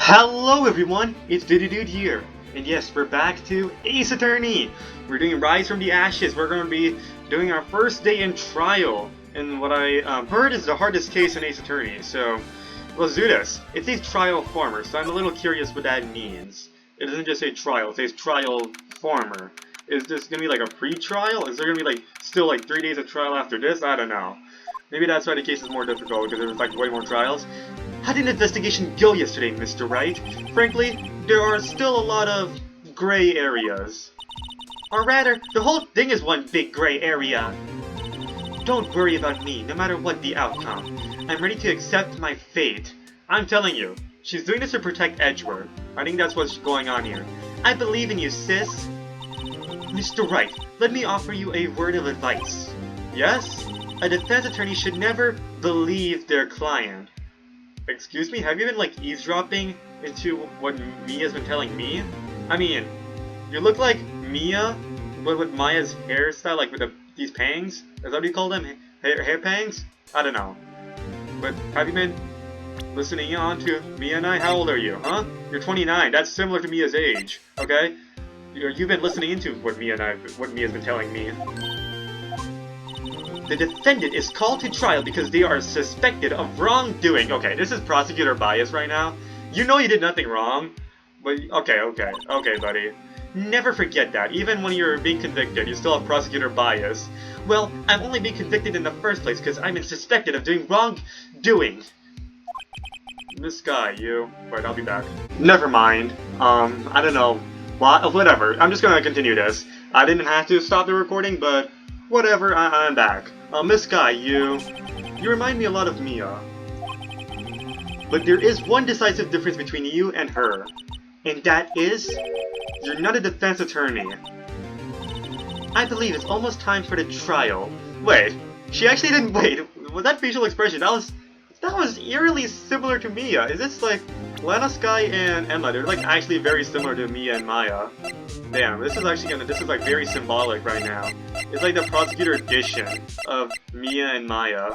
Hello everyone, it's Dude here, and yes, we're back to Ace Attorney! We're doing Rise from the Ashes. We're going to be doing our first day in trial, and what I heard is the hardest case in Ace Attorney, so let's do this. It says trial former, so I'm a little curious what that means. It doesn't just say trial, it says trial former. Is this going to be like a pre-trial? Is there going to be like still like 3 days of trial after this? I don't know. Maybe that's why the case is more difficult, because there's like way more trials. How did the investigation go yesterday, Mr. Wright? Frankly, there are still a lot of gray areas. Or rather, the whole thing is one big gray area. Don't worry about me, no matter what the outcome. I'm ready to accept my fate. I'm telling you, she's doing this to protect Edgeworth. I think that's what's going on here. I believe in you, sis. Mr. Wright, let me offer you a word of advice. Yes? A defense attorney should never believe their client. Excuse me? Have you been, like, eavesdropping into what Mia's been telling me? I mean, you look like Mia, but with Maya's hairstyle, like with these pangs? Is that what you call them? Hair pangs? I don't know. But have you been listening on to Mia and I? How old are you, huh? You're 29. That's similar to Mia's age, okay? You've been listening into what Mia's been telling me. The defendant is called to trial because they are suspected of wrongdoing. Okay, this is prosecutor bias right now. You know you did nothing wrong. But, okay, buddy. Never forget that. Even when you're being convicted, you still have prosecutor bias. Well, I'm only being convicted in the first place because I'm suspected of doing wrongdoing. This guy, you... Wait, I'll be back. Never mind. I don't know. Whatever. I'm just gonna continue this. I didn't have to stop the recording, but... Whatever, I'm back. Miss Guy, you remind me a lot of Mia. But there is one decisive difference between you and her. And that is, you're not a defense attorney. I believe it's almost time for the trial. Wait, she actually didn't wait. Was that facial expression? That was eerily similar to Mia. Is this like Lana, Sky, and Emma? They're like actually very similar to Mia and Maya. Damn, this is like very symbolic right now. It's like the prosecutor edition of Mia and Maya.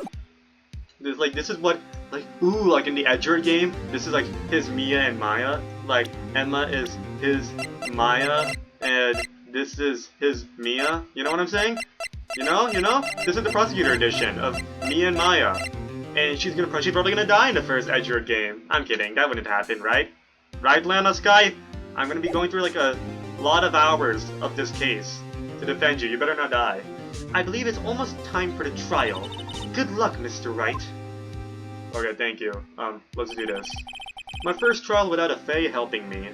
This is what, like, ooh, like in the Edgeworth game, this is like his Mia and Maya. Like, Emma is his Maya, and this is his Mia. You know what I'm saying? You know? This is the prosecutor edition of Mia and Maya. And she's probably gonna die in the first Edgeworth game. I'm kidding, that wouldn't happen, right? Right, Lana, Sky? I'm gonna be going through like a lot of hours of this case to defend you. You better not die. I believe it's almost time for the trial. Good luck, Mr. Wright. Okay, thank you. Let's do this. My first trial without a Fae helping me.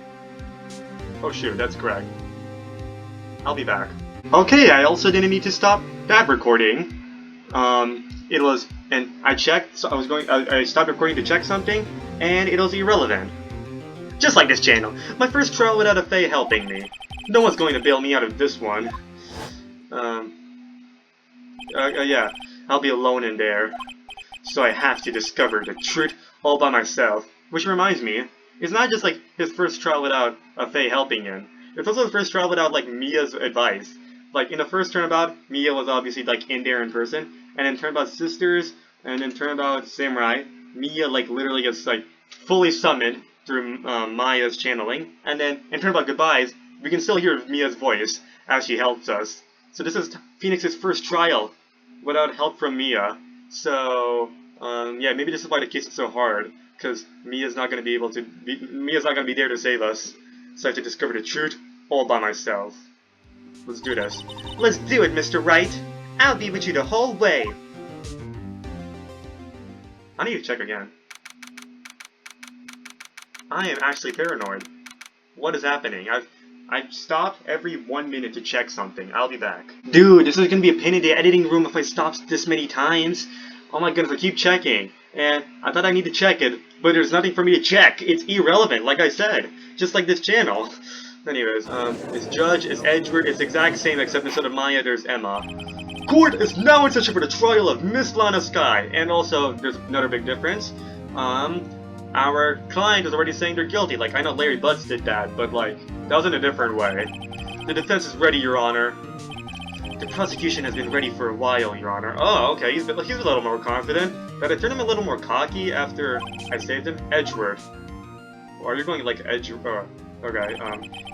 Oh shoot, that's correct. I'll be back. Okay, I also didn't need to stop that recording. It was, and I checked, so I stopped recording to check something, and it was irrelevant. Just like this channel. My first trial without a Fae helping me. No one's going to bail me out of this one. Yeah, I'll be alone in there. So I have to discover the truth all by myself. Which reminds me, it's not just like his first trial without a Fae helping him. It's also the first trial without like Mia's advice. Like in the first turnabout, Mia was obviously like in there in person. And in Turnabout Sisters, and in Turnabout Samurai, Mia like literally gets like fully summoned through Maya's channeling. And then in Turnabout Goodbyes, we can still hear Mia's voice as she helps us. So this is Phoenix's first trial without help from Mia. So yeah, maybe this is why the case is so hard, because Mia's not gonna be there to save us. So I have to discover the truth all by myself. Let's do this. Let's do it, Mr. Wright. I'll be with you the whole way. I need to check again. I am actually paranoid. What is happening? I've stopped every 1 minute to check something. I'll be back. Dude, this is gonna be a pain in the editing room if I stop this many times. Oh my goodness, I keep checking. And I thought I need to check it, but there's nothing for me to check. It's irrelevant, like I said. Just like this channel. Anyways, it's Judge, it's Edgeworth, it's the exact same except instead of Maya, there's Emma. Court is now in session for the trial of Miss Lana Sky. And also, there's another big difference. Our client is already saying they're guilty. Like, I know Larry Butts did that, but like, that was in a different way. The defense is ready, Your Honor. The prosecution has been ready for a while, Your Honor. Oh, okay, he's a little more confident. But I turned him a little more cocky after I saved him. Edgeworth. Or are you going like edge? Okay.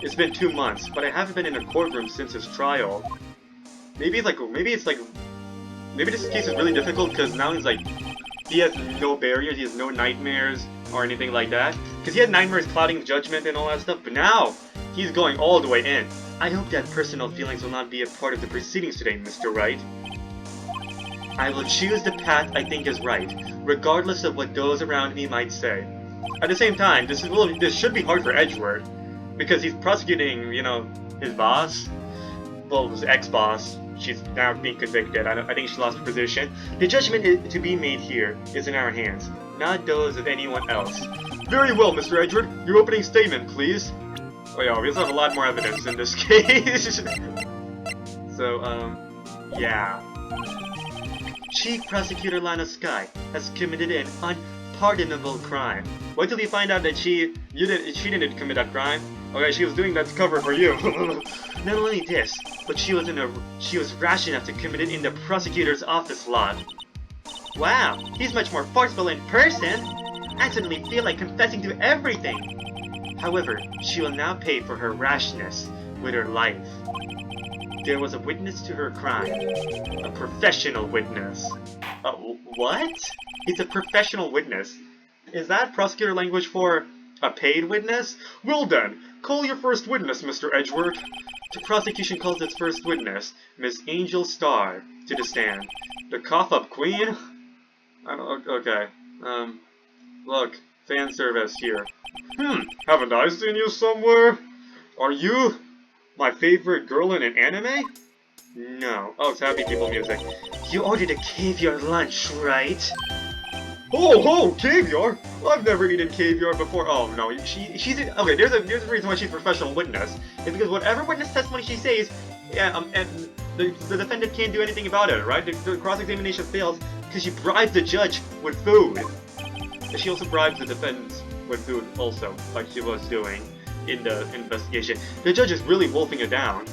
It's been 2 months, but I haven't been in a courtroom since his trial. Maybe this case is really difficult because now he's like, he has no barriers, he has no nightmares or anything like that. Because he had nightmares clouding his judgment and all that stuff, but now he's going all the way in. I hope that personal feelings will not be a part of the proceedings today, Mr. Wright. I will choose the path I think is right, regardless of what those around me might say. At the same time, this should be hard for Edgeworth, because he's prosecuting, you know, his boss. Well, his ex-boss. She's now being convicted. I think she lost her position. The judgment to be made here is in our hands, not those of anyone else. Very well, Mr. Edgeworth. Your opening statement, please. Oh yeah, we also have a lot more evidence in this case. So, yeah. Chief Prosecutor Lana Sky has committed an unpardonable crime. Wait till you find out that she didn't commit that crime. Okay, she was doing that to cover for you. Not only this, but she was rash enough to commit it in the prosecutor's office lot. Wow, he's much more forceful in person. I suddenly feel like confessing to everything. However, she will now pay for her rashness with her life. There was a witness to her crime. A professional witness. What? He's a professional witness. Is that prosecutor language for a paid witness? Well then, call your first witness, Mr. Edgeworth. The prosecution calls its first witness, Miss Angel Starr, to the stand. The cough-up queen? Okay. Look, fan service here. Haven't I seen you somewhere? Are you my favorite girl in an anime? No. Oh, it's Happy People music. You ordered a caviar lunch, right? Oh, caviar! I've never eaten caviar before. Oh no, she's okay. There's a reason why she's a professional witness. It's because whatever witness testimony she says, and the defendant can't do anything about it, right? The cross-examination fails because she bribes the judge with food. And she also bribes the defendant with food, also, like she was doing in the investigation. The judge is really wolfing it down.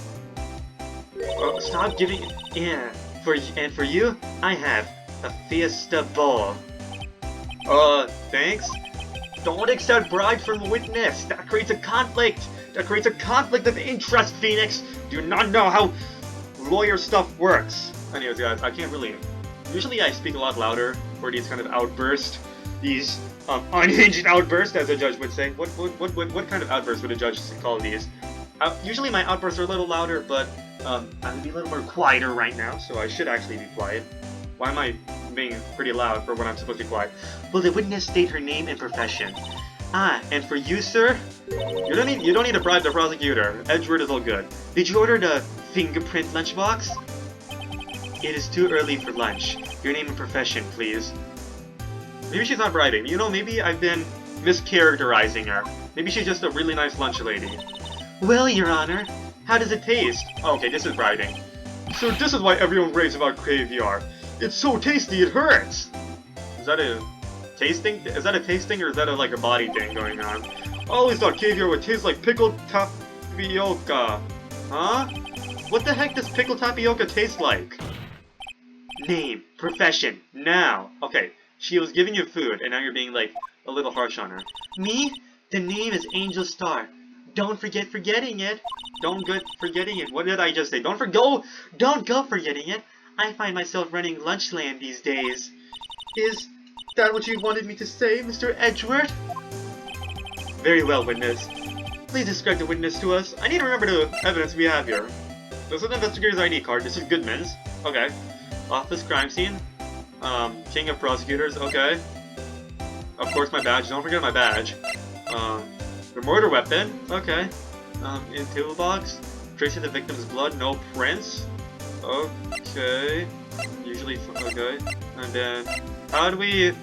Stop giving. Yeah. For you, I have a fiesta bowl. Thanks? Don't accept bribes from a witness! That creates a conflict! That creates a conflict of interest, Phoenix! Do you not know how lawyer stuff works? Anyways, guys, I can't really... Usually I speak a lot louder for these kind of outbursts. These, unhinged outbursts, as a judge would say. What kind of outbursts would a judge call these? Usually my outbursts are a little louder, but, I'm gonna be a little more quieter right now, so I should actually be quiet. Why am I being pretty loud for when I'm supposed to be quiet? Will the witness state her name and profession? And for you, sir? You don't need to bribe the prosecutor. Edgeworth is all good. Did you order the fingerprint lunchbox? It is too early for lunch. Your name and profession, please. Maybe she's not bribing. You know, maybe I've been mischaracterizing her. Maybe she's just a really nice lunch lady. Well, Your Honor, how does it taste? Okay, this is bribing. So this is why everyone raves about caviar. It's so tasty, it hurts! Is that a tasting? Is that a tasting or is that like a body thing going on? I always thought caviar would taste like pickled tapioca. Huh? What the heck does pickled tapioca taste like? Name, profession, now! Okay, she was giving you food and now you're being like a little harsh on her. Me? The name is Angel Starr. Don't forget forgetting it. Don't go forgetting it. What did I just say? Don't go forgetting it. I find myself running Lunchland these days. Is that what you wanted me to say, Mr. Edgeworth? Very well, witness. Please describe the witness to us. I need to remember the evidence we have here. This is an investigator's ID card. This is Goodman's. Okay. Office crime scene. King of prosecutors. Okay. Of course, my badge. Don't forget my badge. The murder weapon. Okay. In toolbox. Tracing the victim's blood. No prints. Okay. Usually, okay. And then, how do we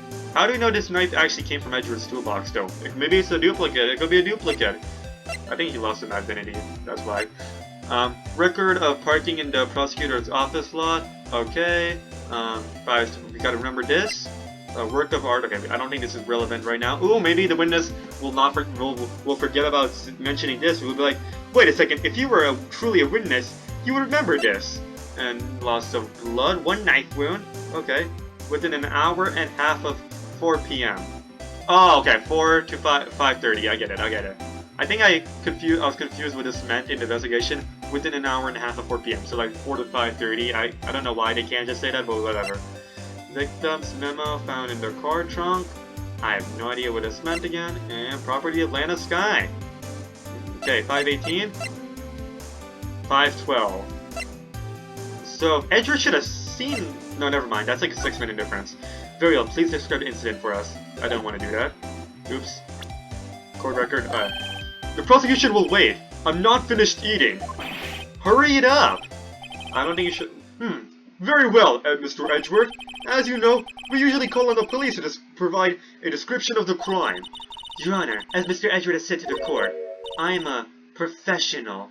know this knife actually came from Edgeworth's toolbox, though? Maybe it's a duplicate. It could be a duplicate. I think he lost an identity. That's why. Record of parking in the prosecutor's office lot. Okay. We gotta remember this. Work of art. Okay, I don't think this is relevant right now. Ooh, maybe the witness will not will forget about mentioning this. We'll be like, wait a second. If you were truly a witness, you would remember this. And loss of blood, 1 knife wound. Okay, within an hour and a half of 4 p.m. Oh, okay, 4 to 5:30. I get it. I think I was confused with the cement in the investigation within an hour and a half of 4 p.m. So like 4 to 5:30. I don't know why they can't just say that, but whatever. Victim's memo found in their car trunk. I have no idea what this meant again. And property Atlanta Sky. Okay, 5:18. 5:12. So Edward should have seen. No, never mind. That's like a 6-minute difference. Very well. Please describe the incident for us. I don't want to do that. Oops. Court record. The prosecution will wait. I'm not finished eating. Hurry it up. I don't think you should. Very well, Mr. Edgeworth. As you know, we usually call on the police to provide a description of the crime. Your Honor, as Mr. Edgeworth has said to the court, I'm a professional.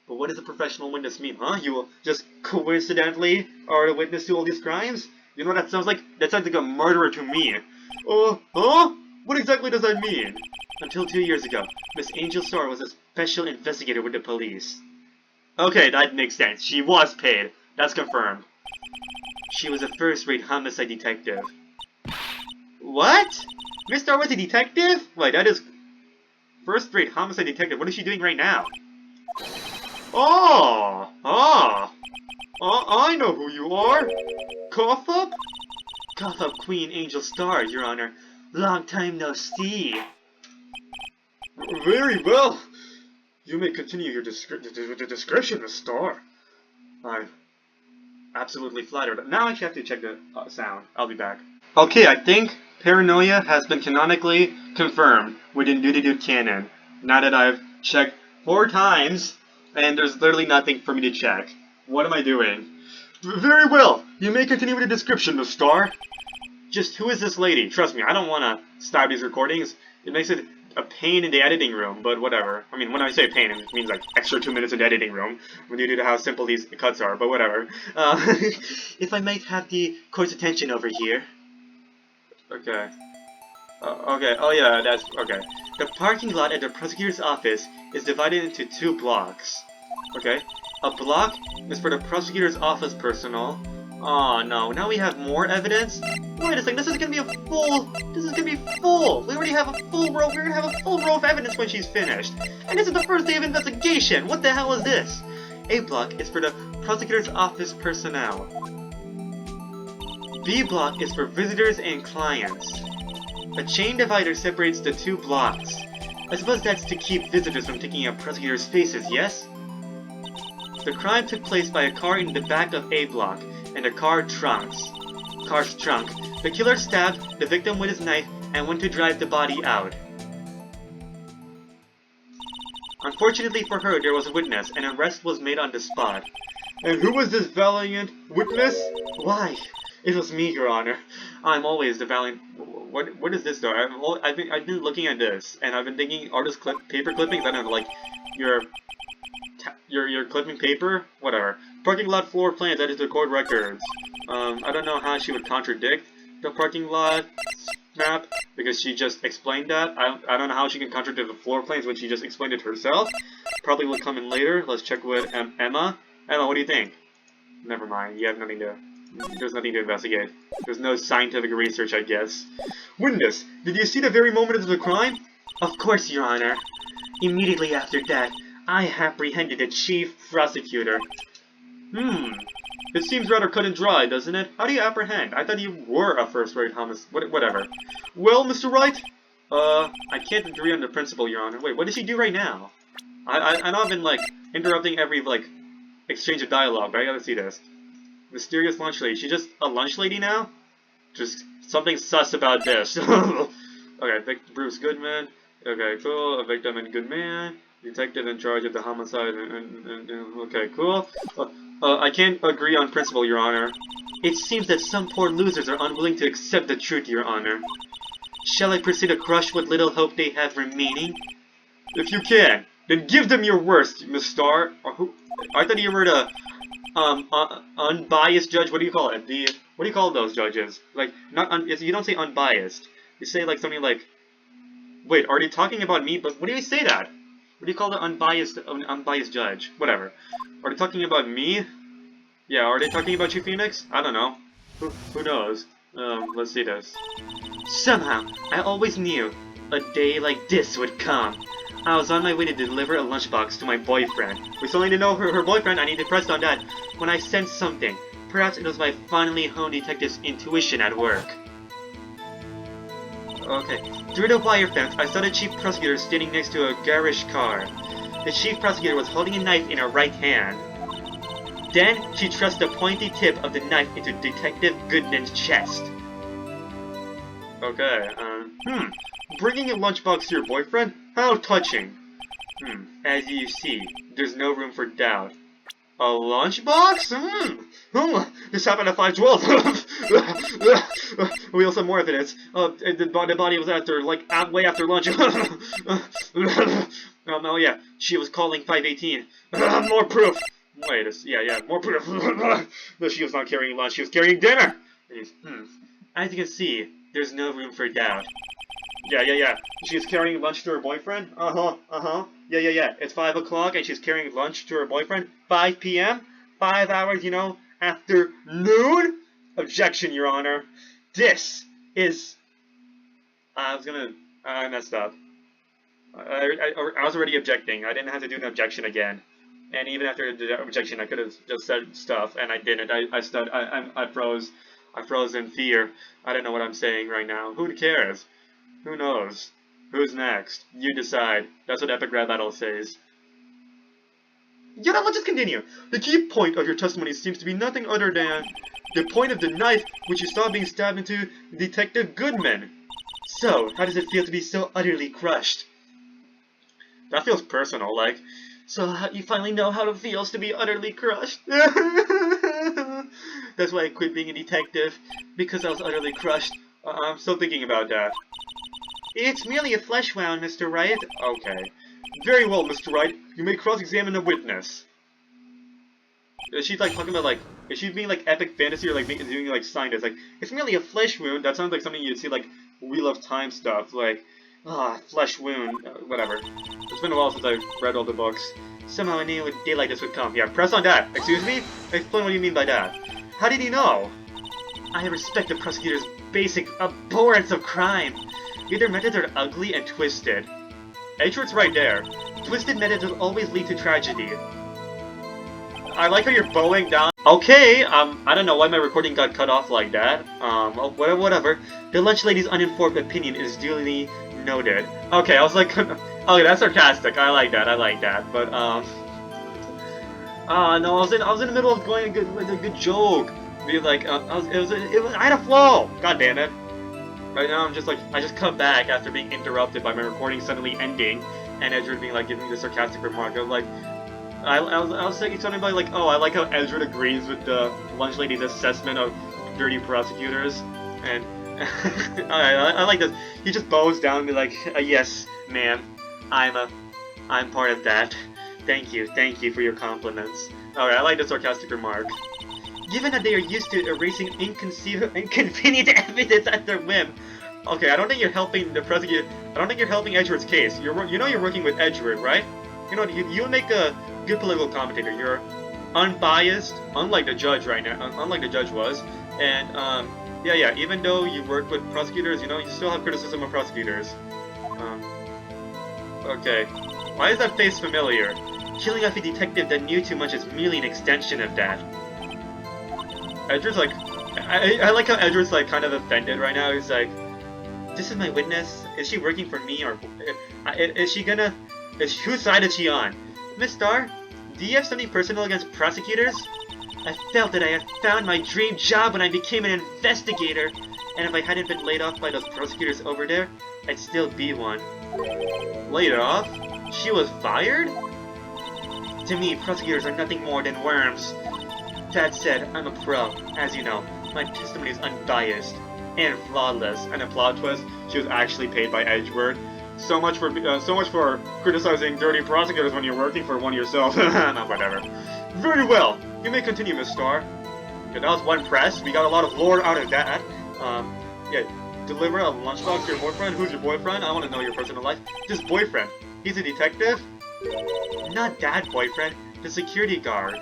But what does a professional witness mean, huh? You will just coincidentally are a witness to all these crimes? You know what that sounds like? That sounds like a murderer to me. Huh? What exactly does that mean? Until 2 years ago, Miss Angel Starr was a special investigator with the police. Okay, that makes sense. She was paid. That's confirmed. She was a first-rate homicide detective. What? Miss Starr was a detective? Wait, that is... First-rate homicide detective. What is she doing right now? I know who you are. Cough up? Cough up Queen Angel Starr, Your Honor. Long time no see. Very well. You may continue your description, Miss Starr. I'm absolutely flattered. Now I actually have to check the sound. I'll be back. Okay, I think paranoia has been canonically confirmed within Duty Dude canon. Now that I've checked 4 times, and there's literally nothing for me to check. What am I doing? Very well. You may continue with the description, Miss Starr. Just who is this lady? Trust me, I don't want to stop these recordings. It makes it a pain in the editing room, but whatever. I mean, when I say pain, it means like extra 2 minutes in the editing room, when you do how simple these cuts are, but whatever. If I might have the court's attention over here. Okay. Okay, oh yeah, that's... okay. The parking lot at the prosecutor's office is divided into 2 blocks. Okay. A block is for the prosecutor's office personnel. Oh no, now we have more evidence? Wait a second, this is gonna be a full... This is gonna be full! We already have a full row... We're gonna have a full row of evidence when she's finished. And this is the first day of investigation! What the hell is this? A block is for the prosecutor's office personnel. B block is for visitors and clients. A chain divider separates the 2 blocks. I suppose that's to keep visitors from taking up prosecutors' faces, yes? The crime took place by a car in the back of A block, and the car's trunk. The killer stabbed the victim with his knife and went to drive the body out. Unfortunately for her, there was a witness, and an arrest was made on the spot. And who was this valiant witness? Why, it was me, Your Honor. I'm always the valiant... What is this, though? I've been looking at this, and I've been thinking, are those paper clippings? I don't know, like, your clipping paper? Whatever. Parking lot floor plans added to the court records. I don't know how she would contradict the parking lot map, because she just explained that. I don't know how she can contradict the floor plans when she just explained it herself. Probably will come in later. Let's check with Emma. Emma, what do you think? Never mind. You have nothing to... There's nothing to investigate. There's no scientific research, I guess. Witness, did you see the very moment of the crime? Of course, Your Honor. Immediately after that, I apprehended the chief prosecutor. It seems rather cut and dry, doesn't it? How do you apprehend? I thought you were a first-rate homicide... Whatever. Well, Mr. Wright? I can't agree on the principle, Your Honor. Wait, what does she do right now? I know I've been, like, interrupting every, like, exchange of dialogue, but I gotta see this. Mysterious lunch lady. She's just a lunch lady now? Just something sus about this. Okay, Bruce Goodman. Okay, cool. A victim and good man. Detective in charge of the homicide. Okay, cool. I can't agree on principle, Your Honor. It seems that some poor losers are unwilling to accept the truth, Your Honor. Shall I proceed to crush what little hope they have remaining? If you can, then give them your worst, Miss Starr. Or who? I thought you were the unbiased judge. What do you call it? What do you call those judges? Like, you don't say unbiased. You say like something like. Wait, are they talking about me? But what do you say that? What do you call the unbiased judge? Whatever. Are they talking about me? Yeah, are they talking about you, Phoenix? I don't know. Who knows? Let's see this. Somehow, I always knew a day like this would come. I was on my way to deliver a lunchbox to my boyfriend. We still need to know her boyfriend. I need to press on that. When I sensed something. Perhaps it was my finely honed detective's intuition at work. Okay. Through the wire fence, I saw the chief prosecutor standing next to a garish car. The chief prosecutor was holding a knife in her right hand. Then, she thrust the pointy tip of the knife into Detective Goodman's chest. Okay, Bringing a lunchbox to your boyfriend? How touching. As you see, there's no room for doubt. A lunchbox? This happened at 5:12. We also have more evidence. The body was after, way after lunch. Oh yeah, she was calling 5:18. More proof. Wait, yeah, more proof. No, she was not carrying lunch, she was carrying dinner. As you can see, there's no room for doubt. Yeah. She's carrying lunch to her boyfriend? Yeah. It's 5 o'clock and she's carrying lunch to her boyfriend? 5 p.m.? 5 hours, after noon? Objection, Your Honor. This is... I messed up. I was already objecting. I didn't have to do an objection again. And even after the objection, I could have just said stuff, and I didn't. I froze. I froze in fear. I don't know what I'm saying right now. Who cares? Who knows? Who's next? You decide. That's what Epic Rap Battle says. Let's just continue. The key point of your testimony seems to be nothing other than the point of the knife which you saw being stabbed into Detective Goodman. So, how does it feel to be so utterly crushed? That feels personal, so you finally know how it feels to be utterly crushed. That's why I quit being a detective, because I was utterly crushed. I'm still thinking about that. It's merely a flesh wound, Mr. Wright. Okay. Very well, Mr. Wright. You may cross-examine a witness. Is she, talking about, is she being, epic fantasy or, doing, science? It's merely a flesh wound. That sounds like something you'd see, Wheel of Time stuff. Flesh wound. Whatever. It's been a while since I've read all the books. Somehow I knew a day like this would come. Yeah, press on that. Excuse me? Explain what you mean by that. How did he know? I respect the prosecutor's basic abhorrence of crime. Yet their methods are ugly and twisted. Edgeworth's right there. Twisted methods will always lead to tragedy. I like how you're bowing down. Okay, I don't know why my recording got cut off like that. Well, whatever. The lunch lady's uninformed opinion is duly noted. Okay, I was like, okay, that's sarcastic. I like that. But no, I was in the middle of going a good joke. Be I had a flow. God damn it. Right now, I just come back after being interrupted by my recording suddenly ending, and Edward being giving me the sarcastic remark. I was saying something about oh, I like how Edward agrees with the lunch lady's assessment of dirty prosecutors, and I like this. He just bows down and be like, yes, ma'am, I'm part of that. Thank you for your compliments. Alright, I like the sarcastic remark. Given that they are used to erasing inconvenient evidence at their whim. Okay, I don't think you're helping the prosecutor. I don't think you're helping Edgeworth's case. You're working with Edgeworth, right? You make a good political commentator. You're unbiased, unlike the judge right now. Unlike the judge was, and yeah. Even though you work with prosecutors, you still have criticism of prosecutors. Okay, why is that face familiar? Killing off a detective that knew too much is merely an extension of that. Edward's I like how Edward's kind of offended right now. He's this is my witness. Is she working for me or is she gonna? Whose side is she on? Miss Starr, do you have something personal against prosecutors? I felt that I had found my dream job when I became an investigator, and if I hadn't been laid off by those prosecutors over there, I'd still be one. Laid off? She was fired? To me, prosecutors are nothing more than worms. That said, I'm a pro, as you know. My testimony is unbiased and flawless. And a plot twist, she was actually paid by Edgeworth. So much for criticizing dirty prosecutors when you're working for one yourself. No, whatever. Very well. You may continue, Miss Starr. Okay, that was one press. We got a lot of lore out of that. Yeah. Deliver a lunchbox to your boyfriend. Who's your boyfriend? I want to know your personal life. This boyfriend. He's a detective? Not that boyfriend. The security guard.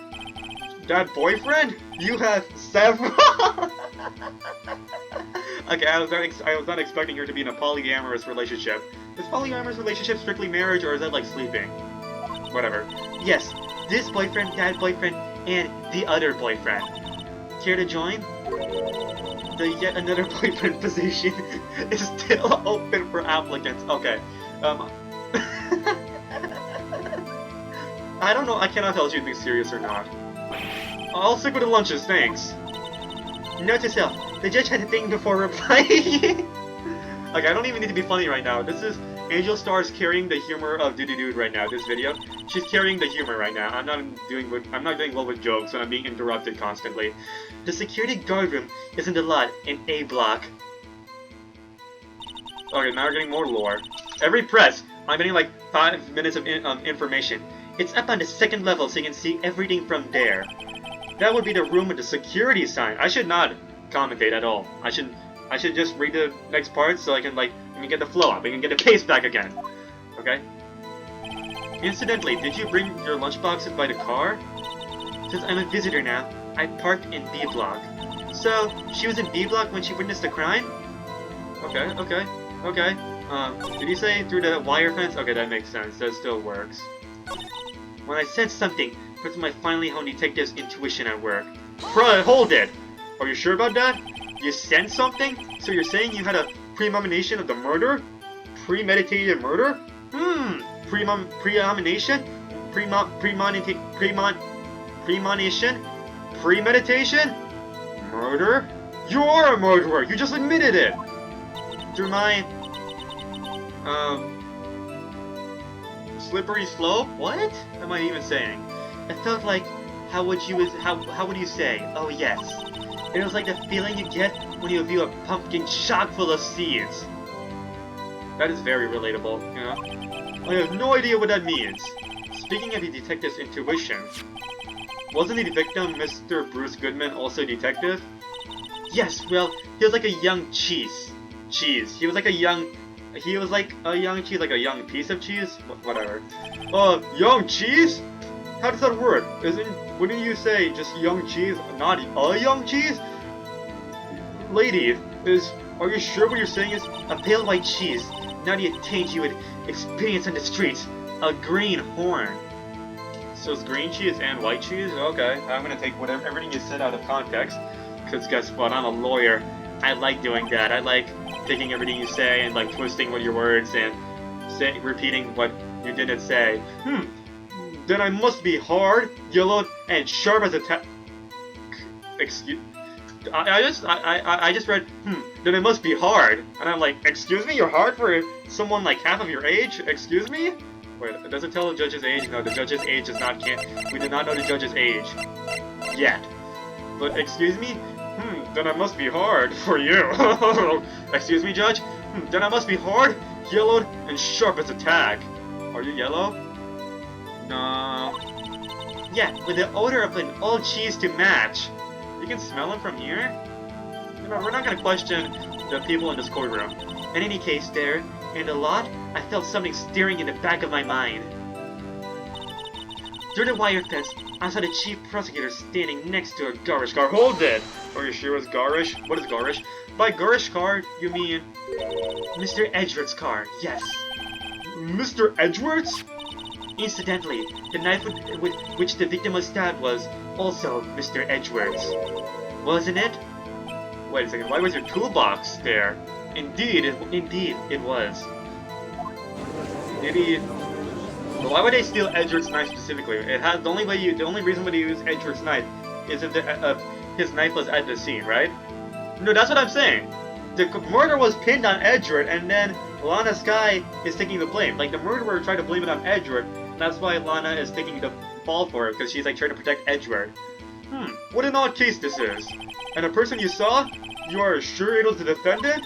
That boyfriend? You have several? Okay, I was not expecting her to be in a polyamorous relationship. Is polyamorous relationship strictly marriage, or is that like sleeping? Whatever. Yes, this boyfriend, that boyfriend, and the other boyfriend. Care to join? The yet another boyfriend position is still open for applicants. Okay. I don't know. I cannot tell if she's being serious or not. I'll stick with the lunches, thanks. Note to self, the judge had to think before replying. Okay, I don't even need to be funny right now. This is Angel Star's carrying the humor of Dude Dude right now. This video, she's carrying the humor right now. I'm not doing well with jokes, and I'm being interrupted constantly. The security guard room is in the lot in A block. Okay, now we're getting more lore. Every press, I'm getting like 5 minutes of information. It's up on the 2nd level, so you can see everything from there. That would be the room with the security sign. I should not commentate at all. I should just read the next part so I can get the flow up. I can get the pace back again. Okay? Incidentally, did you bring your lunchboxes by the car? Since I'm a visitor now, I parked in B block. So, she was in B block when she witnessed the crime? Okay. Did you say through the wire fence? Okay, that makes sense. That still works. When I said something, puts my finely honed detective's intuition at work. Hold it! Are you sure about that? You sensed something? So you're saying you had a premonition of the murder? Premeditated murder? Premonition? Premonition? Premeditation? Murder? You are a murderer! You just admitted it! Through my... slippery slope? What am I even saying? I felt like, how would you say? Oh yes. It was like the feeling you get when you view a pumpkin chock full of seeds. That is very relatable, you know? I have no idea what that means. Speaking of the detective's intuition, wasn't the victim Mr. Bruce Goodman also a detective? Yes, well, he was like a young cheese. He was like a young cheese, like a young piece of cheese? Whatever. Young cheese? How does that work? Wouldn't you say just young cheese, not a young cheese? Lady, are you sure what you're saying is a pale white cheese, not the taint you would experience on the streets, a green horn? So it's green cheese and white cheese? Okay, I'm gonna take everything you said out of context, because guess what, I'm a lawyer. I like doing that. I like taking everything you say and like twisting with your words and repeating what you didn't say. Then I must be hard, yellow, and sharp as a excuse. I just read. Then it must be hard, and I'm like, excuse me, you're hard for someone like half of your age. Excuse me. Wait, does it tell the judge's age? No, the judge's age does not we did not know the judge's age yet. But excuse me. Then I must be hard for you. Excuse me, Judge? Then I must be hard, yellowed, and sharp as a tack. Are you yellow? No. Yeah, with the odor of an old cheese to match. You can smell him from here? You know, we're not gonna question the people in this courtroom. In any case, there, in the lot, I felt something stirring in the back of my mind. Through the wire fence, I saw the chief prosecutor standing next to a garish car. Hold it! Are you sure it was garish? What is garish? By garish car, you mean Mr. Edgeworth's car, yes. Mr. Edgeworth's? Incidentally, the knife with which the victim was stabbed was also Mr. Edgeworth's. Wasn't it? Wait a second, why was your toolbox there? Indeed it was. Maybe... But why would they steal Edgeworth's knife specifically? It has the only reason why they use Edgeworth's knife is if his knife was at the scene, right? No, that's what I'm saying. The murder was pinned on Edgeworth, and then Lana Skye is taking the blame. Like the murderer tried to blame it on Edgeworth, and that's why Lana is taking the fall for it, because she's like trying to protect Edgeworth. What an odd case this is. And the person you saw, you are sure it was the defendant?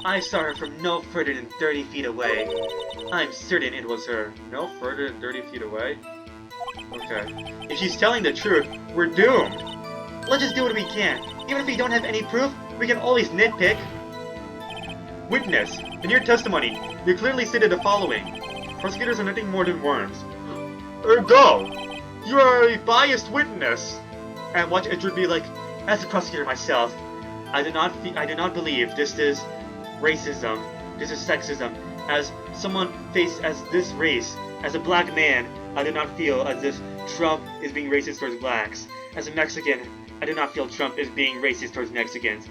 I saw her from no further than 30 feet away. I'm certain it was her. No further than 30 feet away? Okay. If she's telling the truth, we're doomed. Let's just do what we can. Even if we don't have any proof, we can always nitpick. Witness, in your testimony, you clearly stated the following. Prosecutors are nothing more than worms. Ergo, you are a biased witness. And watch Edgeworth be like, as a prosecutor myself, I do not believe this is racism. This is sexism. As someone faced as this race, as a black man, I do not feel as if Trump is being racist towards blacks. As a Mexican, I do not feel Trump is being racist towards Mexicans.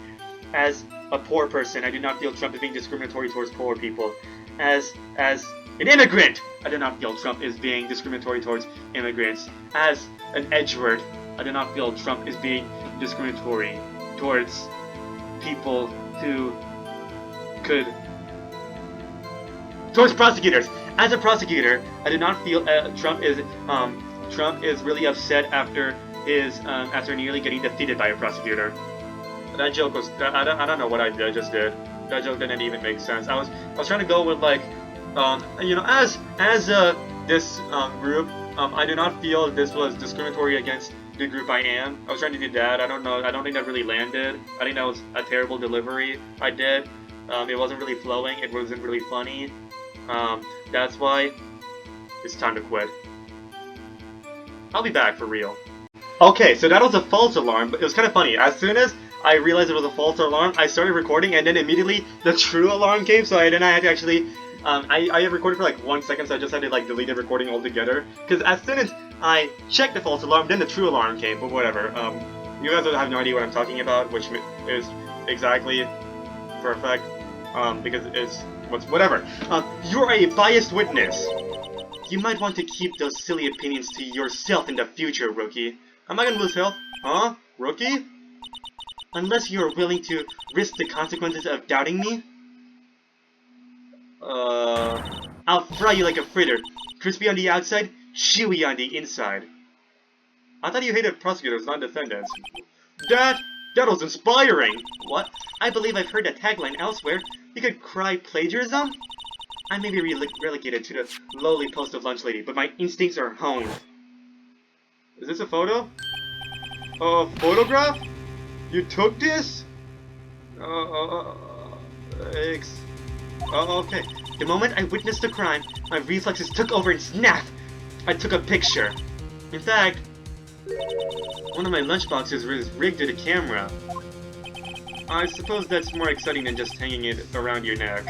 As a poor person, I do not feel Trump is being discriminatory towards poor people. As an immigrant, I do not feel Trump is being discriminatory towards immigrants. As an Edgeworth, I do not feel Trump is being discriminatory towards people who could... towards prosecutors. As a prosecutor, I do not feel Trump is really upset after after nearly getting defeated by a prosecutor. That joke was I don't know what I just did. That joke didn't even make sense. I was trying to go with like you know, as this group, I do not feel this was discriminatory against the group I am. I was trying to do that. I don't know. I don't think that really landed. I think that was a terrible delivery I did. It wasn't really flowing. It wasn't really funny. That's why it's time to quit. I'll be back for real. Okay, so that was a false alarm, but it was kind of funny. As soon as I realized it was a false alarm, I started recording, and then immediately the true alarm came, so then I had to actually... I recorded for like 1 second, so I just had to like delete the recording altogether. Because as soon as I checked the false alarm, then the true alarm came, but whatever. You guys have no idea what I'm talking about, which is exactly perfect, because it's... whatever. You're a biased witness. You might want to keep those silly opinions to yourself in the future, rookie. Am I gonna lose health? Huh? Rookie? Unless you're willing to risk the consequences of doubting me? I'll fry you like a fritter. Crispy on the outside, chewy on the inside. I thought you hated prosecutors, not defendants. That was inspiring! What? I believe I've heard that tagline elsewhere. You could cry plagiarism? I may be relegated to the lowly post of lunch lady, but my instincts are honed. Is this a photo? A photograph? You took this? Okay. The moment I witnessed the crime, my reflexes took over and snap! I took a picture. In fact, one of my lunchboxes was rigged to the camera. I suppose that's more exciting than just hanging it around your neck.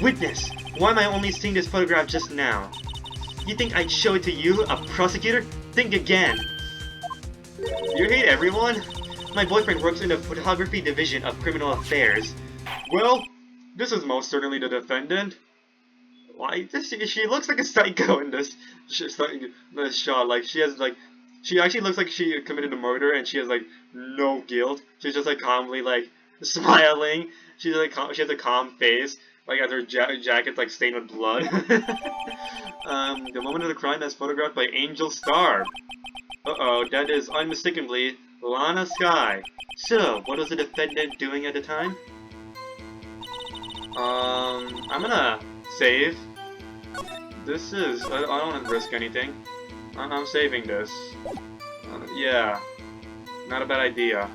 Witness! Why am I only seeing this photograph just now? You think I'd show it to you, a prosecutor? Think again! You hate everyone? My boyfriend works in the photography division of criminal affairs. Well, this is most certainly the defendant. Why? She looks like a psycho in this shot. Like, she has, like... She actually looks like she committed a murder and she has, like, no guilt. She's just, like, calmly, like, smiling. She's, like, she has a calm face. Like, as her jacket's, like, stained with blood. The moment of the crime as photographed by Angel Star. Uh-oh, that is unmistakably Lana Sky. So, what was the defendant doing at the time? I'm gonna save. This is... I don't want to risk anything. I'm saving this. Yeah. Not a bad idea.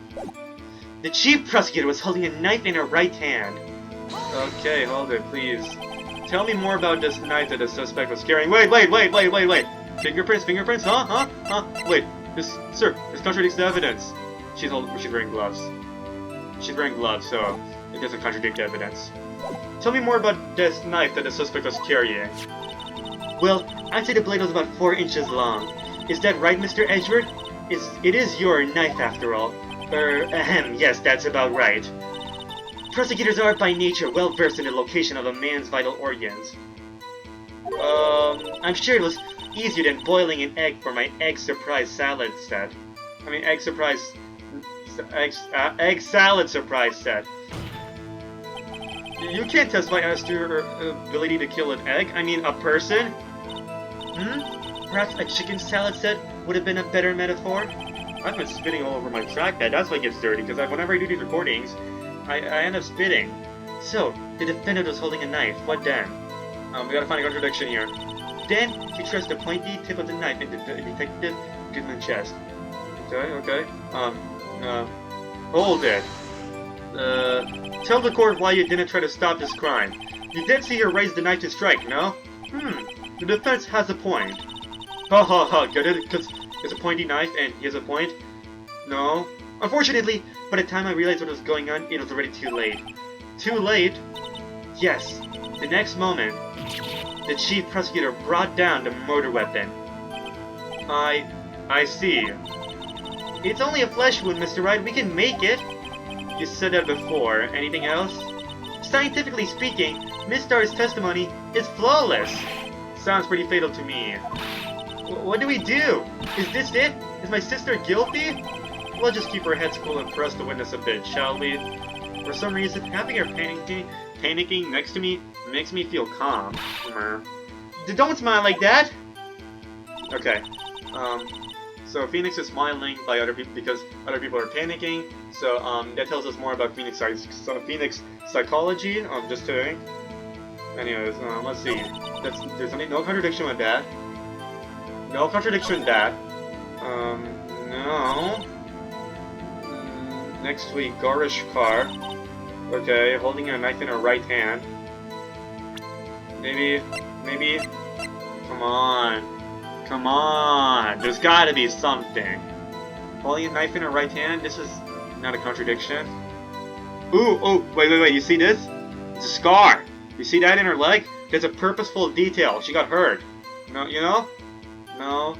The chief prosecutor was holding a knife in her right hand. Okay, hold it, please. Tell me more about this knife that the suspect was carrying. Wait! Fingerprints, huh? Wait, this contradicts the evidence. She's wearing gloves. She's wearing gloves, so it doesn't contradict the evidence. Tell me more about this knife that the suspect was carrying. Well, I'd say the blade was about 4 inches long. Is that right, Mr. Edgeworth? It is your knife, after all. Yes, that's about right. Prosecutors are, by nature, well-versed in the location of a man's vital organs. I'm sure it was easier than boiling an egg for my egg surprise salad set. I mean, egg salad surprise set. You can't testify as to her ability to kill an egg. I mean, a person? Perhaps a chicken salad set would have been a better metaphor? I've been spitting all over my trackpad. That's why it gets dirty, because whenever I do these recordings, I end up spitting. So, the defendant was holding a knife. What then? We gotta find a contradiction here. Then, he thrust the pointy tip of the knife into Detective Goodman's chest. Okay. Hold it. Tell the court why you didn't try to stop this crime. You did see her raise the knife to strike, no? The defense has a point. Get it? Because it's a pointy knife and he has a point? No. Unfortunately, By the time I realized what was going on, it was already too late. Too late? Yes. The next moment, the chief prosecutor brought down the murder weapon. I see. It's only a flesh wound, Mr. Wright. We can make it. You said that before. Anything else? Scientifically speaking, Miss Starr's testimony is flawless. Sounds pretty fatal to me. What do we do? Is this it? Is my sister guilty? We'll just keep our heads cool and press the witness a bit, shall we? For some reason, having her panicking next to me makes me feel calm. Don't smile like that! Okay. So Phoenix is smiling by other people because other people are panicking. So that tells us more about Phoenix psychology. Just kidding. Anyways, let's see. There's no contradiction with that. No contradiction with that. No. Next week, garish car. Okay, holding a knife in her right hand. Maybe. Come on. There's gotta be something. Holding a knife in her right hand. This is not a contradiction. Ooh, oh, wait. You see this? It's a scar. You see that in her leg? There's a purposeful detail. She got hurt. No, you know? No.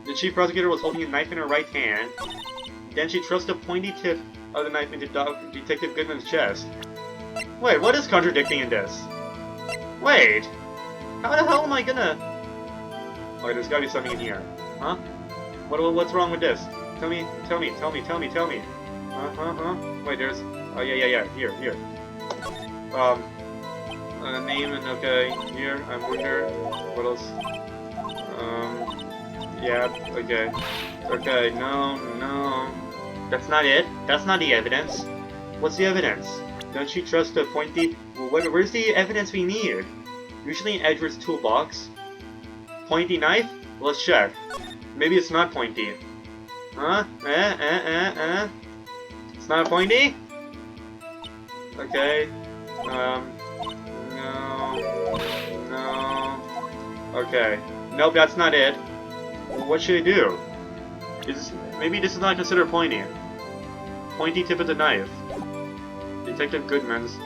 The chief prosecutor was holding a knife in her right hand. Then she thrust the pointy tip of the knife into Detective Goodman's chest. Wait, what is contradicting in this? Wait! How the hell am I gonna... Oh, there's gotta be something in here. Huh? What's wrong with this? Tell me. Wait, there's... Oh, yeah. Here. Name and okay, here, I wonder... What else? Yeah, okay. Okay, no. That's not it. That's not the evidence. What's the evidence? Don't you trust the pointy... Well, where's the evidence we need? Usually in Edward's toolbox. Pointy knife? Let's check. Maybe it's not pointy. Huh? It's not pointy? Okay. No. Okay. Nope, that's not it. What should I do? Maybe this is not considered pointy. Pointy tip of the knife. Detective Goodman's.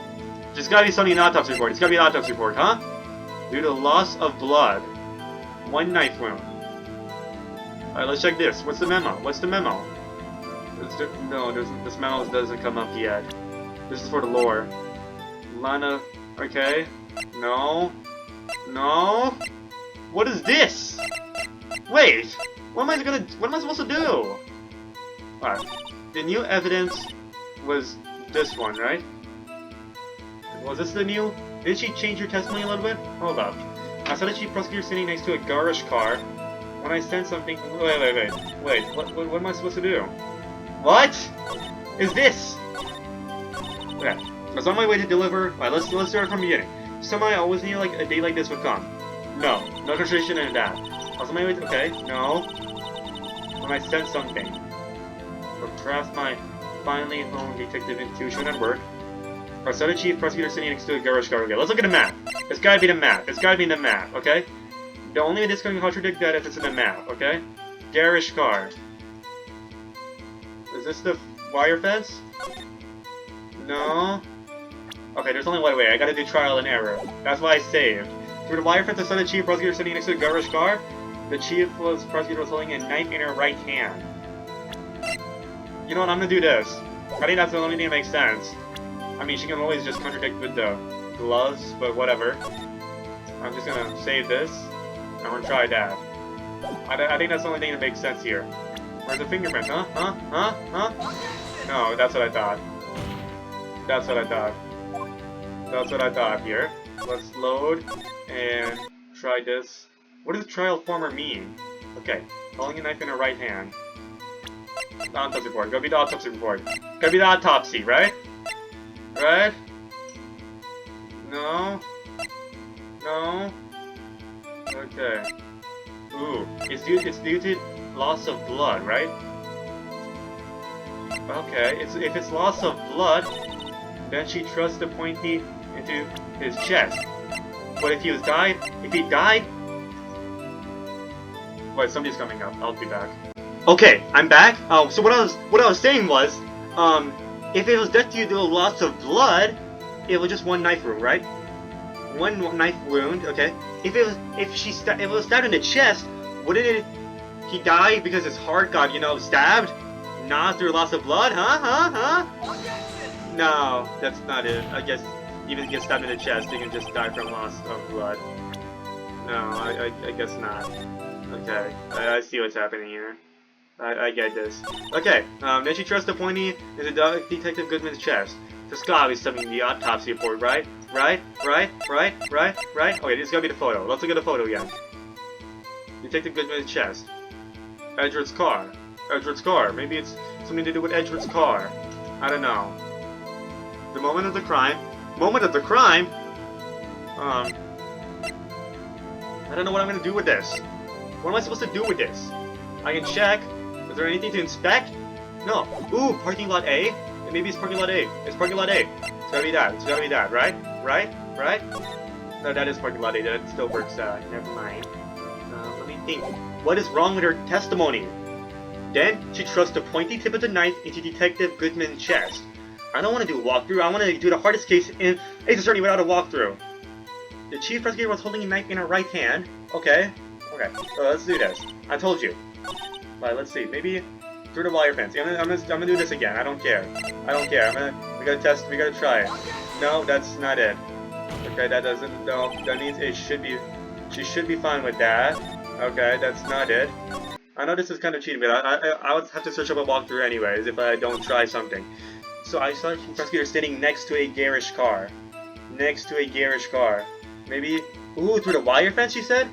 There's gotta be something in the autopsy report. It's gotta be an autopsy report, huh? Due to loss of blood. One knife wound. Alright, let's check this. What's the memo? This memo doesn't come up yet. This is for the lore. Lana... Okay. No. What is this? Wait! What am I supposed to do? Alright. The new evidence was this one, right? Was this the new... Did she change her testimony a little bit? Hold up. I saw the chief prosecutor sitting next to a garish car. When I sent something... Wait. What am I supposed to do? What? Is this? Okay. I was on my way to deliver... Alright, let's start from the beginning. Somehow I always knew like a day like this would come. No contradiction in that. I was on my way to... Okay, no. When I sent something. Or perhaps my finely honed detective intuition at work. I saw the chief prosecutor sitting next to a garish car. Okay, let's look at the map. It's gotta be the map. Okay? The only way this can contradict that if it's in the map, okay? Garish car. Is this the wire fence? No. Okay, there's only one way. I gotta do trial and error. That's why I saved. Through the wire fence, I saw the chief prosecutor sitting next to a garish car. The prosecutor was holding a knife in her right hand. You know what? I'm gonna do this. I think that's the only thing that makes sense. I mean, she can always just contradict with the gloves, but whatever. I'm just gonna save this. I'm gonna try that. I think that's the only thing that makes sense here. Where's the fingerprints? Huh? No, that's what I thought. That's what I thought here. Let's load and try this. What does trial former mean? Okay, holding a knife in her right hand. Autopsy report. Go be the autopsy report. Gotta be the autopsy, right? Right? No. Okay. Ooh, it's due to loss of blood, right? Okay, if it's loss of blood, then she thrusts the pointy into his chest. But if he died... Wait, somebody's coming up. I'll be back. Okay, I'm back. So what I was saying was, if it was death due to loss of blood, it was just one knife wound, right? One knife wound. Okay. If it was stabbed in the chest, wouldn't it? He died because his heart got, stabbed? Not through loss of blood? Huh? No, that's not it. I guess even if he gets stabbed in the chest, he can just die from loss of blood. No, I guess not. Okay, I see what's happening here. I get this. Okay, then she trusts the pointy in the Detective Goodman's chest. The Scott is submitting the autopsy report, right? Right? Okay, this is gonna be the photo. Let's look at the photo again. Detective Goodman's chest. Edward's car. Edward's car. Maybe it's something to do with Edward's car. I don't know. The moment of the crime. Moment of the crime? I don't know what I'm gonna do with this. What am I supposed to do with this? I can check. Is there anything to inspect? No. Ooh, parking lot A? Maybe it's parking lot A. It's parking lot A. It's gotta be that. It's gotta be that, right? Right? No, that is parking lot A. That still works out. Never mind. Let me think. What is wrong with her testimony? Then, she trusts the pointy tip of the knife into Detective Goodman's chest. I don't want to do a walkthrough. I want to do the hardest case in Ace Attorney without a walkthrough. The chief prosecutor was holding a knife in her right hand. Okay. So let's do this. I told you. Alright, let's see. Maybe through the wire fence. I'm gonna do this again. I don't care. We gotta test. We gotta try it. No, that's not it. Okay, that doesn't. No, that means it should be. She should be fine with that. Okay, that's not it. I know this is kind of cheating, but I would have to search up a walkthrough anyways if I don't try something. So I saw the prosecutor standing next to a garish car. Maybe. Ooh, through the wire fence, you said?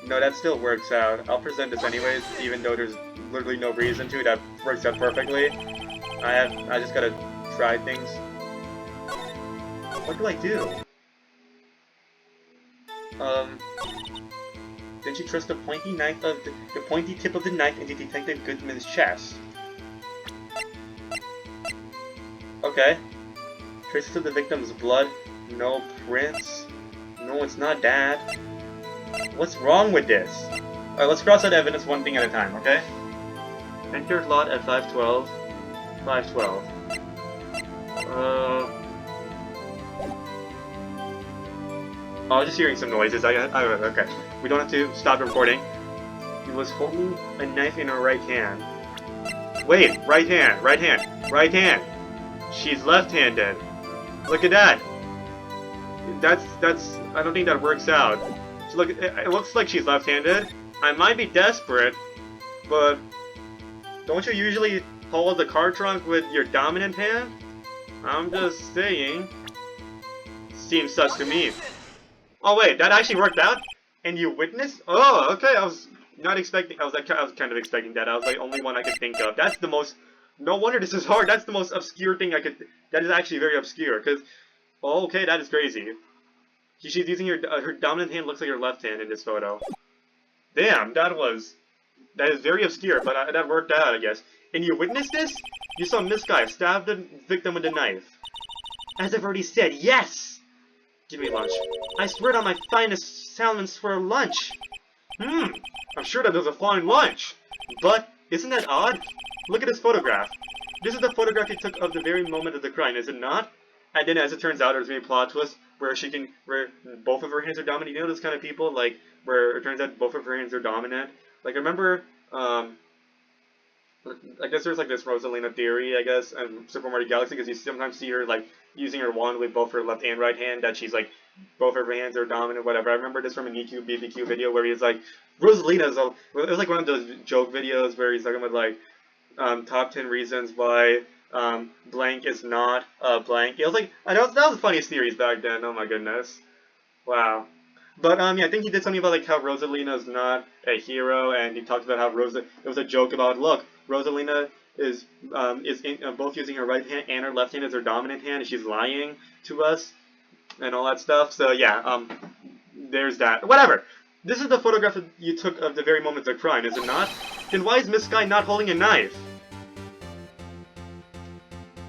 No, that still works out. I'll present this anyways, even though there's literally no reason to. That works out perfectly. I just gotta try things. What do I do? Then she trusts the pointy tip of the knife into Detective Goodman's chest. Okay. Traces of the victim's blood. No prints. No, it's not that. What's wrong with this? Alright, let's cross out evidence one thing at a time, okay? Entered lot at 512. 512. I was just hearing some noises. Okay. We don't have to stop recording. He was holding a knife in her right hand. Wait, right hand. She's left-handed. Look at that. That's. I don't think that works out. So look, it looks like she's left-handed. I might be desperate, but don't you usually hold the car trunk with your dominant hand? I'm just saying. Seems sus to me. Oh wait, that actually worked out? And you witnessed? Oh, okay. I was not expecting. I was kind of expecting that. I was like only one I could think of. That's the most. No wonder this is hard. That's the most obscure thing I could. That is actually very obscure. Cause, oh, okay, that is crazy. She's using her dominant hand. Looks like her left hand in this photo. Damn, that is very obscure, but that worked out, I guess. And you witnessed this? You saw Miss Guy stab the victim with a knife. As I've already said, yes. Give me lunch. I swear it on my finest salmon for lunch. I'm sure that was a fine lunch. But, isn't that odd? Look at this photograph. This is the photograph he took of the very moment of the crime, is it not? And then, as it turns out, there's a plot twist where both of her hands are dominant. You know those kind of people, like, where it turns out both of her hands are dominant? Like, remember, I guess there's, like, this Rosalina theory, I guess, in Super Mario Galaxy, because you sometimes see her, like, using her wand with both her left and right hand, that she's, like, both of her hands are dominant, whatever. I remember this from an EQ BBQ video where he's like, Rosalina's, it was, like, one of those joke videos where he's talking about, like, top 10 reasons why, blank is not, blank. It was, like, that was the funniest theories back then, oh my goodness. Wow. But, yeah, I think he did something about, like, how Rosalina is not a hero, and he talked about how it was a joke about, look, Rosalina is both using her right hand and her left hand as her dominant hand, and she's lying to us, and all that stuff. So, yeah, there's that. Whatever. This is the photograph that you took of the very moment of the crime, is it not? Then why is Miss Sky not holding a knife?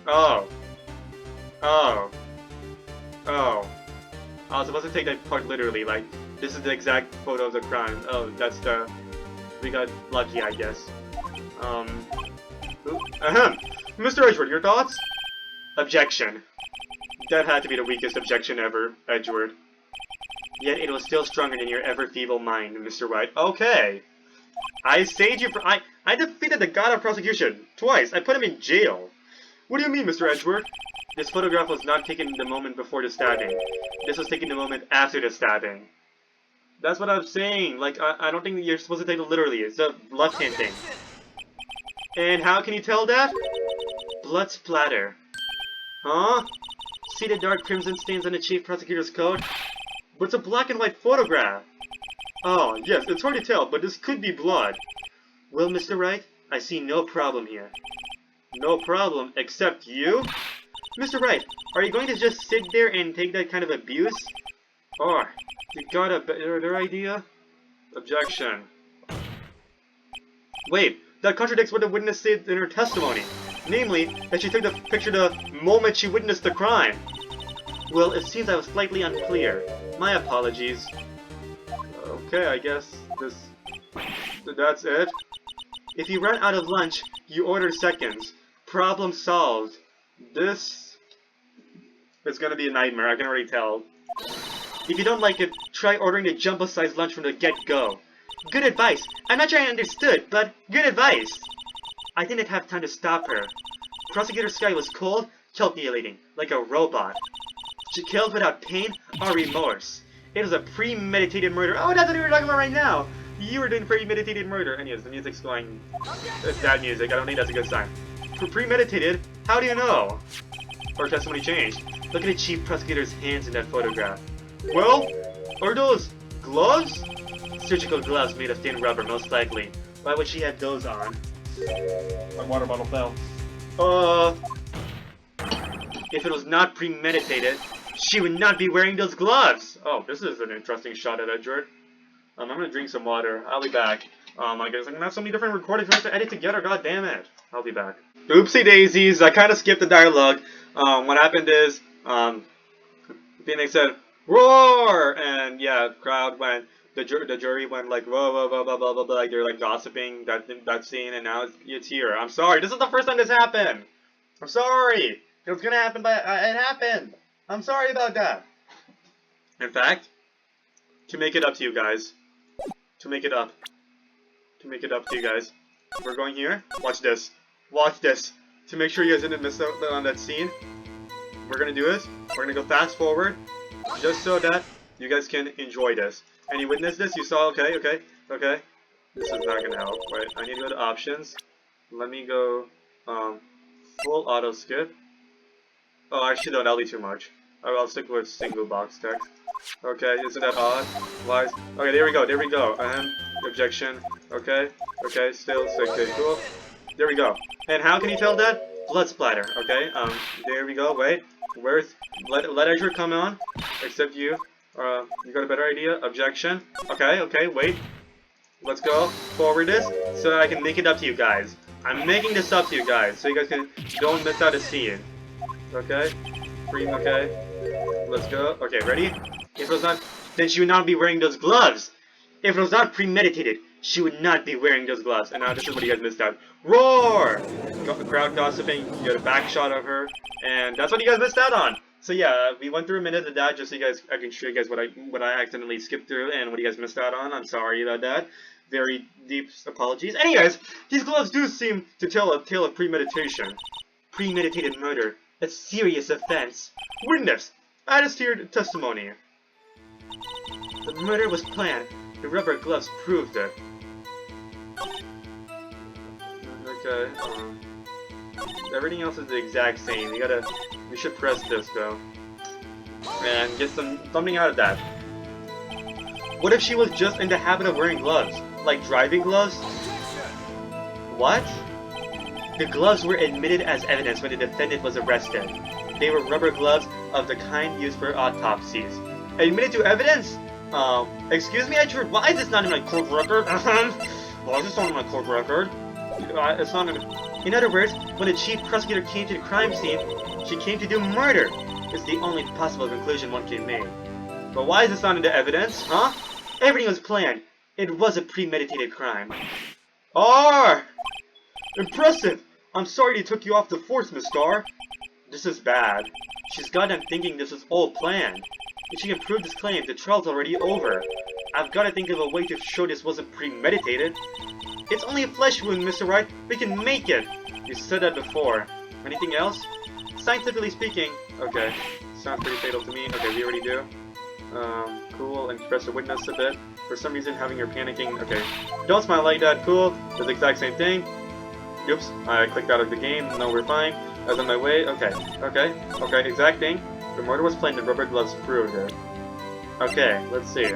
Oh. I was supposed to take that part literally, like, this is the exact photo of the crime. Oh, we got lucky, I guess. Ahem. Mr. Edgeworth, your thoughts? Objection. That had to be the weakest objection ever, Edgeworth. Yet it was still stronger than your ever-feeble mind, Mr. Wright. Okay. I saved you from— I defeated the god of prosecution. Twice. I put him in jail. What do you mean, Mr. Edgeworth? This photograph was not taken the moment before the stabbing. This was taken the moment after the stabbing. That's what I'm saying. Like, I don't think that you're supposed to take it literally. It's a left-hand thing. And how can you tell that? Blood splatter. Huh? See the dark crimson stains on the chief prosecutor's coat? But it's a black and white photograph. Oh, yes, it's hard to tell, but this could be blood. Well, Mr. Wright, I see no problem here. No problem, except you? Mr. Wright, are you going to just sit there and take that kind of abuse? Or, you got a better idea? Objection. Wait, that contradicts what the witness said in her testimony. Namely, that she took the picture the moment she witnessed the crime. Well, it seems I was slightly unclear. My apologies. Okay, I guess that's it. If you run out of lunch, you order seconds. Problem solved. This is gonna be a nightmare, I can already tell. If you don't like it, try ordering a jumbo-sized lunch from the get-go. Good advice. I'm not sure I understood, but good advice. I didn't have time to stop her. Prosecutor Sky was cold, calculating, like a robot. She killed without pain or remorse. It was a premeditated murder. Oh, that's what we were talking about right now. You were doing premeditated murder. Anyways, the music's going... It's bad music. I don't think that's a good sign. For premeditated, how do you know? Or testimony changed. Look at the chief prosecutor's hands in that photograph. Well, are those gloves? Surgical gloves made of thin rubber, most likely. Why would she have those on? My water bottle fell. If it was not premeditated, she would not be wearing those gloves! Oh, this is an interesting shot at Edgeworth. I'm gonna drink some water. I'll be back. I guess I'm gonna have so many different recordings for us to edit together, god damn it. I'll be back. Oopsie daisies, I kinda skipped the dialogue. What happened is, Phoenix said, roar! And yeah, crowd went, the jury went like, whoa, whoa, whoa, blah, blah, blah, blah, like they're like gossiping that scene, and now it's here. I'm sorry, this is the first time this happened! I'm sorry! It was gonna happen, but it happened! I'm sorry about that! In fact, to make it up to you guys, to make it up to you guys, we're going here, watch this, to make sure you guys didn't miss out on that scene, we're gonna do this, we're gonna go fast forward, just so that you guys can enjoy this. And you witnessed this, you saw, okay, this is not gonna help, right, I need to go to options, let me go, full auto skip, oh actually no, that'll be too much, I'll stick with single box text. Okay, isn't that odd? Why? Okay, there we go. Objection. Okay, still, okay, cool. There we go. And how can you tell that? Blood splatter, okay, there we go, wait. Let Edgeworth come on, except you. You got a better idea? Objection. Okay, wait. Let's go forward this, so that I can make it up to you guys. I'm making this up to you guys, so you guys can don't miss out a scene. Okay? Okay. Let's go. Okay, ready? If it was not, then she would not be wearing those gloves. If it was not premeditated, she would not be wearing those gloves. And now this is what you guys missed out. Roar! Crowd gossiping, you got a back shot of her, and that's what you guys missed out on. So yeah, we went through a minute of that just so you guys, I can show you guys what I accidentally skipped through and what you guys missed out on. I'm sorry about that. Very deep apologies. Anyways, these gloves do seem to tell a tale of premeditation. Premeditated murder. A serious offense. Witness, add us to your testimony. The murder was planned. The rubber gloves proved it. Okay, everything else is the exact same. We should press this though. And get something out of that. What if she was just in the habit of wearing gloves? Like driving gloves? What? The gloves were admitted as evidence when the defendant was arrested. They were rubber gloves of the kind used for autopsies. Admitted to evidence? Excuse me, Edgeworth, why is this not in my court record? Why is this not in my court record? It's not in... In other words, when the chief prosecutor came to the crime scene, she came to do murder. It's the only possible conclusion one can make. But why is this not in the evidence, huh? Everything was planned. It was a premeditated crime. Or... Impressive! I'm sorry they took you off the force, Miss Star. This is bad. She's got them thinking this is all planned. If she can prove this claim, the trial's already over. I've got to think of a way to show this wasn't premeditated. It's only a flesh wound, Mr. Wright. We can make it! You said that before. Anything else? Scientifically speaking... Okay. Sounds pretty fatal to me. Okay, we already do. Cool. Express the witness a bit. For some reason, having her panicking... Okay. Don't smile like that. Cool. Does the exact same thing. Oops. I clicked out of the game. No, we're fine. I was on my way. Okay. Okay. Okay. Exact thing. The murder was planned and rubber gloves proved it. Okay. Let's see.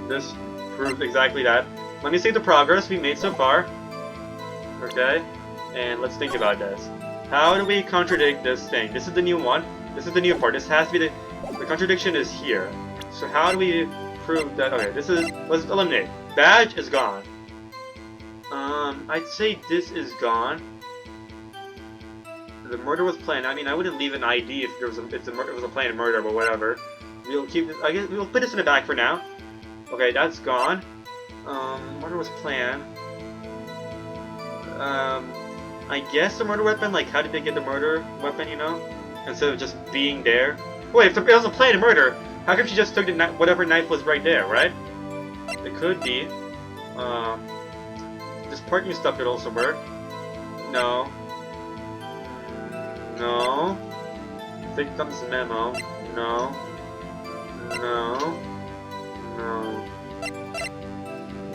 This proved exactly that. Let me see the progress we made so far. Okay. And let's think about this. How do we contradict this thing? This is the new one. This is the new part. This has to be the contradiction is here. So how do we prove that? Okay, this is, let's eliminate. Badge is gone. I'd say this is gone. The murder was planned. I mean, I wouldn't leave an ID if there was it was a planned murder, but whatever. We'll keep this, I guess we'll put this in the back for now. Okay, that's gone. Murder was planned. I guess the murder weapon, like, how did they get the murder weapon, you know? Instead of just being there. Wait, if it was a planned murder, how come she just took the whatever knife was right there, right? It could be. This parking stuff could also work. No. No. Victim's memo. No. No. No.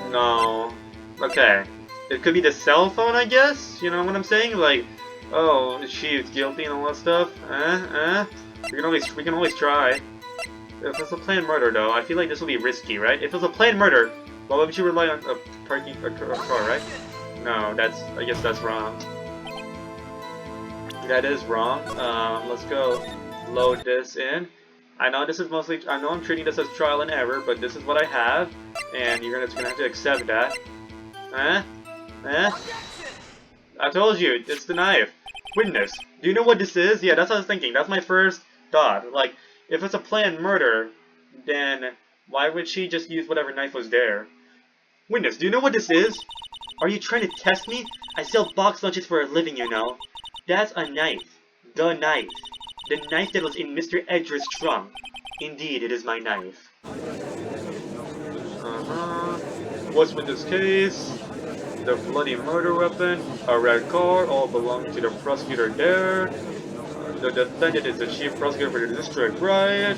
No. Okay. It could be the cell phone, I guess? You know what I'm saying? Like, oh, she's guilty and all that stuff. We can always try. If it's a planned murder, though, I feel like this will be risky, right? If it's a planned murder, why would you rely on a car, right? No, I guess that's wrong. That is wrong. Let's go load this in. I know this is I know I'm treating this as trial and error, but this is what I have, and you're just gonna have to accept that. I told you, it's the knife. Witness, do you know what this is? Yeah, that's what I was thinking. That's my first thought. Like, if it's a planned murder, then why would she just use whatever knife was there? Witness, do you know what this is? Are you trying to test me? I sell box lunches for a living, you know. That's a knife. The knife. The knife that was in Mr. Edgar's trunk. Indeed, it is my knife. What's with this case? The bloody murder weapon, a red car, all belong to the prosecutor there. The defendant is the chief prosecutor for the district, right?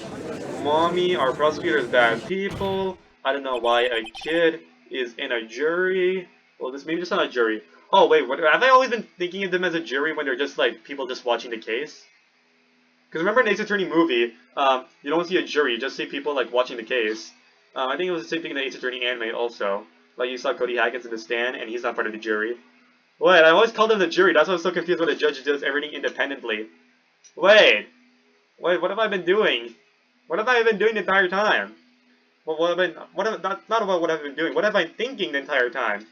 Mommy, our prosecutor is bad people. I don't know why a kid is in a jury. Well, maybe just not a jury. Oh wait, have I always been thinking of them as a jury when they're just like people just watching the case? Because remember in Ace Attorney movie, you don't see a jury, you just see people like watching the case. I think it was the same thing in the Ace Attorney anime also. Like you saw Cody Hackins in the stand, and he's not part of the jury. Wait, I always called him the jury. That's why I was so confused when the judge does everything independently. Wait, what have I been doing? What have I been doing the entire time? Not about what I've been doing. What have I been thinking the entire time?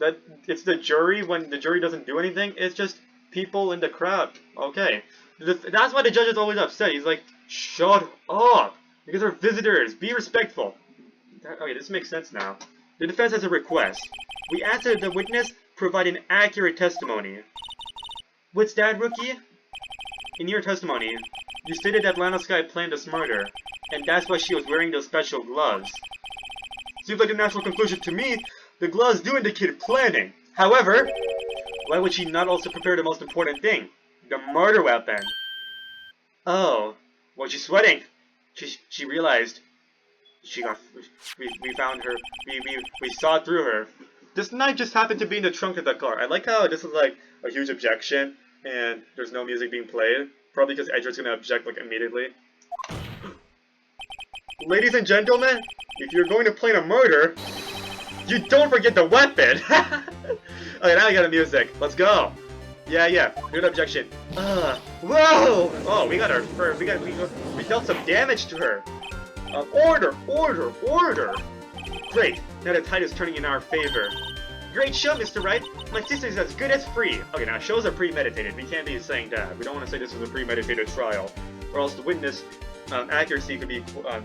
That it's the jury when the jury doesn't do anything? It's just people in the crowd. Okay. That's why the judge is always upset. He's like, shut up! Because they're visitors. Be respectful. Okay, this makes sense now. The defense has a request. We ask that the witness provide an accurate testimony. What's that, rookie? In your testimony, you stated that Lana Sky planned this murder, and that's why she was wearing those special gloves. Seems like a natural conclusion to me. The gloves do indicate planning. However, why would she not also prepare the most important thing? The murder weapon. Oh, was she sweating? She realized. We found her. We saw through her. This knife just happened to be in the trunk of the car. I like how this is like a huge objection, and there's no music being played. Probably because Edgar's gonna object like immediately. Ladies and gentlemen, if you're going to plan a murder, you don't forget the weapon. Okay, now we got the music. Let's go. Yeah. Good objection. Whoa! Oh, we got her. We dealt some damage to her. Order! Great. Now the tide is turning in our favor. Great show, Mr. Wright. My sister's as good as free. Okay, now shows are premeditated. We can't be saying that. We don't want to say this was a premeditated trial, or else the witness accuracy could be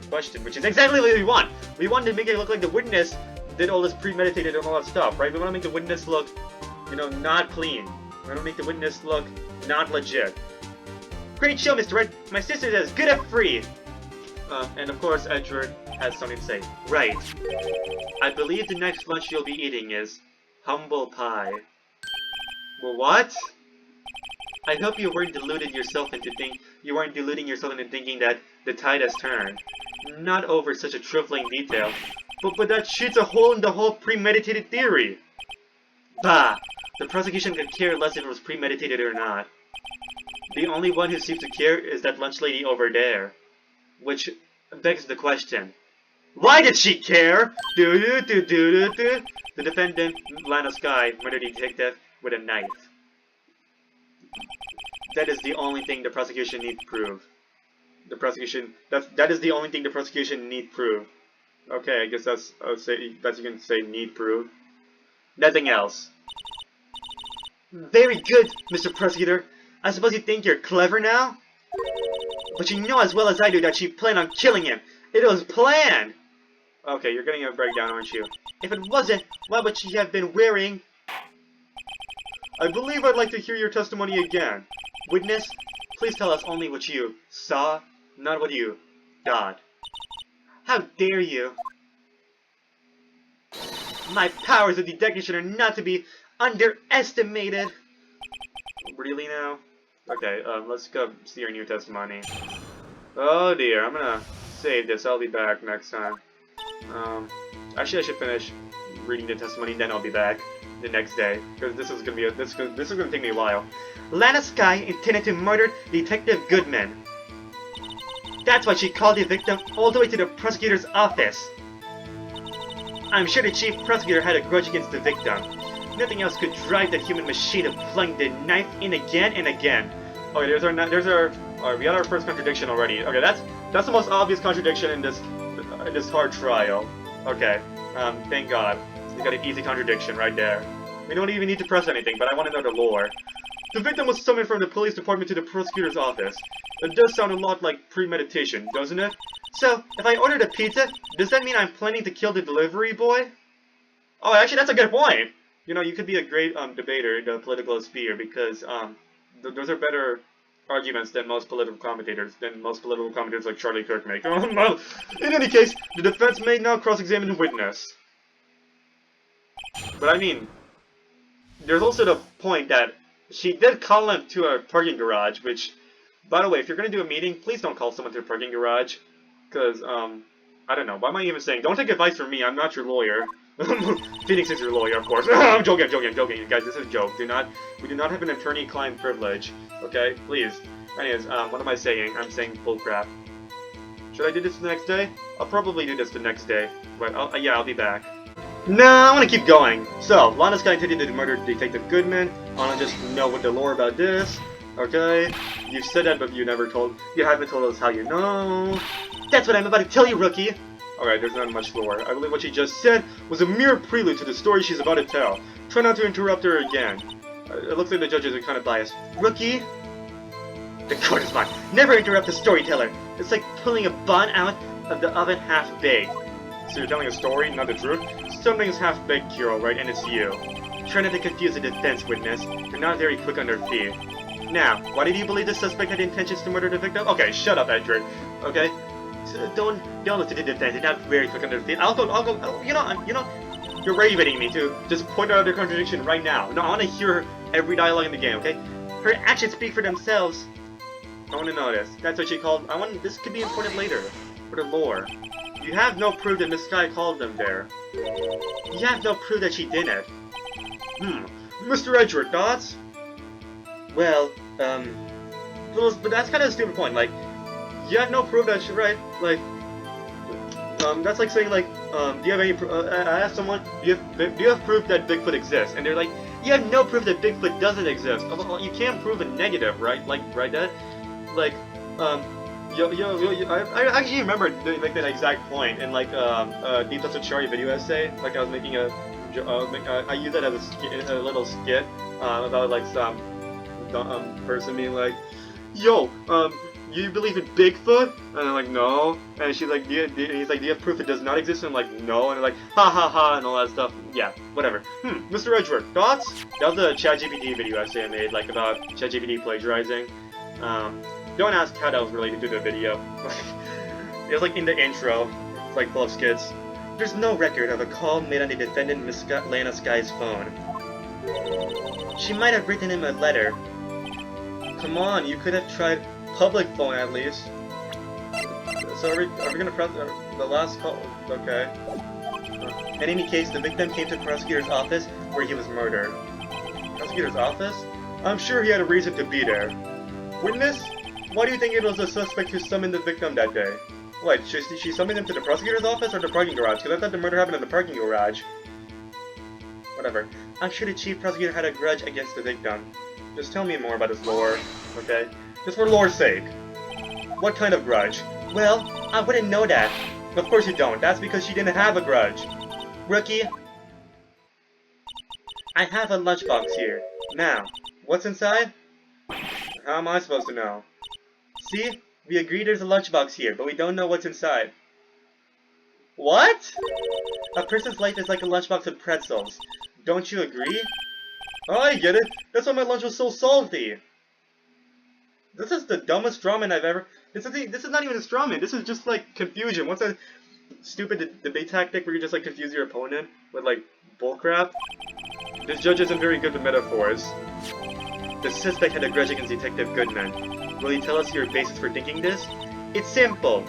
questioned, which is exactly what we want. We want to make it look like the witness did all this premeditated and all that stuff, right? We want to make the witness look, You know, not clean. I don't make the witness look not legit. Great show, Mr. Wright. My sister's as good as free. And of course, Edward has something to say. Right. I believe the next lunch you'll be eating is humble pie. Well, what? I hope you weren't deluding yourself into thinking that the tide has turned. Not over such a trifling detail, but that shoots a hole in the whole premeditated theory. Bah! The prosecution could care less if it was premeditated or not. The only one who seems to care is that lunch lady over there. Which begs the question. Why did she care? The defendant, Lana Sky, murdered a detective with a knife. That is the only thing the prosecution needs to prove. That is the only thing the prosecution need prove. Okay, I guess you can say need prove. Nothing else. Very good, Mr. Prosecutor. I suppose you think you're clever now? But you know as well as I do that she planned on killing him. It was planned! Okay, you're getting a breakdown, aren't you? If it wasn't, why would she have been wearing... I believe I'd like to hear your testimony again. Witness, please tell us only what you saw, not what you got. How dare you? My powers of deduction are not to be underestimated. Really now? Okay, let's go see your new testimony. Oh dear, I'm gonna save this. I'll be back next time. Actually, I should finish reading the testimony, then I'll be back the next day, because this is gonna take me a while. Lana Sky intended to murder Detective Goodman. That's why she called the victim all the way to the prosecutor's office. I'm sure the chief prosecutor had a grudge against the victim. Nothing else could drive that human machine of plunging the knife in again and again. Okay, we got our first contradiction already. Okay, that's the most obvious contradiction in this hard trial. Okay, thank God. We got an easy contradiction right there. We don't even need to press anything, but I want to know the lore. The victim was summoned from the police department to the prosecutor's office. It does sound a lot like premeditation, doesn't it? So, if I ordered a pizza, does that mean I'm planning to kill the delivery boy? Oh, actually, that's a good point! You know, you could be a great debater in the political sphere because those are better arguments than most political commentators like Charlie Kirk make. In any case, the defense may now cross-examine the witness. But I mean, there's also the point that she did call him to a parking garage, which, by the way, if you're going to do a meeting, please don't call someone to a parking garage. Because, I don't know, why am I even saying, don't take advice from me, I'm not your lawyer. Phoenix is your lawyer, of course. I'm joking, guys, this is a joke. We do not have an attorney-client privilege, okay? Please. Anyways, what am I saying? I'm saying bullcrap. Should I do this the next day? I'll probably do this the next day, but I'll be back. Nah, I want to keep going. So, Lana Sky intended to murder Detective Goodman. I want to just know what the lore about this. Okay? You've said that, but you haven't told us how you know. That's what I'm about to tell you, rookie! Alright, there's not much lore. I believe what she just said was a mere prelude to the story she's about to tell. Try not to interrupt her again. It looks like the judges are kind of biased. Rookie? The court is fine. Never interrupt the storyteller. It's like pulling a bun out of the oven half-baked. So you're telling a story, not the truth? Something's half-baked, Kiro, right? And it's you. Try not to confuse the defense, witness. You're not very quick on their feet. Now, why did you believe the suspect had intentions to murder the victim? Okay, shut up, Edward. Okay? So don't listen to the defense. They're not very quick on their feet. I'll go. You know, you're raving me to just point out their contradiction right now. No, I want to hear every dialogue in the game. Okay? Her actions speak for themselves. I want to know this. That's what she called. This could be important later for the lore. You have no proof that Miss Sky called them there. You have no proof that she didn't. Mr. Edward, thoughts? Well, but that's kind of a stupid point. Like, you have no proof that she, right? Like, that's like saying, like, do you have any I asked someone, do you have proof that Bigfoot exists? And they're like, you have no proof that Bigfoot doesn't exist. Well, you can't prove a negative, right? Like, right, Dad? Like, I actually remember doing, like, that exact point in, like, Deep Sachari video essay. Like, I was making I used that as a little skit, about, like, some person being like, yo, you believe in Bigfoot? And I'm like, no. And she's like, he's like, do you have proof it does not exist? And I'm like, no. And they're like, ha ha ha, and all that stuff. Yeah, whatever. Mr. Edgeworth, thoughts? That was a ChatGPT video essay I made, like, about ChatGPT plagiarizing. Don't ask how that was related to the video. It was like in the intro. It's like full of skits. There's no record of a call made on the defendant Miss Lana Sky's phone. She might have written him a letter. Come on, you could have tried public phone at least. So are we gonna press the last call? Okay. In any case, the victim came to the prosecutor's office where he was murdered. Prosecutor's office? I'm sure he had a reason to be there. Witness? Why do you think it was the suspect who summoned the victim that day? What, she summoned him to the prosecutor's office or the parking garage? Because I thought the murder happened in the parking garage. Whatever. I'm sure the chief prosecutor had a grudge against the victim. Just tell me more about his lore, okay? Just for lore's sake. What kind of grudge? Well, I wouldn't know that. Of course you don't. That's because she didn't have a grudge. Rookie. I have a lunchbox here. Now, what's inside? How am I supposed to know? See? We agree there's a lunchbox here, but we don't know what's inside. What? A person's life is like a lunchbox with pretzels. Don't you agree? Oh, I get it. That's why my lunch was so salty. This is the dumbest strawman I've ever... This is not even a strawman. This is just, like, confusion. What's a stupid debate tactic where you just, like, confuse your opponent with, like, bullcrap? This judge isn't very good with metaphors. The suspect had a grudge against Detective Goodman. Will you tell us your basis for thinking this? It's simple.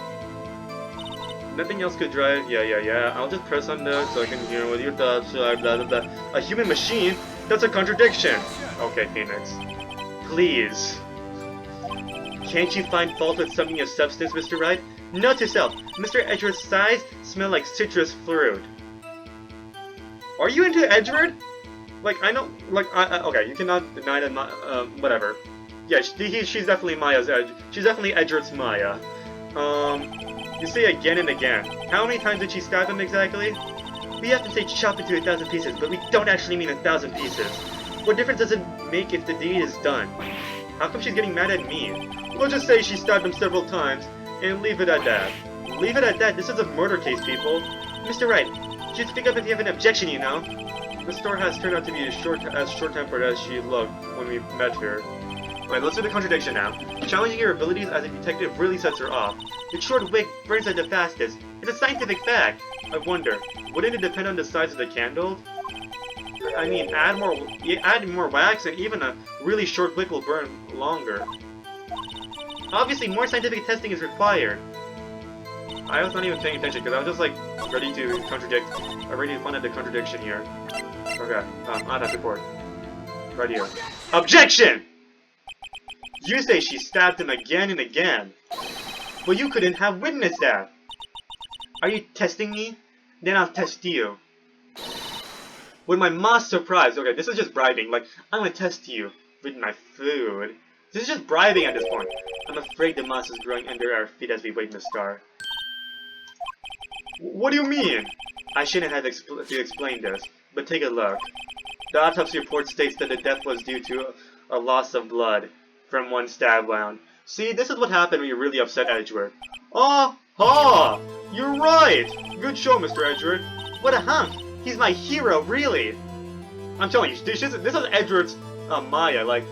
Nothing else could drive... Yeah. I'll just press on that so I can hear what your thoughts are, blah, blah, blah. A human machine? That's a contradiction. Okay, Phoenix. Please. Can't you find fault with something of substance, Mr. Wright? Note to self, Mr. Edgeworth's size smell like citrus fruit. Are you into Edgeworth? Like, I know, like, okay, you cannot deny that, whatever. Yeah, she's definitely Maya's she's definitely Edgeworth's Maya. You say again and again. How many times did she stab him exactly? We have to say chop into 1,000 pieces, but we don't actually mean 1,000 pieces. What difference does it make if the deed is done? How come she's getting mad at me? We'll just say she stabbed him several times, and leave it at that. Leave it at that? This is a murder case, people. Mr. Wright, you speak up if you have an objection, you know. The store has turned out to be as short-tempered as she looked when we met her. Wait, let's do the contradiction now. Challenging your abilities as a detective really sets her off. Its short wig burns out the fastest. It's a scientific fact. I wonder, wouldn't it depend on the size of the candle? I mean, add more wax and even a really short wick will burn longer. Obviously, more scientific testing is required. I was not even paying attention because I was just like ready to contradict. I already wanted the contradiction here. Okay, on that report. Right here. Objection! You say she stabbed him again and again. Well, you couldn't have witnessed that. Are you testing me? Then I'll test you. With my most surprise. Okay, this is just bribing. Like, I'm gonna test you with my food. This is just bribing at this point. I'm afraid the moss is growing under our feet as we wait in the star. What do you mean? I shouldn't have to explain this, but take a look. The autopsy report states that the death was due to a loss of blood from one stab wound. See, this is what happened when you really upset Edgeworth. Oh, ha! You're right! Good show, Mr. Edgeworth. What a hunk! He's my hero, really! I'm telling you, this is Edgeworth's Maya. Like,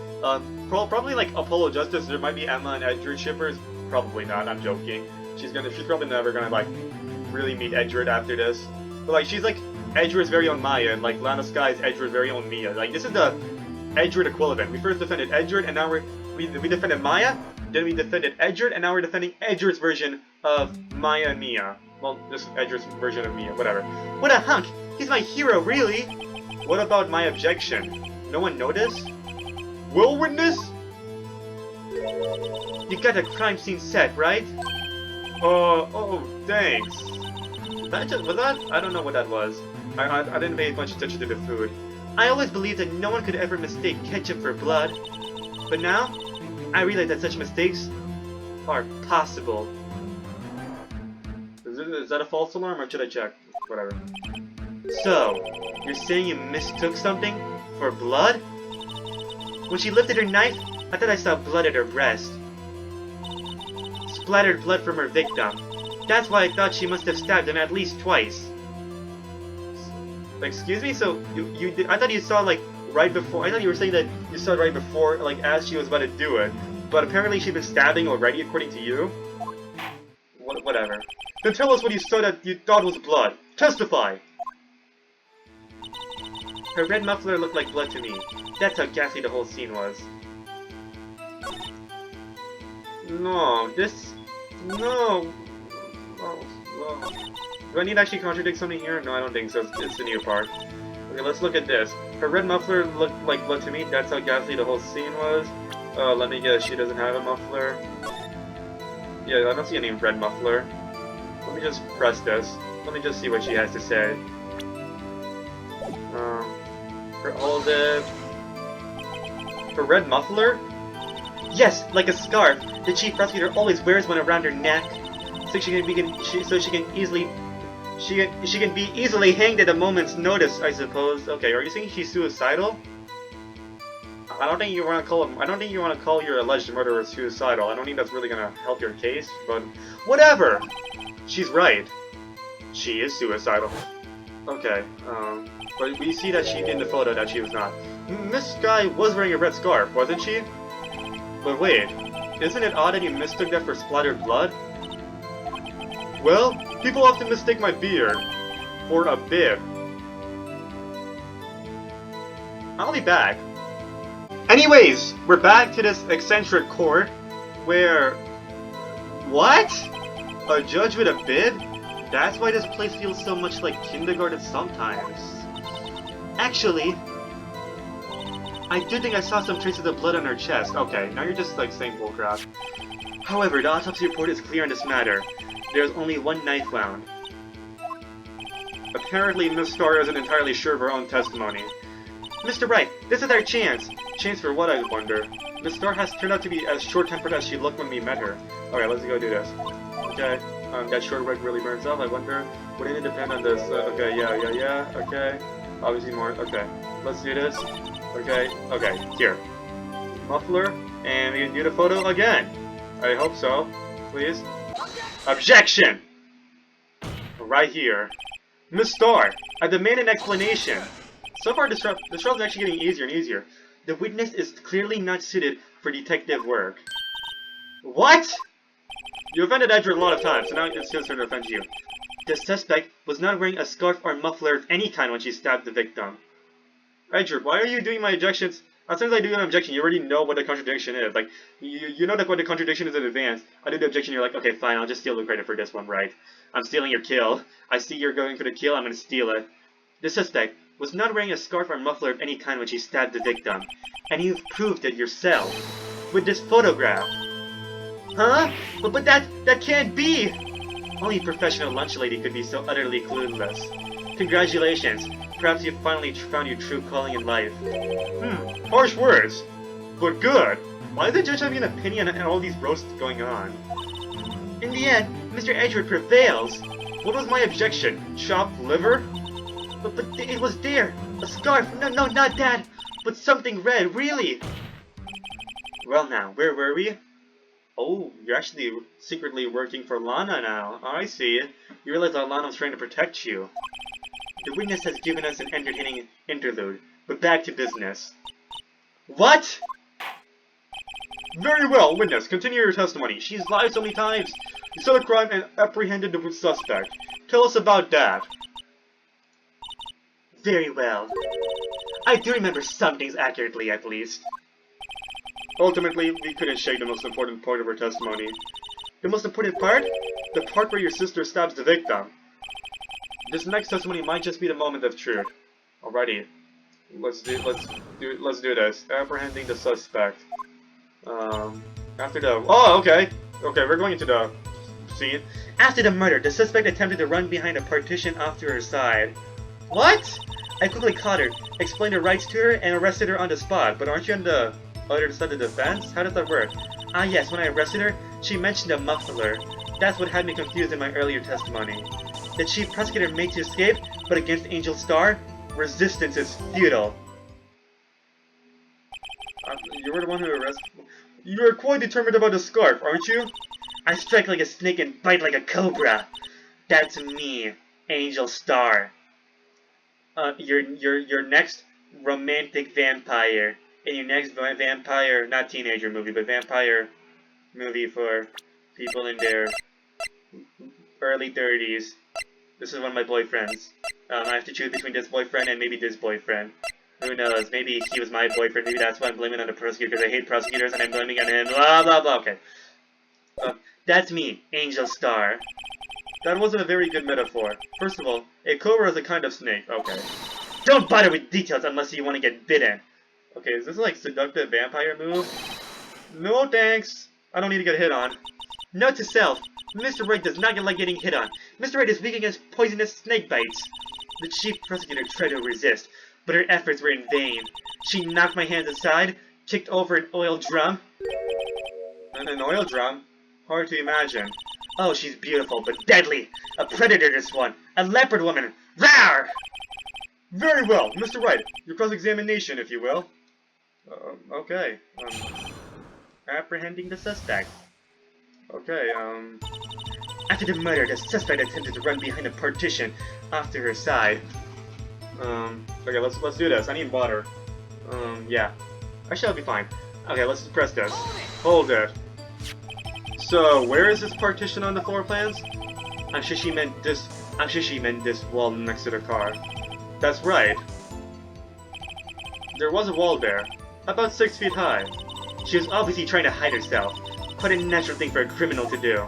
probably like Apollo Justice. There might be Emma and Edgeworth shippers. Probably not. I'm joking. She's probably never gonna like really meet Edgeworth after this. But like, she's like Edgeworth's very own Maya, and like Lana Sky's Edgeworth's very own Mia. Like, this is the Edgeworth equivalent. We first defended Edgeworth, and now we defended Maya. Then we defended Edgeworth, and now we're defending Edgeworth's version of Maya and Mia. Well, this Edgeworth's version of Mia, whatever. What a hunk! He's my hero, really! What about my objection? No one noticed? Will witness? You got a crime scene set, right? Oh, thanks. Was that? I don't know what that was. I didn't pay much attention to the food. I always believed that no one could ever mistake ketchup for blood. But now, I realize that such mistakes are possible. Is that a false alarm, or should I check? Whatever. So, you're saying you mistook something for blood? When she lifted her knife, I thought I saw blood at her breast. splattered blood from her victim. That's why I thought she must have stabbed him at least twice. Excuse me? So, I thought you saw, like, right before... I thought you were saying that you saw it right before, like, as she was about to do it. But apparently she'd been stabbing already, according to you? Whatever. Then tell us what you saw that you thought was blood. Testify! Her red muffler looked like blood to me. That's how ghastly the whole scene was. No, this... No. Oh. Do I need to actually contradict something here? No, I don't think so. It's the new part. Okay, let's look at this. Her red muffler looked like blood to me. That's how ghastly the whole scene was. Let me guess. She doesn't have a muffler. Yeah, I don't see any red muffler. Let me just press this. Let me just see what she has to say. Hold it. Her red muffler? Yes, like a scarf. The chief prosecutor always wears one around her neck, so she can be easily hanged at a moment's notice, I suppose. Okay, are you saying she's suicidal? I don't think you want to call your alleged murderer suicidal. I don't think that's really gonna help your case, but whatever. She's right. She is suicidal. Okay, but we see that she in the photo that she was not. Miss Guy was wearing a red scarf, wasn't she? But wait, isn't it odd that you mistook that for splattered blood? Well, people often mistake my beard for a bib. I'll be back. Anyways, we're back to this eccentric court where... What? A judge with a bib? That's why this place feels so much like kindergarten sometimes. Actually, I do think I saw some traces of blood on her chest. Okay, now you're just like saying bullcrap. However, the autopsy report is clear on this matter. There's only one knife wound. Apparently, Miss Starr isn't entirely sure of her own testimony. Mr. Wright, this is our chance! Chance for what, I wonder? Miss Starr has turned out to be as short-tempered as she looked when we met her. Okay, let's go do this. Okay, that short wig really burns off, I wonder. Wouldn't it depend on this? Okay, yeah, okay. Obviously more, okay. Let's do this. Okay, here. Muffler, and we can do the photo again. I hope so. Please. Objection! Right here. Miss Starr, I demand an explanation. So far, this trial is actually getting easier and easier. The witness is clearly not suited for detective work. What? You offended Edward a lot of times, so now it's his turn to offend you. The suspect was not wearing a scarf or muffler of any kind when she stabbed the victim. Edward, why are you doing my objections? As soon as I do an objection, you already know what the contradiction is. Like, you know what the contradiction is in advance. I do the objection, you're like, okay, fine, I'll just steal the credit for this one, right? I'm stealing your kill. I see you're going for the kill, I'm gonna steal it. The suspect was not wearing a scarf or muffler of any kind when she stabbed the victim. And you've proved it yourself. With this photograph. Huh? But that can't be! Only a professional lunch lady could be so utterly clueless. Congratulations. Perhaps you've finally found your true calling in life. Harsh words. But good. Why is the judge having an opinion on all these roasts going on? In the end, Mr. Edward prevails. What was my objection? Chopped liver? But it was there! A scarf! No, not that! But something red, really! Well now, where were we? Oh, you're actually secretly working for Lana now. Oh, I see. You realize that Lana was trying to protect you. The witness has given us an entertaining interlude, but back to business. What? Very well, witness, continue your testimony. She's lied so many times. You saw the crime and apprehended the suspect. Tell us about that. Very well. I do remember some things accurately, at least. Ultimately, we couldn't shake the most important part of her testimony. The most important part? The part where your sister stabs the victim. This next testimony might just be the moment of truth. Alrighty. Let's do this. Apprehending the suspect. After the... Oh, okay! Okay, we're going into the scene. After the murder, the suspect attempted to run behind a partition off to her side. What? I quickly caught her, explained her rights to her, and arrested her on the spot. But aren't you on the other side of the fence? How does that work? Ah yes, when I arrested her, she mentioned a muffler. That's what had me confused in my earlier testimony. The chief prosecutor made to escape, but against Angel Star, resistance is futile. You were the one who arrested... You are quite determined about the scarf, aren't you? I strike like a snake and bite like a cobra. That's me, Angel Star. Your next romantic vampire. In your next vampire, not teenager movie, but vampire movie for people in their early 30s. This is one of my boyfriends. I have to choose between this boyfriend and maybe this boyfriend. Who knows? Maybe he was my boyfriend. Maybe that's why I'm blaming on the prosecutor, because I hate prosecutors and I'm blaming on him. Blah, blah, blah. Okay. That's me, Angel Star. That wasn't a very good metaphor. First of all, a cobra is a kind of snake. Okay. Don't bother with details unless you want to get bitten. Okay, is this like seductive vampire move? No thanks. I don't need to get hit on. Note to self. Mr. Wright does not like getting hit on. Mr. Wright is weak against poisonous snake bites. The chief prosecutor tried to resist, but her efforts were in vain. She knocked my hands aside, kicked over an oil drum. And an oil drum? Hard to imagine. Oh, she's beautiful, but deadly. A predator, this one. A leopard woman. Rawr! Very well, Mr. Wright. Your cross-examination, if you will. Okay. Apprehending the suspect. Okay, After the murder, the suspect attempted to run behind a partition off to her side. Okay, let's do this. I need water. Yeah. Actually, I'll be fine. Okay, let's press this. Hold it. So, where is this partition on the floor plans? I'm sure she meant this wall next to the car. That's right. There was a wall there, about 6 feet high. She was obviously trying to hide herself. Quite a natural thing for a criminal to do.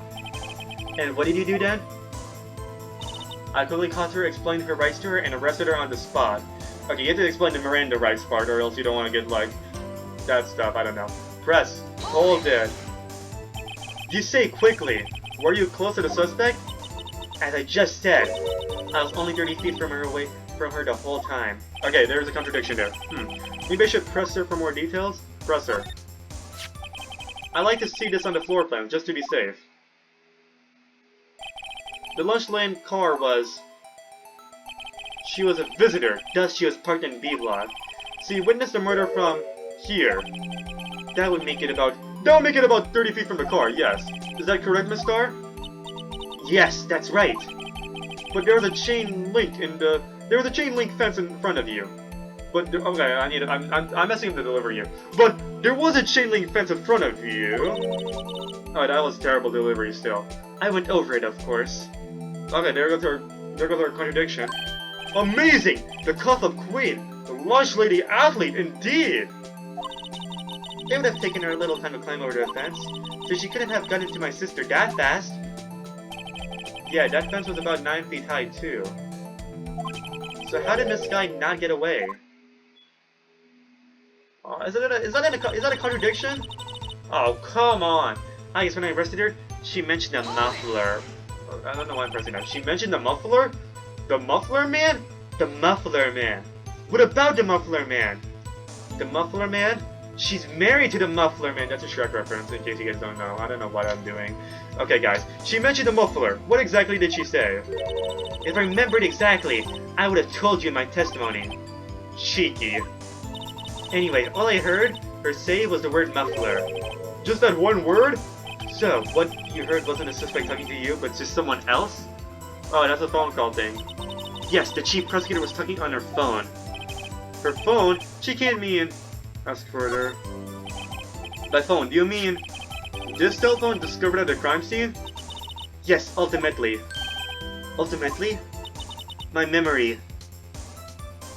And what did you do then? I quickly caught her, explained her rights to her, and arrested her on the spot. Okay, you have to explain the Miranda rights part, or else you don't want to get, like, that stuff, I don't know. Press. Hold it. You say quickly. Were you close to the suspect? As I just said, I was only 30 feet from her away from her the whole time. Okay, there's a contradiction there. Maybe I should press her for more details? Press her. I like to see this on the floor plan, just to be safe. The lunch lane car was... She was a visitor, thus she was parked in B block. So you witnessed the murder from here. That would make it about 30 feet from the car, yes. Is that correct, Miss Starr? Yes, that's right. But there was a chain link fence in front of you. But okay, I'm messing up the delivery here. But there was a chain link fence in front of you. Oh, that was terrible delivery still. I went over it, of course. Okay, there goes our contradiction. Amazing! The cuff of Queen, the lunch lady athlete, indeed. It would have taken her a little time to climb over the fence, so she couldn't have gotten to my sister that fast. Yeah, that fence was about 9 feet high too. So how did this guy not get away? Is that a contradiction? Oh, come on! I guess when I arrested her, she mentioned a muffler. I don't know why I'm pressing that. She mentioned the muffler? The muffler man? The muffler man. What about the muffler man? The muffler man? She's married to the muffler man. That's a Shrek reference, in case you guys don't know. I don't know what I'm doing. Okay, guys. She mentioned the muffler. What exactly did she say? If I remembered exactly, I would have told you in my testimony. Cheeky. Anyway, all I heard her say was the word muffler. Just that one word? So, what you heard wasn't a suspect talking to you, but just someone else? Oh, that's a phone call thing. Yes, the chief prosecutor was talking on her phone. Her phone? She can't mean... Ask further. By phone, do you mean this cell phone discovered at the crime scene? Yes, ultimately. Ultimately? My memory.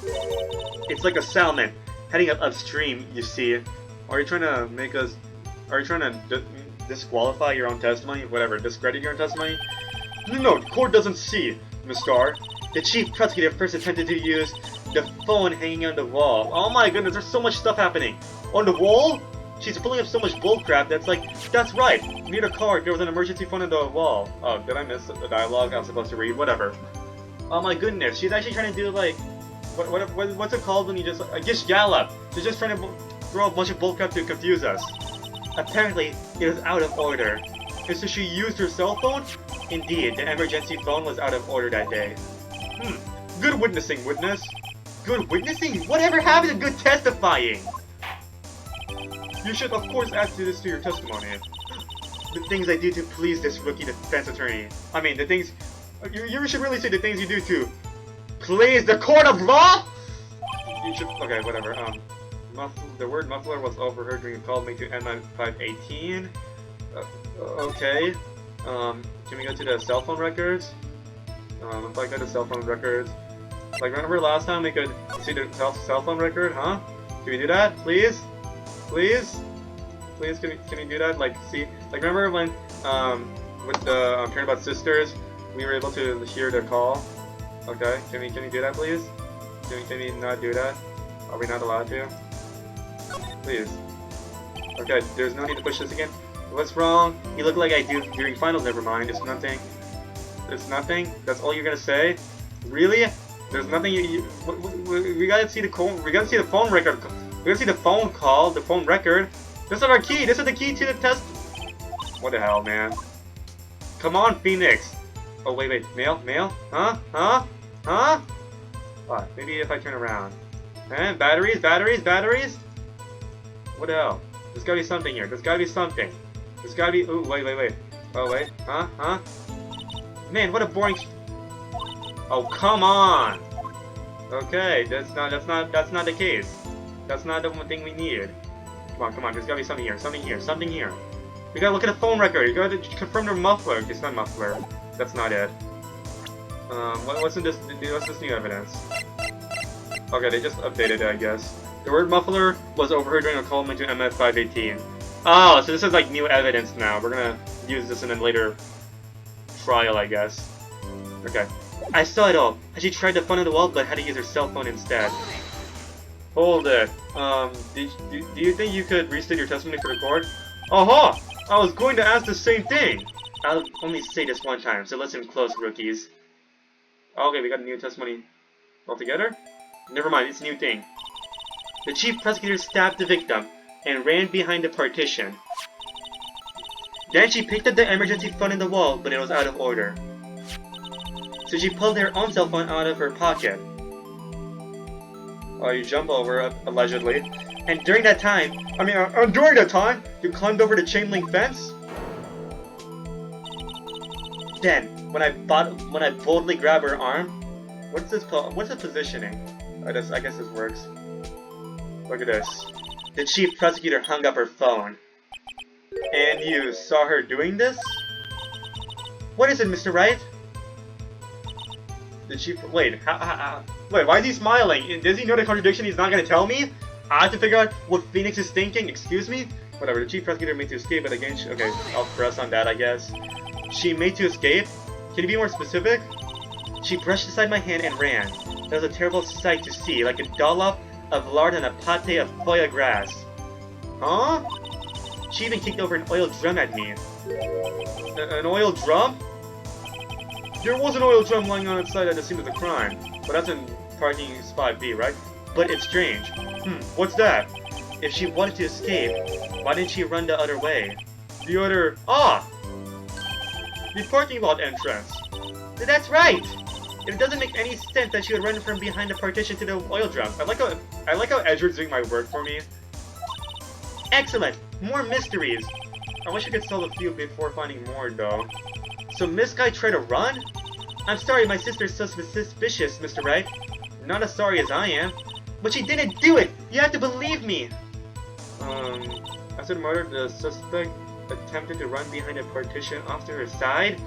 It's like a salmon heading up upstream, you see. Are you trying to make us... Are you trying to disqualify your own testimony? Whatever, discredit your own testimony? No, the court doesn't see, Miss Starr. The chief prosecutor first attempted to use the phone hanging on the wall. Oh my goodness, there's so much stuff happening. On the wall? She's pulling up so much bullcrap that's like, that's right. Near the car, there was an emergency phone on the wall. Oh, did I miss the dialogue I was supposed to read? Whatever. Oh my goodness, she's actually trying to do like, what's it called when you just, I guess gallop. She's just trying to throw a bunch of bullcrap to confuse us. Apparently, it was out of order. And so she used her cell phone? Indeed, the emergency phone was out of order that day. Good witnessing, witness. Good witnessing? Whatever happened to good testifying? You should, of course, add this to your testimony. the things I do to please this rookie defense attorney. I mean, the things... You should really say the things you do to please the court of law? You should... Okay, whatever. The word muffler was overheard during a call made to M518. Okay. Can we go to the cell phone records? If I go to cell phone records... Like, remember last time we could see the cell phone record, huh? Can we do that, please? Please? Please, can we do that? Like, see, like, remember when, with the Turnabout Sisters, we were able to hear the call? Okay, can we do that, please? Can we not do that? Are we not allowed to? Please. Okay, there's no need to push this again. What's wrong? You look like I do during finals, never mind, it's nothing. It's nothing? That's all you're gonna say? Really? There's nothing we gotta see the phone record. We gotta see the phone call, the phone record. This is our key. This is the key to the test. What the hell, man? Come on, Phoenix. Oh wait, mail? Huh? What? Maybe if I turn around. Eh? Batteries? What the hell? There's gotta be something here. There's gotta be something. There's gotta be. Ooh, wait. Oh wait. Huh? Man, what a boring. Oh, come on! Okay, that's not the case. That's not the one thing we need. Come on, there's gotta be something here. We gotta look at the phone record, you gotta confirm the muffler. It's not muffler. That's not it. What's this new evidence? Okay, they just updated it, I guess. The word muffler was overheard during a call made to MF518. Oh, so this is like new evidence now. We're gonna use this in a later trial, I guess. Okay. I saw it all. She tried to phone on the wall, but had to use her cell phone instead. Hold it. Do you think you could restate your testimony for the court? Aha! I was going to ask the same thing! I'll only say this one time, so listen close, rookies. Okay, we got a new testimony altogether? Never mind, it's a new thing. The chief prosecutor stabbed the victim and ran behind the partition. Then she picked up the emergency phone in the wall, but it was out of order. So she pulled her own cell phone out of her pocket. You jump over, allegedly. And during that time, you climbed over the chain link fence? Then, when I boldly grab her arm, what's the positioning? I guess this works. Look at this. The chief prosecutor hung up her phone. And you saw her doing this? What is it, Mr. Wright? The chief. Wait, wait, why is he smiling? Does he know the contradiction he's not gonna tell me? I have to figure out what Phoenix is thinking. Excuse me? Whatever. The chief prosecutor made to escape, but again, okay, I'll press on that, I guess. She made to escape? Can you be more specific? She brushed aside my hand and ran. It was a terrible sight to see, like a dollop of lard and a pate of foie grass. Huh? She even kicked over an oil drum at me. An oil drum? There was an oil drum lying on its side at the scene of the crime, but that's in parking spot B, right? But it's strange. What's that? If she wanted to escape, why didn't she run the other way? The parking lot entrance. That's right! It doesn't make any sense that she would run from behind the partition to the oil drum. I like how Edward's doing my work for me. Excellent! More mysteries! I wish I could solve a few before finding more, though. So Miss Guy tried to run? I'm sorry my sister's so suspicious, Mr. Wright. Not as sorry as I am. But she didn't do it! You have to believe me! After the murder, the suspect attempted to run behind a partition off to her side?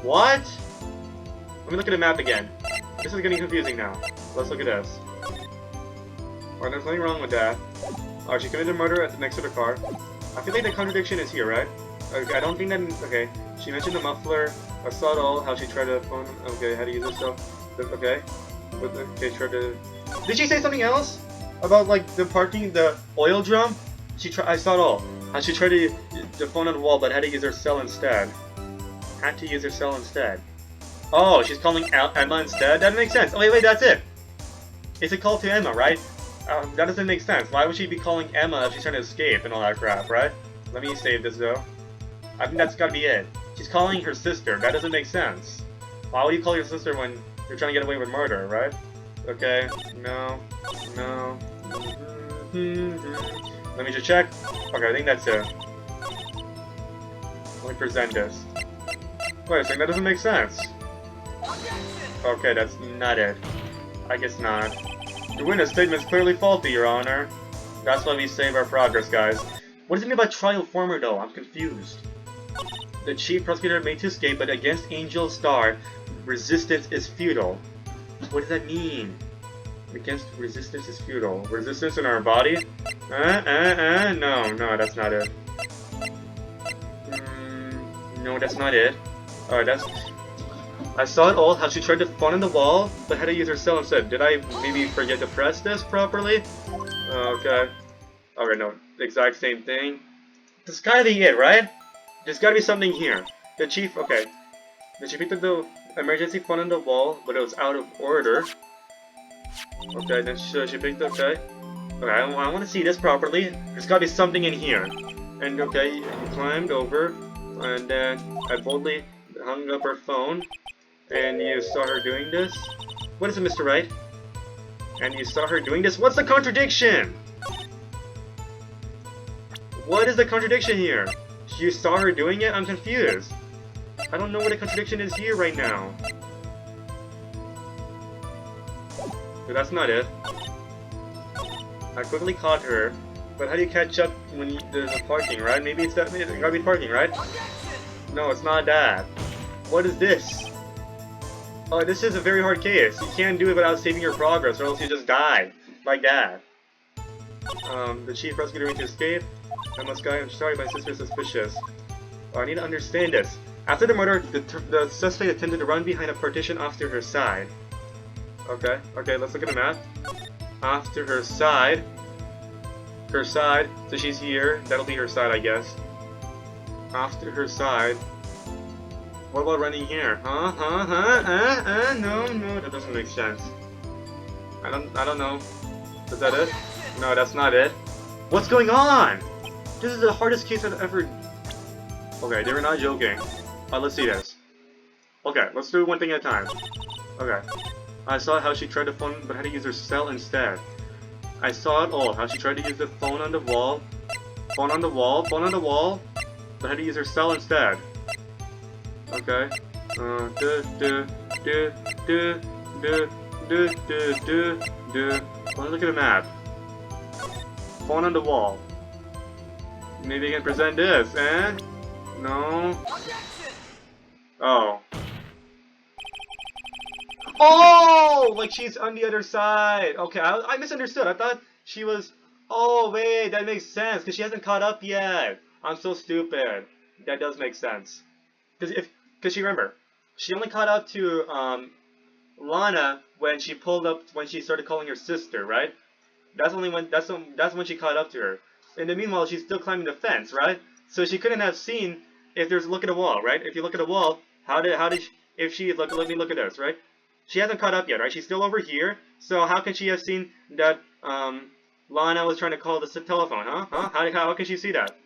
What? Let me look at the map again. This is getting confusing now. Let's look at this. Alright, there's nothing wrong with that. She committed murder next to the car. I feel like the contradiction is here, right? Okay, I don't think that... Okay. She mentioned the muffler. I saw it all. How she tried to phone... Okay, how to use herself. Okay. Okay, tried to... Did she say something else? About, like, the parking, the oil drum? I saw it all. How she tried to the phone on the wall, but had to use her cell instead. Oh, she's calling Emma instead? That makes sense. Oh, wait, that's it. It's a call to Emma, right? That doesn't make sense. Why would she be calling Emma if she's trying to escape and all that crap, right? Let me save this, though. I think that's gotta be it. She's calling her sister. That doesn't make sense. Why would you call your sister when you're trying to get away with murder, right? Okay. No. Let me just check. Okay, I think that's it. Let me present this. Wait a second, that doesn't make sense. Okay, that's not it. I guess not. Your witness statement is clearly faulty, Your Honor. That's why we save our progress, guys. What does it mean by trial former, though? I'm confused. The chief prosecutor made to escape, but against Angel Star, resistance is futile. What does that mean? Against resistance is futile. Resistance in our body? No, that's not it. No, that's not it. Alright, that's... I saw it all, how she tried to phone on the wall, but had to use her cell instead. Did I maybe forget to press this properly? Okay. Alright, no. The exact same thing. This gotta be it, right? There's gotta be something here. The chief... Okay. The chief picked up the emergency phone on the wall, but it was out of order. Okay, then she picked up... Okay. Okay, I want to see this properly. There's gotta be something in here. And okay, you climbed over, and then I boldly hung up her phone, and you saw her doing this. What is it, Mr. Wright? And you saw her doing this? What's the contradiction? What is the contradiction here? You saw her doing it? I'm confused. I don't know what the contradiction is here right now. But that's not it. I quickly caught her, but how do you catch up when there's a parking, right? Maybe it's that. It gotta be parking, right? No, it's not that. What is this? Oh, this is a very hard case. You can't do it without saving your progress, or else you just die like that. The chief prosecutor went to escape. I must go. I'm sorry, my sister is suspicious. Oh, I need to understand this. After the murder, the suspect attempted to run behind a partition off to her side. Okay, let's look at the map. Off to her side. Her side. So she's here. That'll be her side, I guess. Off to her side. What about running here? No, that doesn't make sense. I don't know. Is that it? No, that's not it. What's going on? This is the hardest case I've ever... Okay, they were not joking. Let's see this. Okay, let's do one thing at a time. Okay. I saw how she tried to phone, but had to use her cell instead. I saw it all, how she tried to use the phone on the wall. Phone on the wall, but had to use her cell instead. Okay. Let's look at the map. Phone on the wall. Maybe I can present this, eh? No. Oh. Oh! Like she's on the other side. Okay, I misunderstood. I thought she was... Oh, wait, that makes sense, because she hasn't caught up yet. I'm so stupid. That does make sense. Because remember, she only caught up to, Lana when she started calling her sister, right? That's when she caught up to her. In the meanwhile, she's still climbing the fence, right? So she couldn't have seen if there's look at a wall, right? If you look at a wall, let me look at this, right? She hasn't caught up yet, right? She's still over here. So how can she have seen that Lana was trying to call the telephone, huh? How can she see that?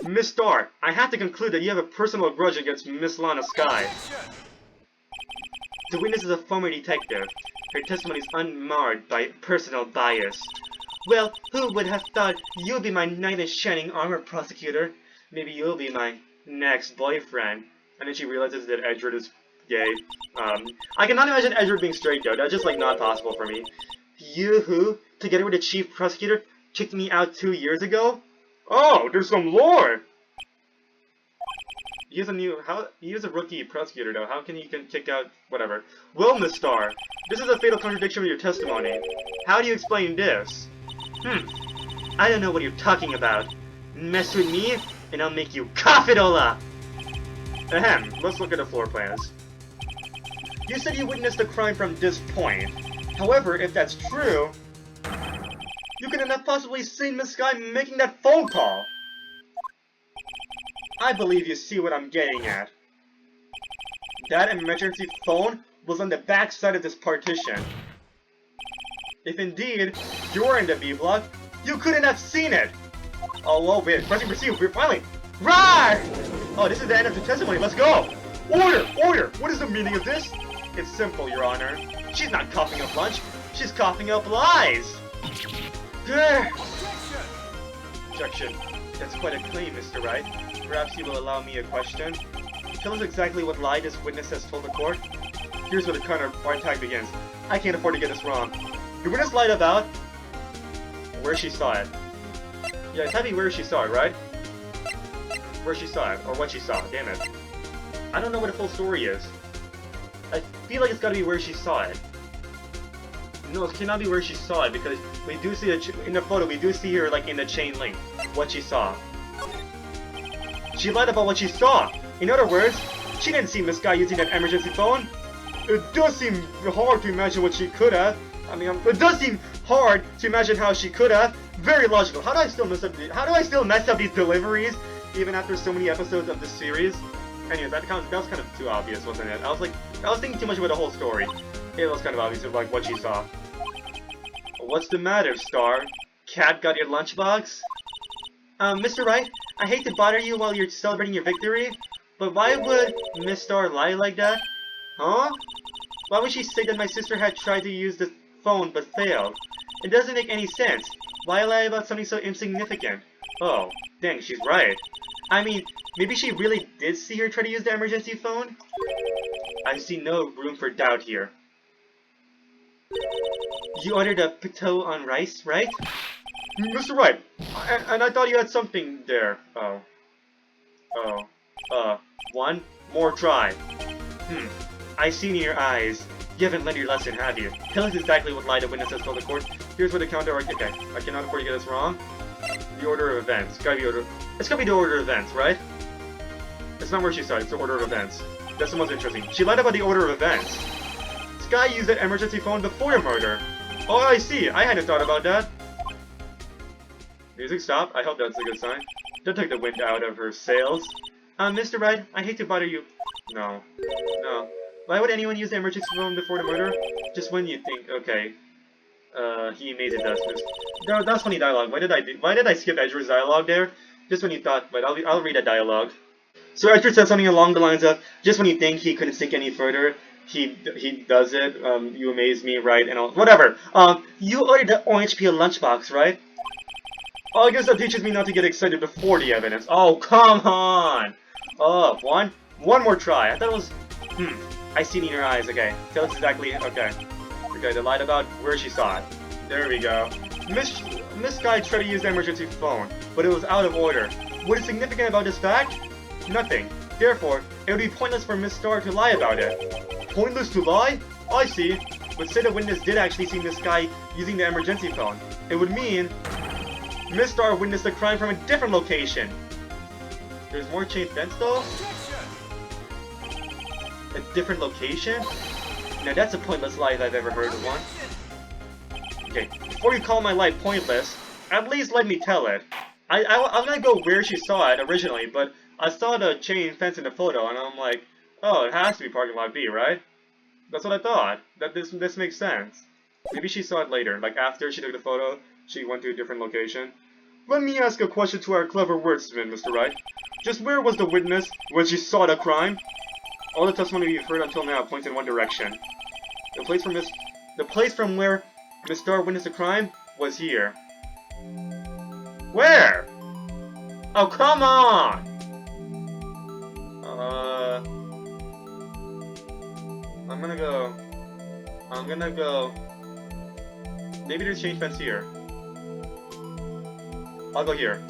Miss Starr, I have to conclude that you have a personal grudge against Miss Lana Sky. The witness is a former detective. Her testimony is unmarred by personal bias. Well, who would have thought you'd be my knight in shining armor, prosecutor? Maybe you'll be my next boyfriend. And then she realizes that Edward is gay. I cannot imagine Edward being straight, though. That's just, like, not possible for me. You who, together with the chief prosecutor, kicked me out 2 years ago? Oh, there's some lore! He is a rookie prosecutor, though. How can he kick out whatever? Well, Miss Starr, this is a fatal contradiction with your testimony. How do you explain this? I don't know what you're talking about. Mess with me, and I'll make you cough it all up! Ahem, let's look at the floor plans. You said you witnessed the crime from this point. However, if that's true, you couldn't have possibly seen Miss Sky making that phone call. I believe you see what I'm getting at. That emergency phone was on the back side of this partition. If indeed you're in the B block, you couldn't have seen it. Oh, whoa, wait, pressing proceed, we're finally... Right! Oh, this is the end of the testimony, let's go! Order! What is the meaning of this? It's simple, Your Honor. She's not coughing up lunch, she's coughing up lies! Grr. Objection. That's quite a claim, Mr. Wright. Perhaps you will allow me a question. Tell us exactly what lie this witness has told the court. Here's where the counter attack begins. I can't afford to get this wrong. The witness lied about where she saw it. Yeah, tell me where she saw it, right? Where she saw it, or what she saw, damn it. I don't know what the full story is. I feel like it's gotta be where she saw it. No, it cannot be where she saw it, because we do see in the photo, we do see her like in the chain link. What she saw. She lied about what she saw! In other words, she didn't see Miss Guy using that emergency phone. It does seem hard to imagine what she could have. I mean, it does seem hard to imagine how she could have. Very logical. How do I still mess up these deliveries, even after so many episodes of this series? Anyways, that was kind of too obvious, wasn't it? I was thinking too much about the whole story. It was kind of obvious of like what she saw. What's the matter, Star? Cat got your lunchbox? Mr. Wright, I hate to bother you while you're celebrating your victory, but why would Miss Star lie like that? Huh? Why would she say that my sister had tried to use the phone but failed? It doesn't make any sense. Why lie about something so insignificant? Oh, dang, she's right. I mean, maybe she really did see her try to use the emergency phone? I see no room for doubt here. You ordered a potato on rice, right? Mr. Wright, and I thought you had something there. One more try. I see in your eyes. You haven't learned your lesson, have you? Tell us exactly what lie the witness has told the court. Here's where the counter. Okay, I cannot afford to get this wrong. The order of events. It's gotta be the order of events, right? It's not where she said. It's the order of events. That's the most interesting. She lied about the order of events. This guy used that emergency phone before the murder. Oh, I see. I hadn't thought about that. Music stop. I hope that's a good sign. Don't take the wind out of her sails. Mr. Wright, I hate to bother you. No. Why would anyone use the emergency phone before the murder? Just when you think, okay. He made it does. No, that's funny dialogue. Why did I skip Edgeworth's dialogue there? Just when you thought, but I'll read that dialogue. So Edgeworth said something along the lines of, just when you think he couldn't think any further, he does it. You amaze me, right? And all, whatever. You ordered the orange peel lunchbox, right? Oh, I guess that teaches me not to get excited before the evidence. Oh, come on! Oh, one more try. I thought it was... I see it in your eyes. Okay, tell us exactly... Okay, they lied about where she saw it. There we go. Miss Guy tried to use the emergency phone, but it was out of order. What is significant about this fact? Nothing. Therefore, it would be pointless for Miss Star to lie about it. Pointless to lie? I see. But say the witness did actually see Miss Guy using the emergency phone. It would mean... Miss Star witnessed the crime from a different location. There's more chain fence though? A different location? Now that's a pointless lie if I've ever heard of one. Okay, before you call my lie pointless, at least let me tell it. I'm gonna go where she saw it originally, but I saw the chain fence in the photo and I'm like, oh, it has to be parking lot B, right? That's what I thought. That this makes sense. Maybe she saw it later, like after she took the photo, she went to a different location. Let me ask a question to our clever wordsmith, Mr. Wright. Just where was the witness when she saw the crime? All the testimony you've heard until now points in one direction. The place from where Miss Star witnessed the crime was here. Where? Oh, come on! I'm gonna go... Maybe there's chain fence here. I'll go here.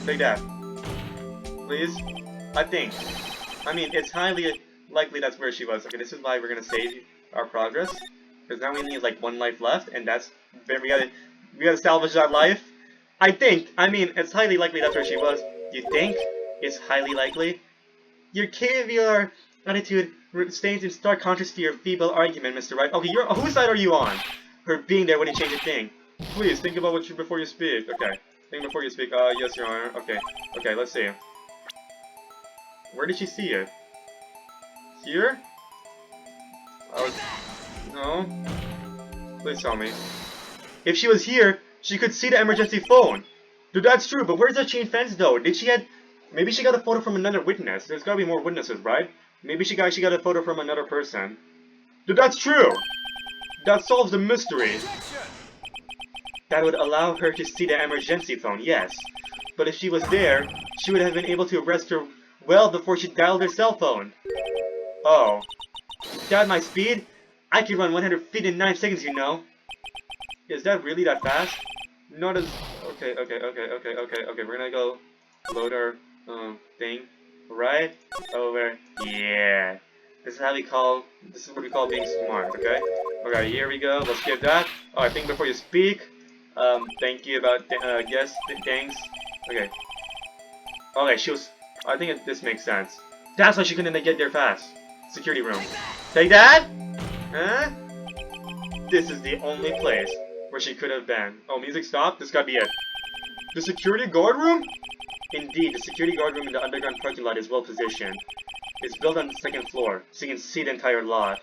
Take that. Please? I think. I mean, it's highly likely that's where she was. Okay, this is why we're gonna save our progress. Because now we only have like one life left, and that's... We gotta salvage that life. I think. I mean, it's highly likely that's where she was. You think? It's highly likely? Your caviar attitude stands in stark contrast to your feeble argument, Mr. Wright. Okay, whose side are you on? Her being there wouldn't change a thing. Please, think about before you speak. Okay. Think before you speak. Yes, Your Honor. Okay. Okay, let's see. Where did she see it? Here? No. Please tell me. If she was here, she could see the emergency phone. Dude, that's true, but where's the chain fence though? Maybe she got a photo from another witness. There's gotta be more witnesses, right? Maybe she got a photo from another person. Dude, that's true! That solves the mystery. That would allow her to see the emergency phone, yes. But if she was there, she would have been able to arrest her well before she dialed her cell phone. Oh. At my speed? I can run 100 feet in 9 seconds, you know. Is that really that fast? Not as... Okay, we're gonna go load our, thing. Right over here. This is what we call being smart, okay? Okay, here we go, let's get that. Oh, I think before you speak, thank you about, thanks. Okay. Okay, she was... I think this makes sense. That's why she couldn't get there fast. Security room. Take that? Huh? This is the only place where she could have been. Oh, music stopped? This gotta be it. The security guard room? Indeed, the security guard room in the underground parking lot is well positioned. It's built on the second floor, so you can see the entire lot.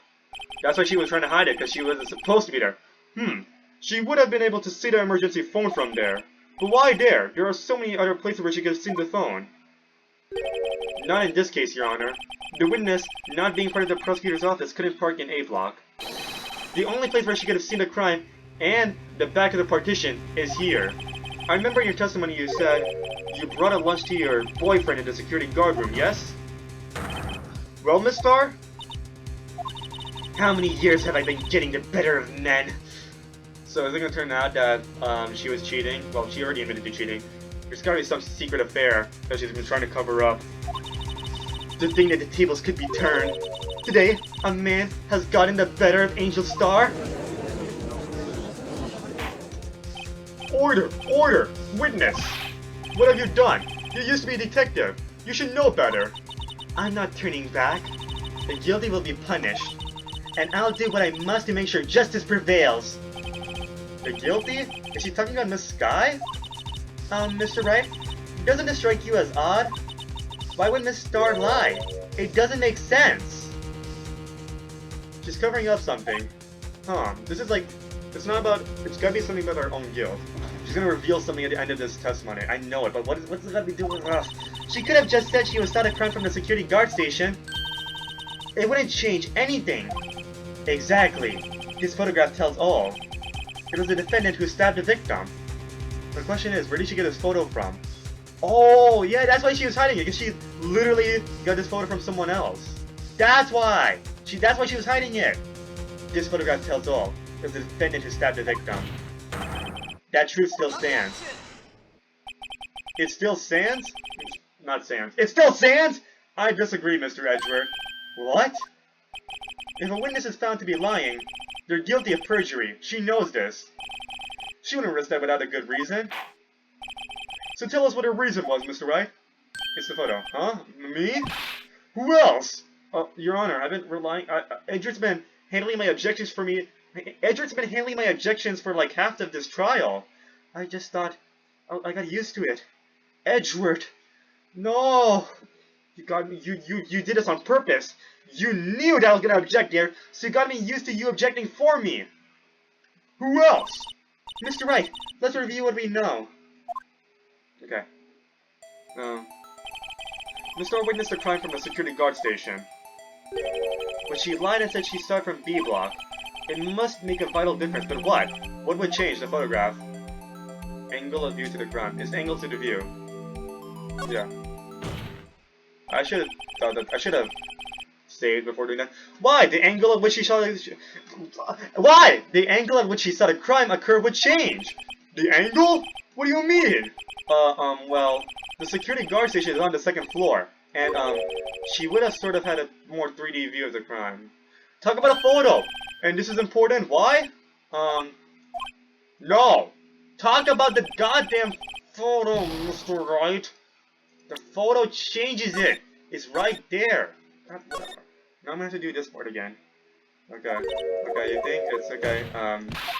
That's why she was trying to hide it, because she wasn't supposed to be there. She would have been able to see the emergency phone from there. But why there? There are so many other places where she could have seen the phone. Not in this case, Your Honor. The witness, not being part of the prosecutor's office, couldn't park in A block. The only place where she could have seen the crime and the back of the partition is here. I remember in your testimony you said you brought a lunch to your boyfriend in the security guard room, yes? Well, Miss Starr? How many years have I been getting the better of men? So is it gonna turn out that she was cheating? Well, she already admitted to cheating. There's gotta be some secret affair that she's been trying to cover up. To think that the tables could be turned. Today, a man has gotten the better of Angel Starr. Order! Order! Witness! What have you done? You used to be a detective. You should know better. I'm not turning back. The guilty will be punished. And I'll do what I must to make sure justice prevails. The guilty? Is she talking on Miss Sky? Mr. Wright, doesn't this strike you as odd? Why would Miss Starr lie? It doesn't make sense. She's covering up something. This is like, it's gotta be something about our own guilt. She's gonna reveal something at the end of this testimony. I know it, but what's it gotta be doing with us? She could have just said she was not a crime from the security guard station. It wouldn't change anything. Exactly. This photograph tells all. It was the defendant who stabbed the victim. The question is, where did she get this photo from? Oh, yeah, that's why she was hiding it, because she literally got this photo from someone else. That's why! That's why she was hiding it! This photograph tells all. It was the defendant who stabbed the victim. That truth still stands. It still stands? Not stands. It still stands?! I disagree, Mr. Edgeworth. What? If a witness is found to be lying, they're guilty of perjury. She knows this. She wouldn't risk that without a good reason. So tell us what her reason was, Mr. Wright. It's the photo. Huh? Me? Who else? Your Honor, I've been relying... Edgeworth's been handling my objections for me... Edgeworth's been handling my objections for like half of this trial. I just thought... I got used to it. Edgeworth! No! You got me... You did this on purpose. You knew that I was gonna object there, so you got me used to you objecting for me. Who else? Mr. Wright, let's review what we know. Okay. Miss Starr witnessed a crime from the security guard station. But she lied and said she saw it from B block. It must make a vital difference, but what? What would change the photograph? Angle of view to the crime. It's angle to the view. Yeah. I should have saved before doing that. Why? The angle at which she saw Why? The angle at which she saw the crime occur would change. The angle? What do you mean? Well, the security guard station is on the second floor, and, she would have sort of had a more 3D view of the crime. Talk about a photo! And this is important, why? No! Talk about the goddamn photo, Mr. Wright! The photo changes it! It's right there! God, whatever. Now I'm gonna have to do this part again. Okay. Okay, you think it's okay,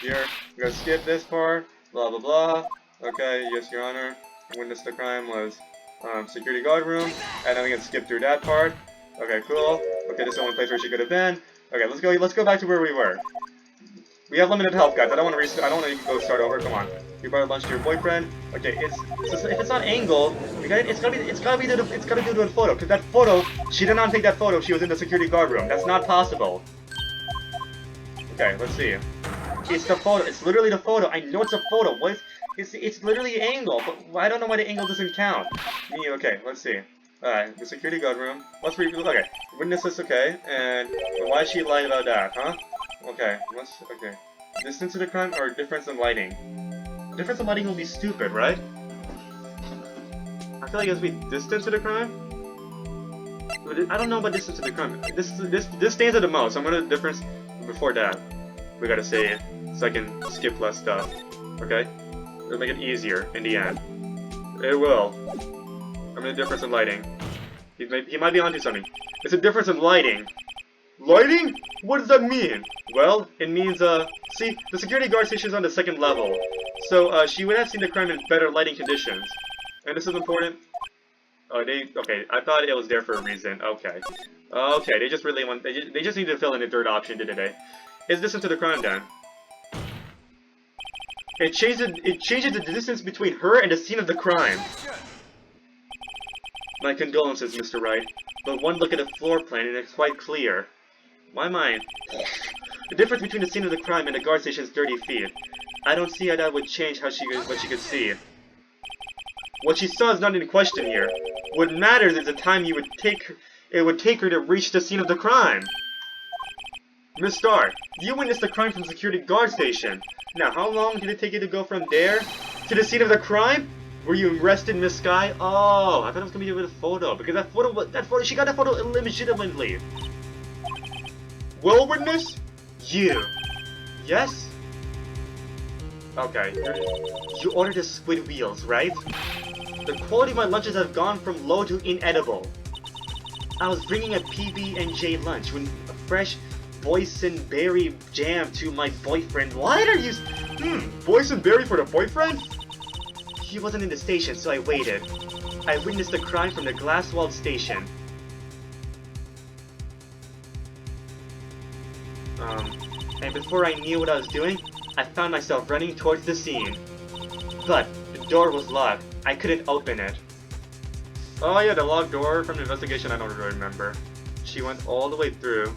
here, we're gonna skip this part, blah blah blah. Okay, yes, Your Honor. Witness the crime was security guard room, and then we can skip through that part. Okay, cool. Okay, this is the only place where she could have been. Okay, let's go back to where we were. We have limited health, guys. I don't want to go start over. Come on. You brought lunch to your boyfriend. Okay, if it's not angle, it's gotta be due to a photo. Cause that photo, she did not take that photo. She was in the security guard room. That's not possible. Okay, let's see. It's the photo. It's literally the photo. I know it's a photo. It's literally angle, but I don't know why the angle doesn't count. Okay, let's see. Alright, the security guard room. Let's read. Okay, witnesses. Okay, and why is she lying about that, huh? Okay, okay. Distance to the crime or difference in lighting? Difference in lighting will be stupid, right? I feel like it has to be distance to the crime. I don't know about distance to the crime. This stands at the most. I'm gonna difference before that. We gotta say it so I can skip less stuff. Okay? It'll make it easier in the end. It will. I'm gonna difference in lighting. He might be onto something. It's a difference in lighting. Lighting? What does that mean? Well, it means, see, the security guard station is on the second level. So, she would have seen the crime in better lighting conditions. And this is important. Oh, okay, I thought it was there for a reason. Okay. Okay, they just really want, they just need to fill in the third option, didn't they? Is this into the crime then? It changes the distance between her and the scene of the crime. My condolences, Mr. Wright, but one look at the floor plan and it's quite clear. My mind. The difference between the scene of the crime and the guard station is 30 feet. I don't see how that would change what she could see. What she saw is not in question here. What matters is the time it would take her to reach the scene of the crime. Miss Starr, you witnessed the crime from security guard station. Now, how long did it take you to go from there to the scene of the crime? Were you arrested, Miss Sky? Oh, I thought it was gonna be with a photo because she got that photo illegitimately. Well, witness, you. Yes. Okay. You ordered the squid wheels, right? The quality of my lunches have gone from low to inedible. I was bringing a PB&J lunch when a fresh boysenberry jam to my boyfriend. Why are you... boysenberry for the boyfriend? He wasn't in the station, so I waited. I witnessed the crime from the glass-walled station. And before I knew what I was doing, I found myself running towards the scene. But the door was locked. I couldn't open it. Oh yeah, the locked door from the investigation, I don't really remember. She went all the way through.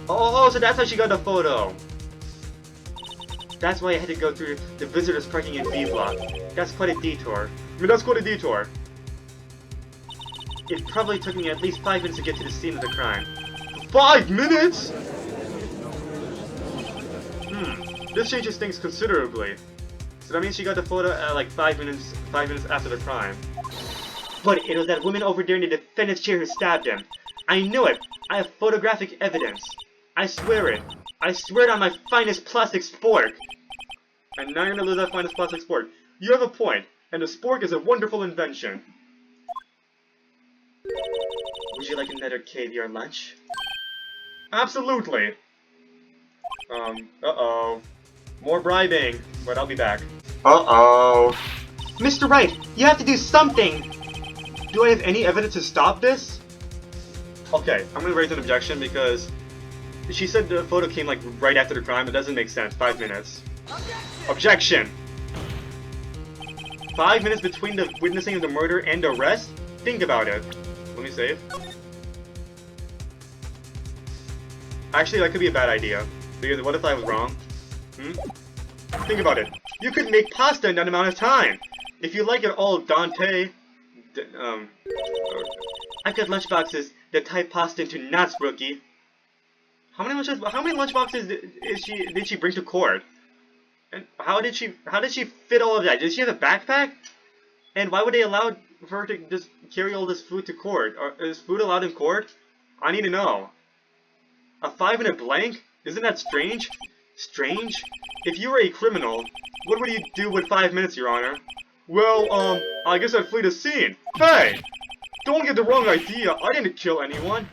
Oh, so that's how she got the photo. That's why I had to go through the visitors parking in B block. That's quite a detour. That's quite a detour. It probably took me at least 5 minutes to get to the scene of the crime. 5 minutes?! This changes things considerably. So that means she got the photo at like 5 minutes after the crime. But it was that woman over there in the defendant's chair who stabbed him. I knew it! I have photographic evidence. I swear it. I swear it on my finest plastic spork. And now you're gonna lose that finest plastic spork. You have a point, and the spork is a wonderful invention. Would you like another caviar lunch? Absolutely! Uh-oh. More bribing, but I'll be back. Uh-oh. Mr. Wright, you have to do something! Do I have any evidence to stop this? Okay, I'm gonna raise an objection because she said the photo came like right after the crime. It doesn't make sense. 5 minutes. Objection! 5 minutes between the witnessing of the murder and the arrest? Think about it. Let me save. Actually, that could be a bad idea. Because what if I was wrong? Think about it. You could make pasta in that amount of time! If you like it all Dante... I cut lunchboxes that type pasta into knots, rookie. How many lunchboxes did she bring to court? And how did she fit all of that? Did she have a backpack? And why would they allow her to just carry all this food to court? Is food allowed in court? I need to know. A 5-minute blank? Isn't that strange? Strange? If you were a criminal, what would you do with 5 minutes, Your Honor? Well, I guess I'd flee the scene. Hey! Don't get the wrong idea, I didn't kill anyone.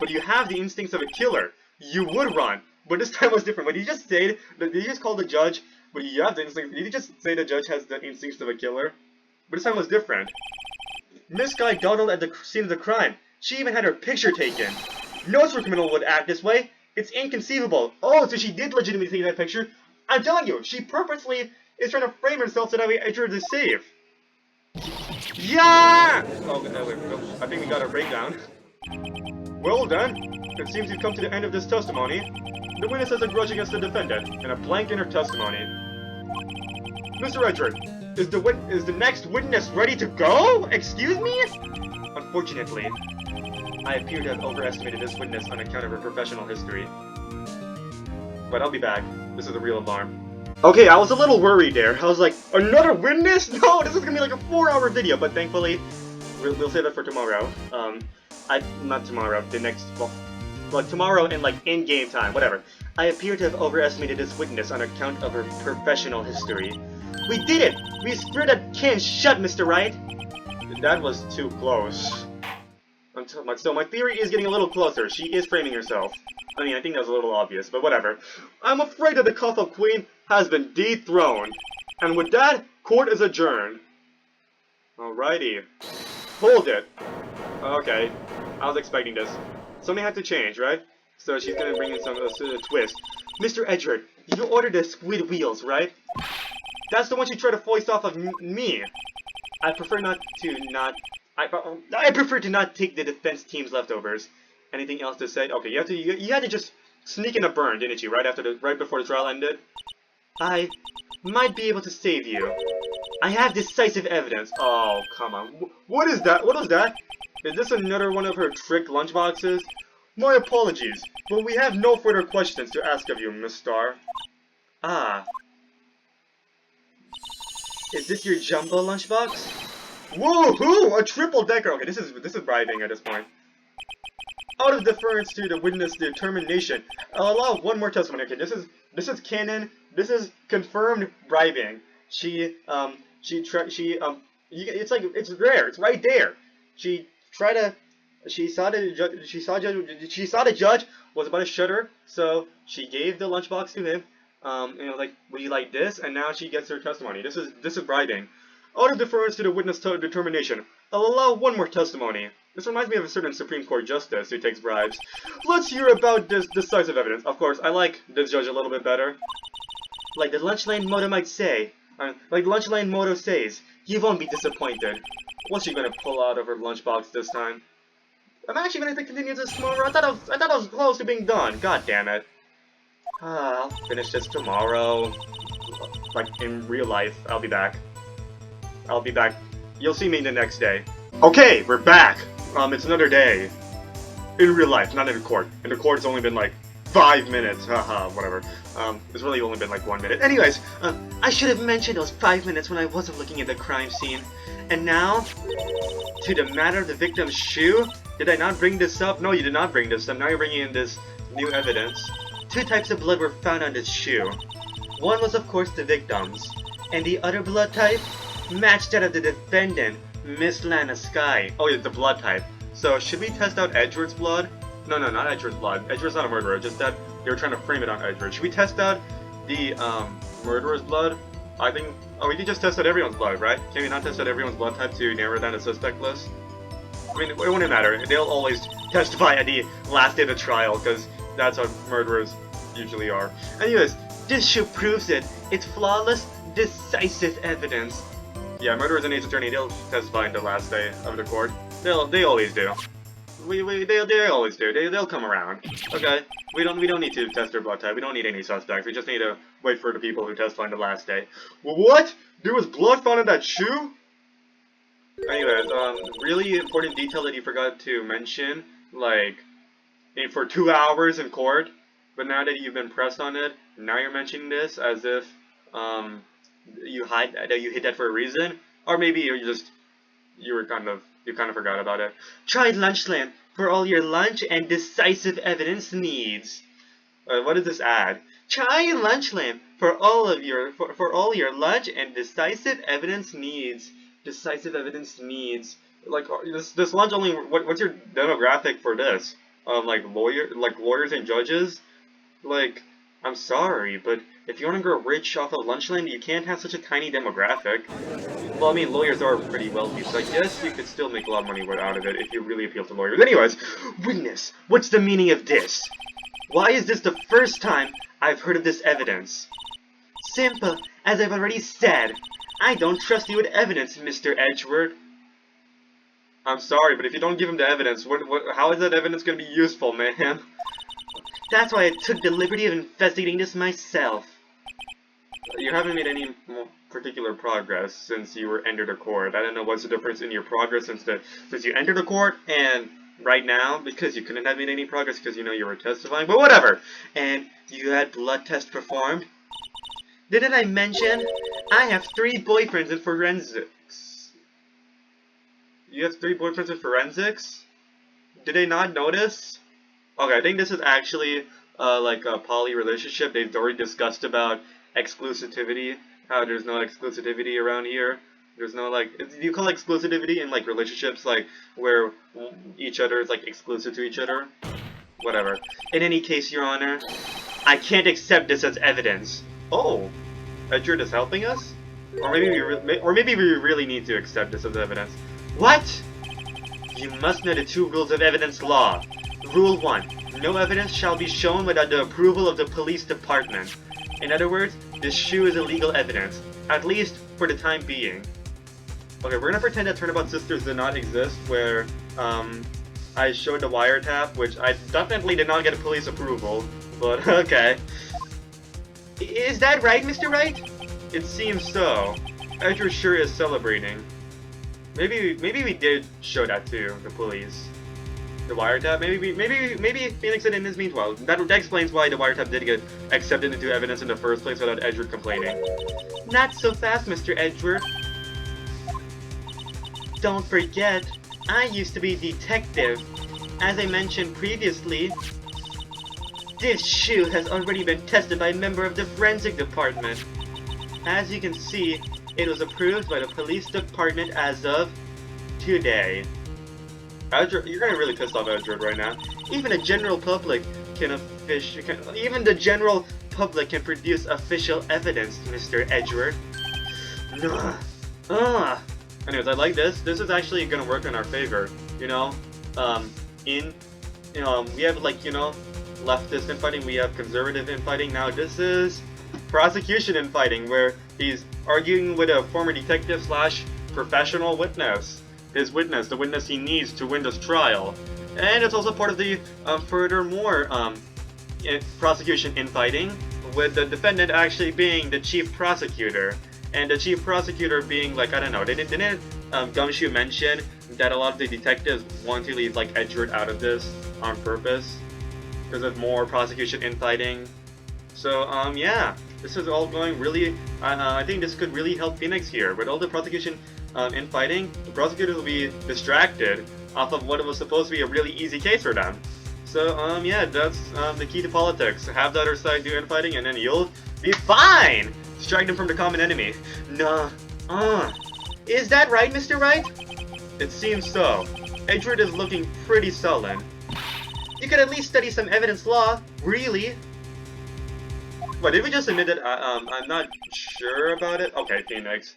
But you have the instincts of a killer. You would run. But this time was different. When you just said, did you just call the judge, but you have the instincts, did you just say the judge has the instincts of a killer? But this time was different. Miss Guy dawdled at the scene of the crime. She even had her picture taken. No true criminal would act this way. It's inconceivable. Oh, so she did legitimately take that picture? I'm telling you, she purposely is trying to frame herself so that we enter the safe. Yeah! Oh, wait, I think we got a breakdown. Well then, it seems you've come to the end of this testimony. The witness has a grudge against the defendant, and a blank in her testimony. Mr. Edward, is the next witness ready to go? Excuse me? Unfortunately, I appear to have overestimated this witness on account of her professional history. But I'll be back. This is a real alarm. Okay, I was a little worried there. I was like, another witness? No, this is gonna be like a 4-hour video, but thankfully, we'll save it for tomorrow. Not tomorrow, the next, well, tomorrow in, like, in-game time, whatever. I appear to have overestimated this witness on account of her professional history. We did it! We screwed that can shut, Mr. Wright! That was too close. So my theory is getting a little closer. She is framing herself. I mean, I think that was a little obvious, but whatever. I'm afraid that the Cuffle Queen has been dethroned. And with that, court is adjourned. Alrighty. Hold it. Okay. I was expecting this. Something had to change, right? So she's gonna bring in some twist. Mr. Edward, you ordered the squid wheels, right? That's the one she tried to foist off of me. I prefer I prefer to not take the defense team's leftovers. Anything else to say? Okay, you had to just sneak in a burn, didn't you? Right before the trial ended. I might be able to save you. I have decisive evidence. Oh, come on. What is that? What was that? Is this another one of her tricked lunchboxes? My apologies, but we have no further questions to ask of you, Miss Star. Ah. Is this your jumbo lunchbox? Woohoo! A triple-decker! Okay, this is bribing at this point. Out of deference to the witness' determination, I'll allow one more testimony. Okay, this is canon. This is confirmed bribing. It's rare. It's right there. She saw the judge was about to shut her, so she gave the lunchbox to him. Like, would you like this? And now she gets her testimony. This is bribing. Out of deference to the witness' determination, I'll allow one more testimony. This reminds me of a certain Supreme Court justice who takes bribes. Let's hear about this decisive evidence. Of course, I like this judge a little bit better. Like the Lunchline motto might say, like Lunchline motto says, you won't be disappointed. What's she gonna pull out of her lunchbox this time? I'm actually gonna continue this tomorrow. I thought I was close to being done. God damn it. I'll finish this tomorrow. Like in real life, I'll be back. I'll be back. You'll see me the next day. Okay, we're back. It's another day. In real life, not in the court. In the court, it's only been like 5 minutes. Haha, whatever. It's really only been like 1 minute. Anyways, I should have mentioned those 5 minutes when I wasn't looking at the crime scene. And now, to the matter of the victim's shoe. Did I not bring this up? No, you did not bring this up. Now you're bringing in this new evidence. 2 types of blood were found on this shoe. One was, of course, the victim's. And the other blood type matched that of the defendant, Miss Lana Sky. Oh, yeah, the blood type. So, should we test out Edward's blood? No, not Edward's blood. Edward's not a murderer, just that they were trying to frame it on Edward. Should we test out the, murderer's blood? I think... Oh, we can just test out everyone's blood, right? Can we not test out everyone's blood type to narrow down the suspect list? I mean, it wouldn't matter. They'll always testify at the last day of the trial, because that's how murderers usually are. Anyways, this shoe proves it. It's flawless, decisive evidence. Yeah, murderers and Ace Attorney, they'll testify in the last day of the court. They always do. They always do. They'll come around. Okay, we don't need to test their blood type. We don't need any suspects. We just need to wait for the people who testify on the last day. What? There was blood found in that shoe? Anyways, really important detail that you forgot to mention, like, for 2 hours in court, but now that you've been pressed on it, now you're mentioning this as if, you hid that for a reason, or maybe you kind of forgot about it. Try Lunchland for all your lunch and decisive evidence needs. What does this add? Try Lunchland for all your lunch and decisive evidence needs. Decisive evidence needs. Like this lunch only. What's your demographic for this? Like lawyers and judges. Like, I'm sorry, but if you want to grow rich off of Lunchland, you can't have such a tiny demographic. Well, I mean, lawyers are pretty wealthy, so I guess you could still make a lot of money out of it if you really appeal to lawyers. Anyways, witness, what's the meaning of this? Why is this the first time I've heard of this evidence? Simple, as I've already said. I don't trust you with evidence, Mr. Edward. I'm sorry, but if you don't give him the evidence, how is that evidence going to be useful, man? That's why I took the liberty of investigating this myself. you haven't made any particular progress since you were entered the court. I don't know what's the difference in your progress since you entered the court and right now, because you couldn't have made any progress because you know you were testifying, but whatever. And you had blood tests performed. Didn't I mention I have 3 boyfriends in forensics? You have 3 boyfriends in forensics? Did they not notice? Okay, I think this is actually like a poly relationship. They've already discussed about exclusivity. How there's no exclusivity around here. There's no like, do you call exclusivity in like relationships like where each other is like exclusive to each other? Whatever. In any case, Your Honor, I can't accept this as evidence. Oh, Edward is helping us? Or maybe we really need to accept this as evidence. What? You must know the 2 rules of evidence law. Rule 1. No evidence shall be shown without the approval of the police department. In other words, this shoe is illegal evidence, at least for the time being. Okay, we're gonna pretend that Turnabout Sisters did not exist, where I showed the wiretap, which I definitely did not get a police approval, but okay. Is that right, Mr. Wright? It seems so. Edgar sure is celebrating. Maybe we did show that to the police. The wiretap, maybe Phoenix did in his meanwhile. That explains why the wiretap did get accepted into evidence in the first place without Edward complaining. Not so fast, Mr. Edward. Don't forget, I used to be a detective. As I mentioned previously, this shoe has already been tested by a member of the forensic department. As you can see, it was approved by the police department as of today. Edward, you're getting really pissed off, Edward, right now. Even the general public can produce official evidence, Mr. Edward. Anyways, I like this. This is actually gonna work in our favor. You know, we have like, you know, leftist infighting, we have conservative infighting. Now this is prosecution infighting, where he's arguing with a former detective slash professional witness. His witness, the witness he needs to win this trial. And it's also part of the furthermore prosecution infighting, with the defendant actually being the chief prosecutor. And the chief prosecutor being like, I don't know, didn't Gumshoe mention that a lot of the detectives want to leave like Edward out of this on purpose? Because of more prosecution infighting. So yeah, this is all going really, I think this could really help Phoenix here. With all the prosecution infighting, the prosecutors will be distracted off of what was supposed to be a really easy case for them. So yeah, that's the key to politics. Have the other side do infighting and then you'll be fine! Distract them from the common enemy. Is that right, Mr. Wright? It seems so. Edward is looking pretty sullen. You could at least study some evidence law, really. What, did we just admit that I'm not sure about it? Okay, Phoenix.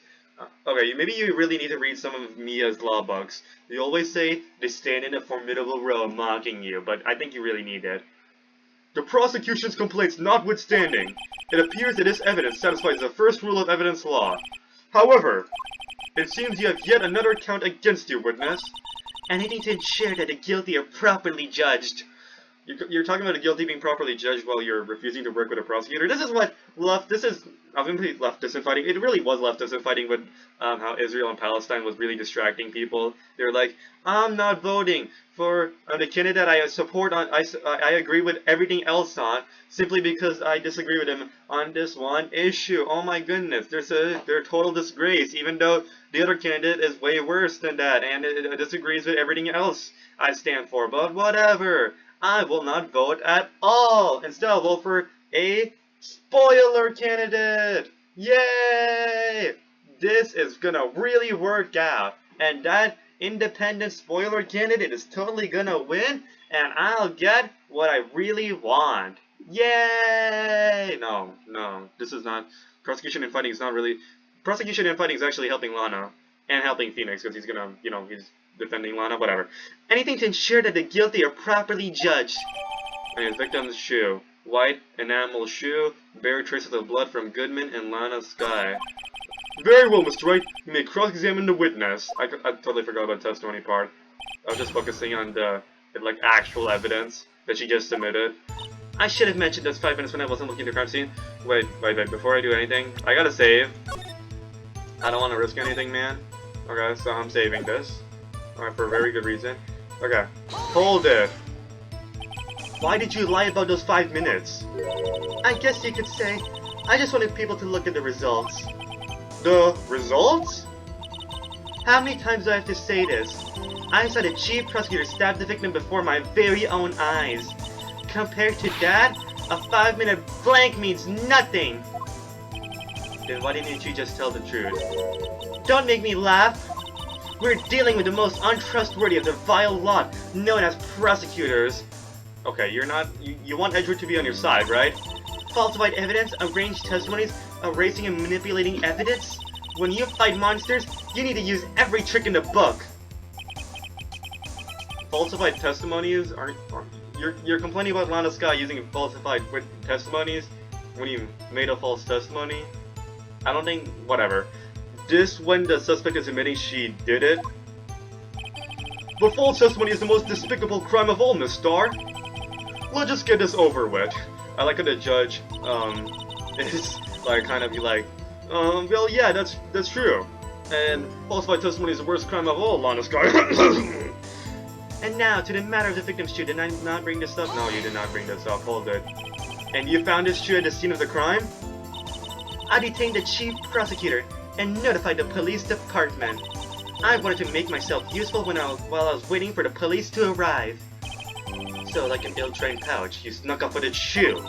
Okay, maybe you really need to read some of Mia's law books. You always say they stand in a formidable row mocking you, but I think you really need it. The prosecution's complaints notwithstanding, it appears that this evidence satisfies the first rule of evidence law. However, it seems you have yet another count against you, witness. Anything to ensure that the guilty are properly judged. You're talking about the guilty being properly judged while you're refusing to work with a prosecutor. This is what I was going to say leftist infighting. It really was leftist infighting, but how Israel and Palestine was really distracting people. They're like, I'm not voting for the candidate I support on. I agree with everything else on, simply because I disagree with him on this one issue. Oh my goodness, they're a total disgrace, even though the other candidate is way worse than that, and it disagrees with everything else I stand for. But whatever. I will not vote at all. Instead, I'll vote for a spoiler candidate. Yay! This is gonna really work out. And that independent spoiler candidate is totally gonna win. And I'll get what I really want. Yay! No. This is not... Prosecution infighting is not really... Prosecution infighting is actually helping Lana. And helping Phoenix, because he's gonna, you know, he's defending Lana, whatever. Anything to ensure that the guilty are properly judged. And his victim's shoe. White enamel shoe, bear traces of blood from Goodman and Lana's sky. Very well, Mr. Wright. You may cross-examine the witness. I totally forgot about the testimony part. I was just focusing on the, like, actual evidence that she just submitted. I should have mentioned those 5 minutes when I wasn't looking at the crime scene. Wait, before I do anything, I gotta save. I don't want to risk anything, man. Okay, so I'm saving this. Alright, for a very good reason. Okay, hold it. Why did you lie about those 5 minutes? I guess you could say, I just wanted people to look at the results. The results? How many times do I have to say this? I saw the chief prosecutor stab the victim before my very own eyes. Compared to that, a 5-minute blank means nothing. Then why didn't you just tell the truth? Don't make me laugh. We're dealing with the most untrustworthy of the vile lot, known as prosecutors. Okay, you want Edward to be on your side, right? Falsified evidence, arranged testimonies, erasing and manipulating evidence? When you fight monsters, you need to use every trick in the book. Falsified testimonies? You're complaining about Lana Sky using falsified testimonies when you made a false testimony? I don't think... whatever. This when the suspect is admitting she did it? But false testimony is the most despicable crime of all, Miss Starr. Let's just get this over with. I like how the judge, is like kind of be like, well, yeah, that's true. And falsified testimony is the worst crime of all, Lana Sky. And now, to the matter of the victim's shoe. Did I not bring this up? No, you did not bring this up. Hold it. And you found this shoe at the scene of the crime? I detained the chief prosecutor and notified the police department. I wanted to make myself useful while I was waiting for the police to arrive. So, like an ill-trained pouch, you snuck up with a shoe.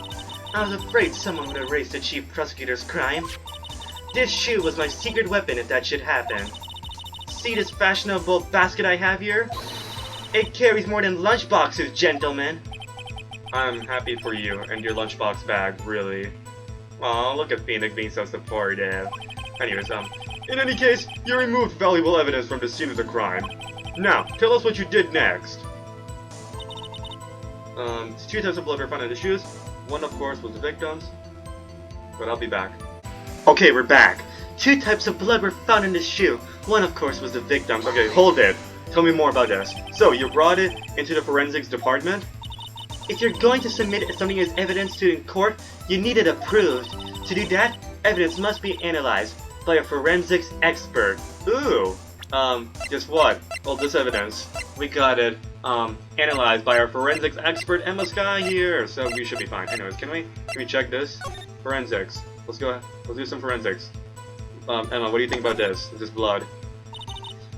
I was afraid someone would erase the chief prosecutor's crime. This shoe was my secret weapon if that should happen. See this fashionable basket I have here? It carries more than lunchboxes, gentlemen. I'm happy for you and your lunchbox bag, really. Aw, look at Phoenix being so supportive. Anyways, in any case, you removed valuable evidence from the scene of the crime. Now, tell us what you did next. 2 types of blood were found in the shoes. One, of course, was the victim's. But I'll be back. Okay, we're back. 2 types of blood were found in the shoe. One, of course, was the victim's. Okay, hold it. Tell me more about this. So, you brought it into the forensics department? If you're going to submit something as evidence to in court, you need it approved. To do that, evidence must be analyzed by a forensics expert. Ooh. Guess what? Well, this evidence, we got it, analyzed by our forensics expert, Emma Sky here, so we should be fine. Anyways, can we check this? Forensics. Let's do some forensics. Emma, what do you think about this? This blood.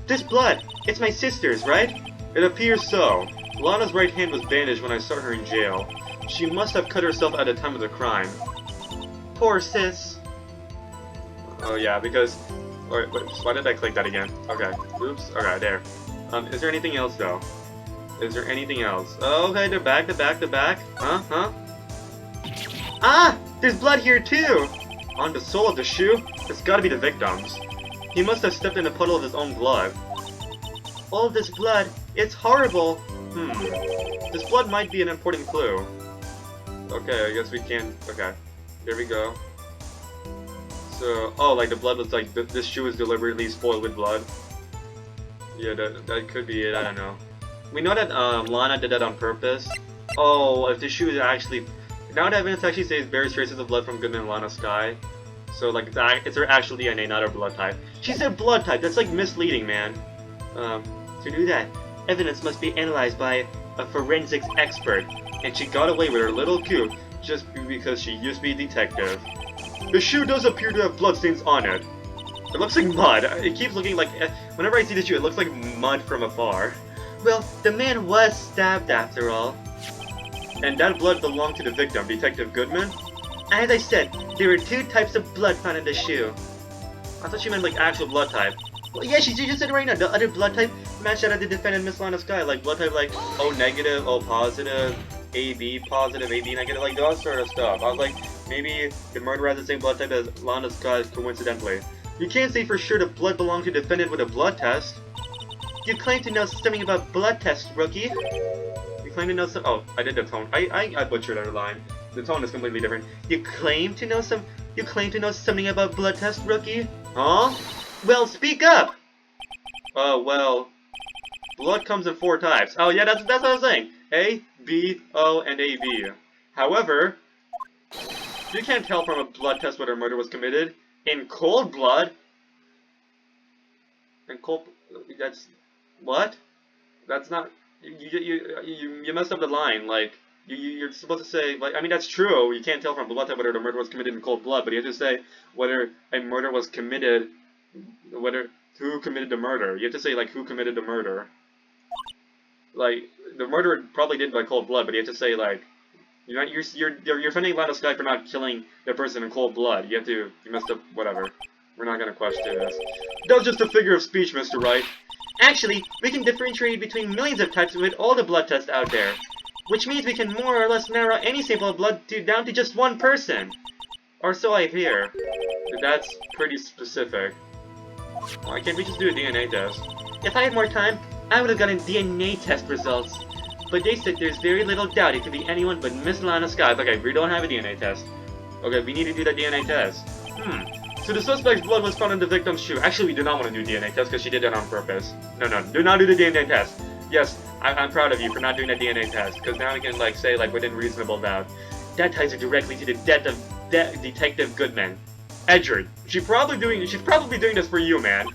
This blood! It's my sister's, right? It appears so. Lana's right hand was bandaged when I saw her in jail. She must have cut herself at the time of the crime. Poor sis. Oh yeah, because... Wait, why did I click that again? Okay, oops, okay, there. Is there anything else though? Is there anything else? Oh, okay, they're back. Huh? Ah! There's blood here too! On the sole of the shoe? It's gotta be the victim's. He must have stepped in a puddle of his own blood. All this blood, it's horrible! This blood might be an important clue. Okay, I guess we can... Okay, there we go. So, oh, like the blood was like, this shoe is deliberately spoiled with blood. Yeah, that could be it, I don't know. We know that Lana did that on purpose. Oh, if the shoe is actually... Now the evidence actually says bears traces of blood from Goodman and Lana Sky. So, like, it's her actual DNA, not her blood type. She said blood type, that's like misleading, man. To do that, evidence must be analyzed by a forensics expert. And she got away with her little coup just because she used to be a detective. The shoe does appear to have bloodstains on it. It looks like mud. It keeps looking like... Whenever I see the shoe, it looks like mud from afar. Well, the man was stabbed after all. And that blood belonged to the victim, Detective Goodman? As I said, there were 2 types of blood found in the shoe. I thought she meant like actual blood type. Well, yeah, she just said it right now. The other blood type matched out of the defendant, Miss Lana Sky. Like blood type like O negative, O positive, AB positive, AB negative, like that sort of stuff. I was like, maybe the murderer has the same blood type as Lana Sky coincidentally. You can't say for sure the blood belonged to the defendant with a blood test. You claim to know something about blood tests, rookie. You claim to know some... Oh, I did the tone. I butchered that line. The tone is completely different. You claim to know something about blood tests, rookie? Huh? Well, speak up! Oh, well... Blood comes in 4 types. Oh, yeah, that's what I was saying. A, B, O, and AB. However, you can't tell from a blood test whether murder was committed in cold blood. In cold, that's what? That's not. You messed up the line. Like you're supposed to say like I mean that's true. You can't tell from blood test whether the murder was committed in cold blood, but you have to say whether a murder was committed, whether who committed the murder. You have to say like who committed the murder. Like the murderer probably did by cold blood, but you have to say like you're offending Lana Sky for not killing the person in cold blood. You messed up. Whatever. We're not gonna question this. That was just a figure of speech, Mr. Wright. Actually, we can differentiate between millions of types with all the blood tests out there, which means we can more or less narrow any sample of blood down to just one person. Or so I hear. That's pretty specific. Why can't we just do a DNA test? If I had more time, I would have gotten DNA test results. But they said there's very little doubt it could be anyone but Miss Lana Scott. Okay, we don't have a DNA test. Okay, we need to do that DNA test. So the suspect's blood was found on the victim's shoe. Actually, we do not want to do DNA test because she did that on purpose. No, do not do the DNA test. Yes, I'm proud of you for not doing the DNA test because now we can like say like within reasonable doubt. That ties her directly to the death of Detective Goodman. Edward. She's probably doing this for you, man.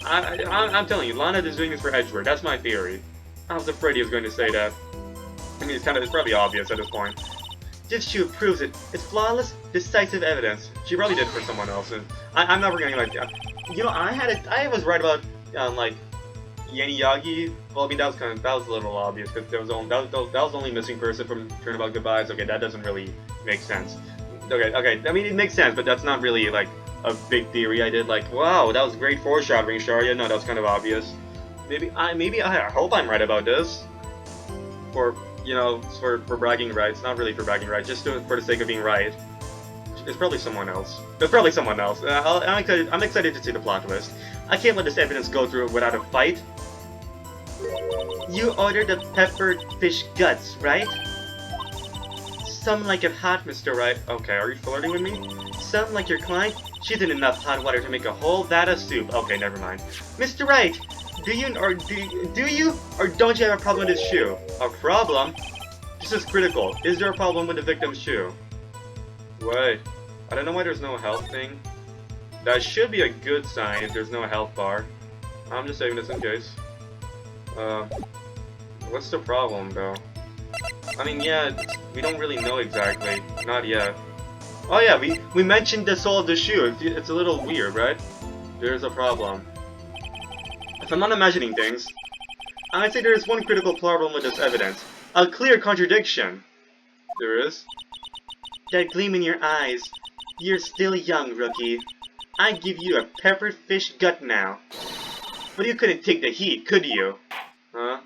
I'm telling you, Lana is doing this for Edward. That's my theory. I was afraid he was going to say that. I mean, it's probably obvious at this point. This shoe proves it. It's flawless, decisive evidence. She probably did it for someone else, and I'm never getting like, you know, I was right about like Yanni Yagi. Well, I mean that was a little obvious because that was the only missing person from Turnabout Goodbyes. Okay, that doesn't really make sense. Okay, I mean it makes sense, but that's not really like a big theory I did. Like, wow, that was great foreshadowing, Sharia. No, that was kind of obvious. Maybe I hope I'm right about this. For bragging rights, not really for bragging rights, just for the sake of being right. It's probably someone else. It's probably someone else. I'm excited to see the plot twist. I can't let this evidence go through without a fight. You ordered the peppered fish guts, right? Some like it hot, Mr. Wright. Okay, are you flirting with me? Some like your client? She's in enough hot water to make a whole vat of soup. Okay, never mind. Mr. Wright, do you or don't you have a problem with his shoe? A problem? This is critical. Is there a problem with the victim's shoe? Wait, I don't know why there's no health thing. That should be a good sign if there's no health bar. I'm just saving this in case. What's the problem though? I mean, yeah, we don't really know exactly. Not yet. Oh yeah, we mentioned the sole of the shoe. It's a little weird, right? There's a problem. If I'm not imagining things, I'd say there is one critical problem with this evidence. A clear contradiction. There is. That gleam in your eyes. You're still young, rookie. I'd give you a peppered fish gut now. But you couldn't take the heat, could you? Huh?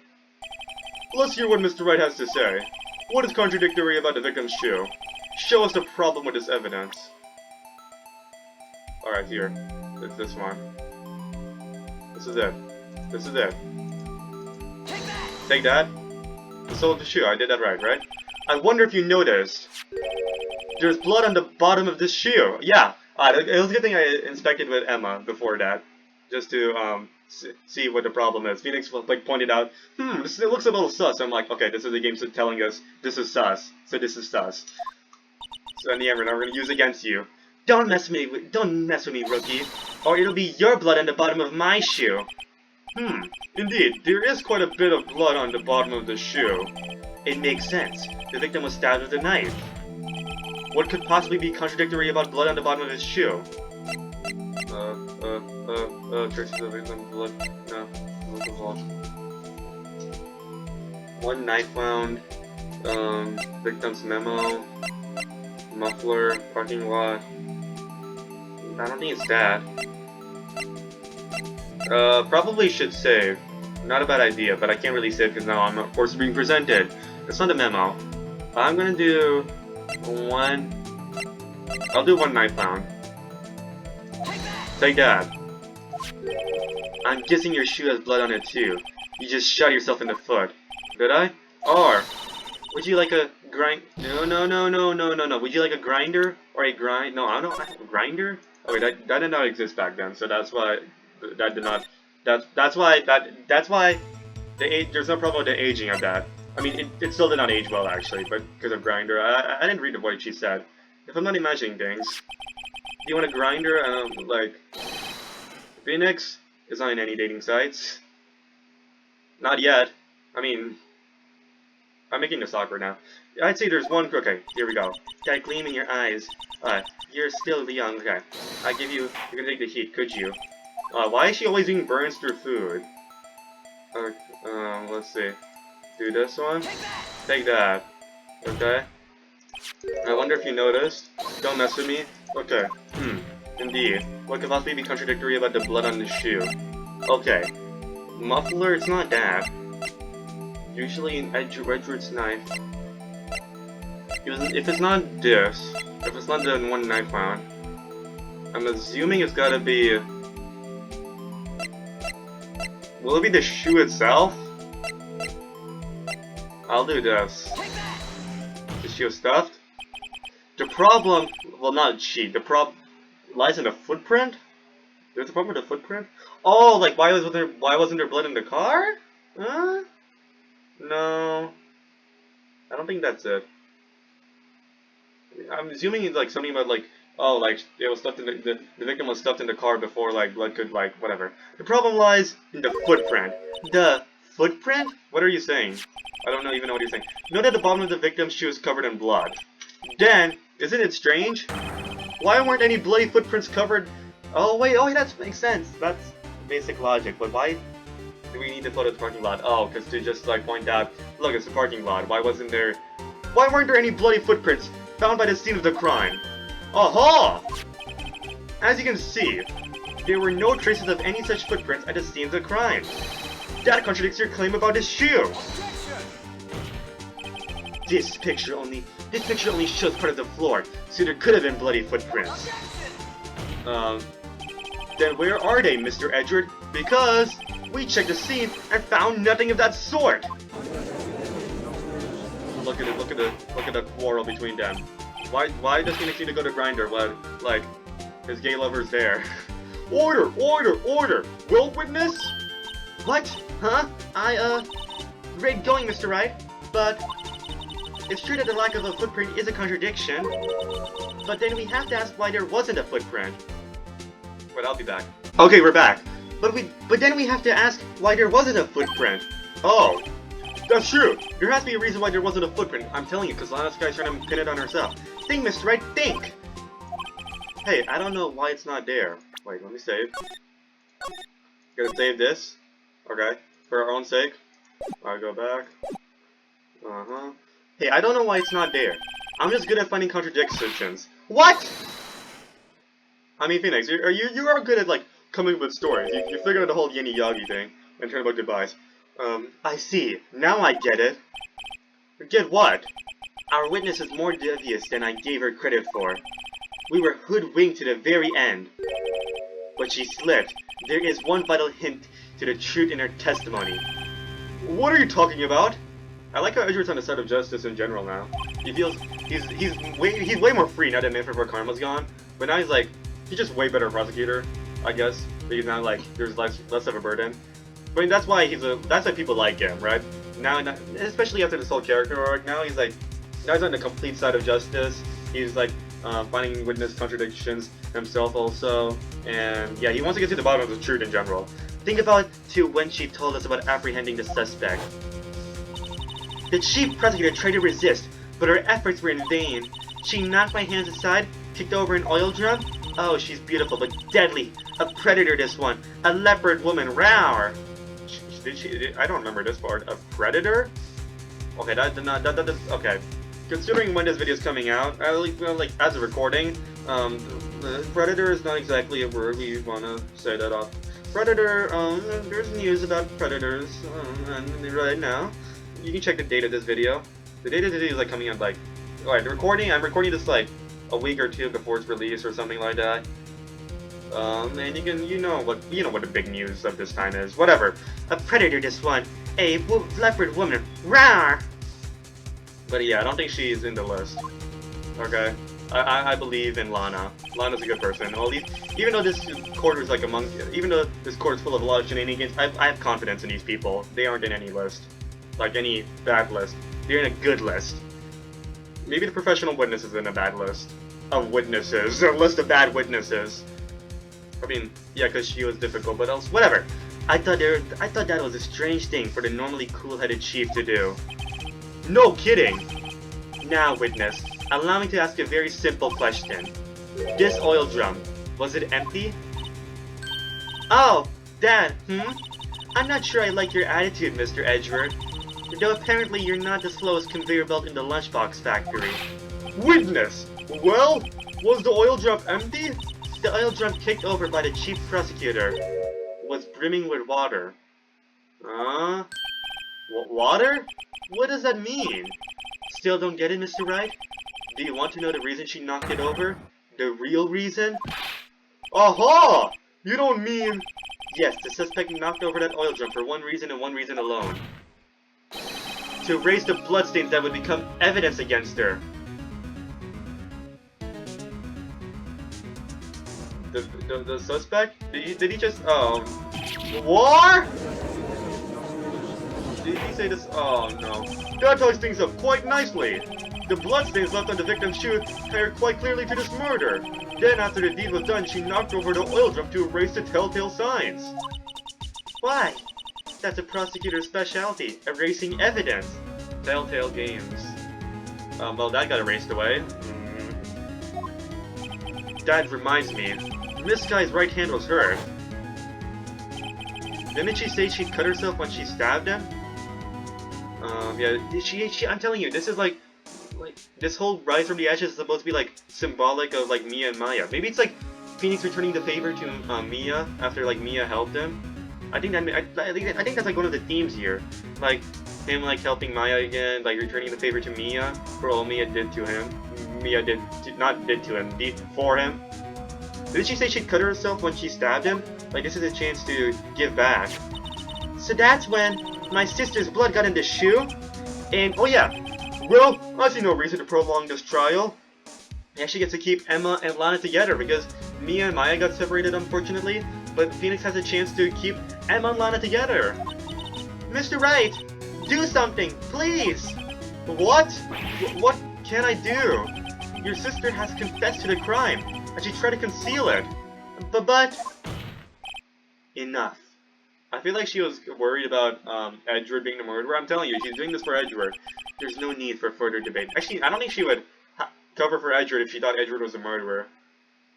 Let's hear what Mr. Wright has to say. What is contradictory about the victim's shoe? Show us the problem with this evidence. Alright, here. It's this one. This is it. This is it. Take that! Take that? The sole of the shoe. I did that right? I wonder if you noticed. There's blood on the bottom of this shoe. Yeah. It was a good thing I inspected with Emma before that. Just to, see what the problem is. Phoenix like pointed out, it looks a little sus. So I'm like, okay, this is the game telling us this is sus. So this is sus. So in the end, we're gonna use it against you. Don't mess with me, rookie, or it'll be your blood on the bottom of my shoe. Indeed, there is quite a bit of blood on the bottom of the shoe. It makes sense. The victim was stabbed with a knife. What could possibly be contradictory about blood on the bottom of his shoe? Traces of victim blood. No. One knife found. Victim's memo. Muffler. Parking lot. I don't think it's that. Probably should save. Not a bad idea, but I can't really save because now I'm of course being presented. It's not a memo. I'm gonna do one. I'll do one knife found. Take that. I'm guessing your shoe has blood on it too. You just shot yourself in the foot. Did I? Or would you like a grind? No. Would you like a grinder or a grind? No, I don't know. A grinder? Oh wait, that did not exist back then, so that's why that did not. That's why there's no problem with the aging of that. I mean, it still did not age well, actually, but because of Grinder. I didn't read what she said. If I'm not imagining things. Do you want a Grinder? Like... Phoenix is not in any dating sites. Not yet. I mean... I'm making this awkward now. I'd say there's one... Okay, here we go. That gleam in your eyes. You're still young. Okay. I give you... You can take the heat, could you? Why is she always doing burns through food? Let's see. Do this one. Take that. Okay. I wonder if you noticed. Don't mess with me. Okay. Indeed. What could possibly be contradictory about the blood on the shoe? Okay. Muffler, it's not that. Usually in Edward's knife. If it's not this, if it's not the one knife found, I'm assuming it's gotta be... Will it be the shoe itself? I'll do this. The shoe stuffed? The problem... Well, not cheat. The problem lies in the footprint? There's a problem with the footprint? Oh, like why wasn't there blood in the car? Huh? No. I don't think that's it. I'm assuming it's like something about like, oh, like it was stuffed in the victim was stuffed in the car before like blood could like whatever. The problem lies in the footprint. The footprint? What are you saying? I don't even know what you're saying. Note that the bottom of the victim's shoe is covered in blood. Then, isn't it strange? Why weren't any bloody footprints covered? Oh wait, that makes sense. That's basic logic. But why do we need to photo the parking lot? Oh, because to just like point out, look, it's a parking lot. Why weren't there any bloody footprints found by the scene of the crime? Aha! As you can see, there were no traces of any such footprints at the scene of the crime. That contradicts your claim about his shoe. This picture only shows part of the floor, so there could have been bloody footprints. Then where are they, Mr. Edward? Because we checked the scene and found nothing of that sort. Look at the quarrel between them. Why does Phoenix need to go to Grinder when, like, his gay lover's there? Order! Will witness? What? Huh? Great going, Mr. Wright, but it's true that the lack of a footprint is a contradiction, but then we have to ask why there wasn't a footprint. Wait, I'll be back. Okay, we're back. But then we have to ask why there wasn't a footprint. Oh, that's true. There has to be a reason why there wasn't a footprint. I'm telling you, because Lana's guy's trying to pin it on herself. Think, Mr. Wright, think! Hey, I don't know why it's not there. Wait, let me save. Gotta save this. Okay, for our own sake. I'll go back. Hey, I don't know why it's not there. I'm just good at finding contradictions. What? I mean, Phoenix, you are good at, like, coming up with stories. You figured out the whole Yin Yagi thing, and turned about goodbyes. I see. Now I get it. Get what? Our witness is more devious than I gave her credit for. We were hoodwinked to the very end. But she slipped. There is one vital hint to the truth in her testimony. What are you talking about? I like how Edward's on the side of justice in general now. He feels he's way more free now that Manfred Karma's gone. But now he's just way better prosecutor, I guess. Because now there's less of a burden. I mean that's why people like him, right? Now, especially after this whole character arc, now he's on the complete side of justice. He's finding witness contradictions himself also, and yeah, he wants to get to the bottom of the truth in general. Think about too when she told us about apprehending the suspect. The chief prosecutor tried to resist, but her efforts were in vain. She knocked my hands aside, kicked over an oil drum. Oh, she's beautiful but deadly. A predator, this one. A leopard woman. Rawr. I don't remember this part. A predator? Okay, okay. Considering when this video is coming out, as a recording, predator is not exactly a word we want to say that off. Predator, there's news about predators, right now. You can check the date of this video. The date of this video is coming out alright, I'm recording this a week or two before it's released or something like that. And you know what the big news of this time is. Whatever. A predator, this one. A leopard woman. Rawr! But yeah, I don't think she's in the list. Okay? I believe in Lana. Lana's a good person. Well, even though this court is even though this court is full of a lot of shenanigans, I have confidence in these people. They aren't in any list. like any bad list. They're in a good list. Maybe the professional witness is in a bad list of witnesses, a list of bad witnesses. I mean, yeah, because she was difficult, but else, whatever. I thought that was a strange thing for the normally cool-headed chief to do. No kidding. Now, witness, allow me to ask a very simple question. This oil drum, was it empty? Oh, that, I'm not sure I like your attitude, Mr. Edgeworth. Though apparently you're not the slowest conveyor belt in the lunchbox factory. Witness! Well, was the oil drum empty? The oil drum kicked over by the chief prosecutor was brimming with water. Water? What does that mean? Still don't get it, Mr. Wright? Do you want to know the reason she knocked it over? The real reason? Aha! You don't mean... Yes, the suspect knocked over that oil drum for one reason and one reason alone. To erase the bloodstains that would become evidence against her. The suspect? Did he just... War? Did he say this? Oh no. That ties things up quite nicely. The bloodstains left on the victim's shoe compared quite clearly to this murder. Then after the deed was done, she knocked over the oil drum to erase the telltale signs. Why? That's a prosecutor's specialty, erasing evidence. Telltale games. Well, that got erased away. That reminds me, this guy's right hand was hurt. Didn't she say she cut herself when she stabbed him? Yeah, I'm telling you, this is like, this whole rise from the ashes is supposed to be like symbolic of like Mia and Maya. Maybe it's like Phoenix returning the favor to Mia after like Mia helped him. I think that's like one of the themes here, like him like helping Maya again, like returning the favor to Mia for all Mia did to him. Mia did for him. Did she say she'd cut herself when she stabbed him? Like this is a chance to give back. So that's when my sister's blood got in the shoe? And oh yeah, well, I see no reason to prolong this trial. He actually gets to keep Emma and Lana together because Mia and Maya got separated unfortunately, but Phoenix has a chance to keep Emma and Lana together. Mr. Wright, do something, please! What? What can I do? Your sister has confessed to the crime, and she tried to conceal it. But... Enough. I feel like she was worried about Edgeworth being the murderer. I'm telling you, she's doing this for Edgeworth. There's no need for further debate. Actually, I don't think she would cover for Edgeworth if she thought Edgeworth was the murderer.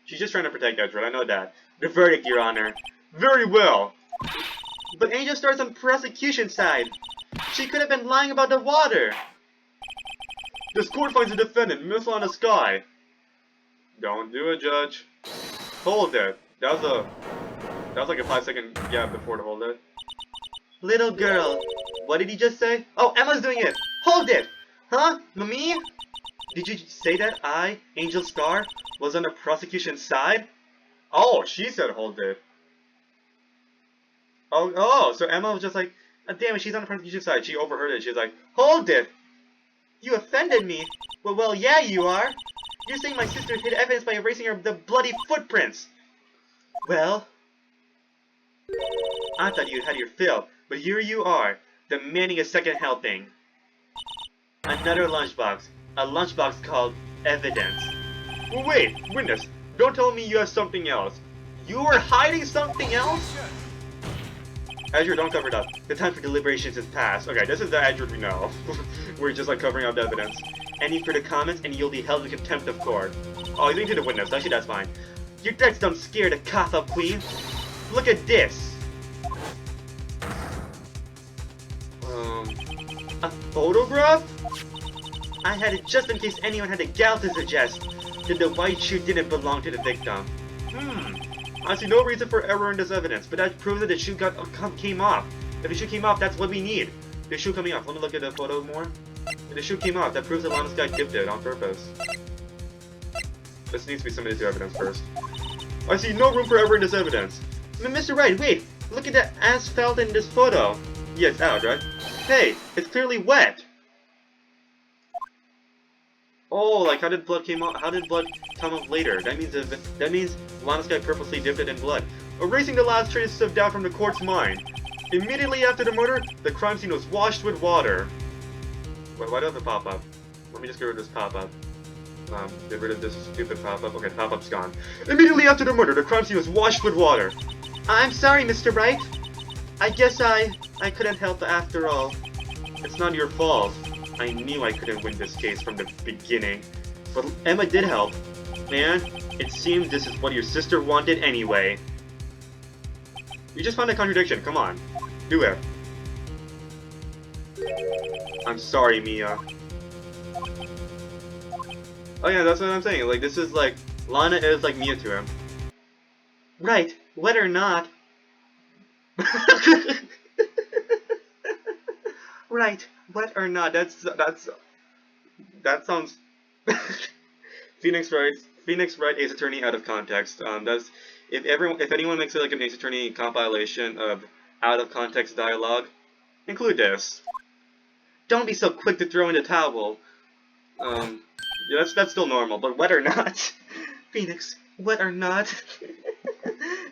She's just trying to protect Edgeworth, I know that. The verdict, Your Honor. Very well. But Angel starts on prosecution side. She could have been lying about the water. This court finds the defendant, Miss Lana Sky. Don't do it, Judge. Hold it. That was like a 5-second gap before to hold it. Little girl. What did he just say? Oh, Emma's doing it. Hold it. Huh? Me? Did you say that I, Angel Star, was on the prosecution side? Oh, she said hold it. Oh, so Emma was just like, oh, damn it, she's on the prosecution side. She overheard it. She was like, hold it. You offended me. Well, yeah, you are. You're saying my sister hid evidence by erasing the bloody footprints. Well, I thought you had your fill, but here you are, demanding a second helping. Another lunchbox. A lunchbox called evidence. Well, wait, witness, don't tell me you have something else. You were hiding something else? Edgeworth, don't cover it up. The time for deliberations is past. Okay, this is the Edgeworth we know. We're just like covering up the evidence. Any further comments and you'll be held in contempt of court. Oh, he's into the witness. Actually, that's fine. Your threats don't scare the cough-up queen. Look at this. A photograph? I had it just in case anyone had a gal to suggest that the white shoe didn't belong to the victim. I see no reason for error in this evidence, but that proves that the shoe came off. If the shoe came off, that's what we need. The shoe coming off. Let me look at the photo more. If the shoe came off, that proves that Lana's guy dipped it on purpose. This needs to be submitted to evidence first. I see no room for error in this evidence. Mr. Wright, wait! Look at the asphalt in this photo. Yeah, it's out, right? Hey, it's clearly wet. Oh, like how did blood come off later? That means Lana's guy purposely dipped it in blood, erasing the last traces of doubt from the court's mind. Immediately after the murder, the crime scene was washed with water. Wait, why do I have a pop-up? Let me just get rid of this pop-up. Get rid of this stupid pop-up. Okay, pop-up's gone. Immediately after the murder, the crime scene was washed with water. I'm sorry, Mr. Wright. I guess I couldn't help after all. It's not your fault. I knew I couldn't win this case from the beginning. But Emma did help. And it seemed this is what your sister wanted anyway. You just found a contradiction, come on. Do it. I'm sorry, Mia. Oh yeah, that's what I'm saying. Like, this is like, Lana is like Mia to him. Right, whether or not. Right, whether or not. That sounds. Phoenix Wright, Ace Attorney out of context. That's if anyone makes it like an Ace Attorney compilation of out of context dialogue, include this. Don't be so quick to throw in the towel. Yeah, that's still normal, but whether or not, Phoenix, whether or not,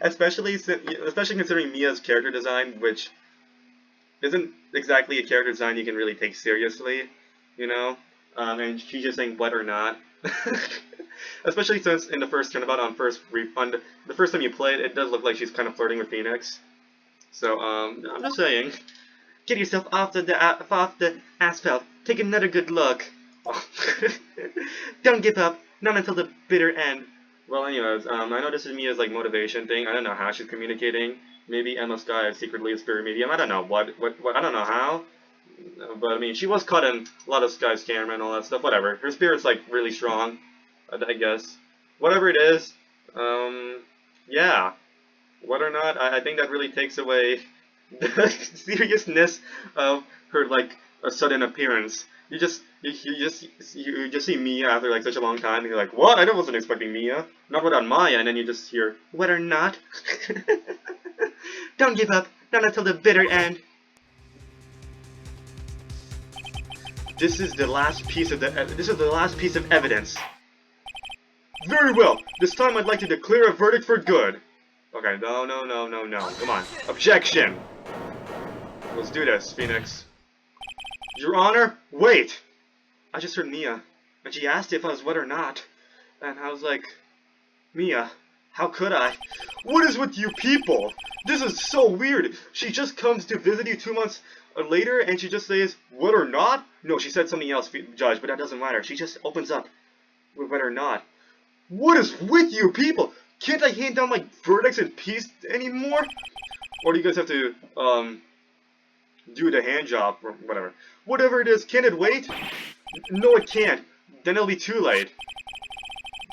especially considering Mia's character design, which isn't exactly a character design you can really take seriously, you know, and she's just saying whether or not. Especially since in the first turnabout on the first time you play it, it does look like she's kind of flirting with Phoenix. So I'm just saying, get yourself off the asphalt. Take another good look. Don't give up, not until the bitter end. Well, anyways, I know this is Mia's like motivation thing. I don't know how she's communicating. Maybe Emma Sky is secretly a spirit medium. I don't know what. I don't know how. But I mean, she was caught in a lot of Sky's camera and all that stuff. Whatever. Her spirit's like really strong, I guess. Whatever it is, yeah. Whether or not, I think that really takes away the seriousness of her like a sudden appearance. You just see Mia after like such a long time, and you're like, what? I wasn't expecting Mia. Not without Maya, and then you just hear, whether or not. Don't give up, not until the bitter end. This is the last piece of evidence. Very well. This time I'd like to declare a verdict for good. Okay, no. Come on. Objection. Let's do this, Phoenix. Your Honor, wait. I just heard Mia, and she asked if I was wet or not, and I was like, Mia, how could I? What is with you people? This is so weird. She just comes to visit you 2 months later, and she just says, wet or not? No, she said something else, Judge, but that doesn't matter. She just opens up with wet or not. What is with you people? Can't I hand down my verdicts in peace anymore? Or do you guys have to, do the hand job or whatever? Whatever it is, can it wait? No, it can't. Then it'll be too late.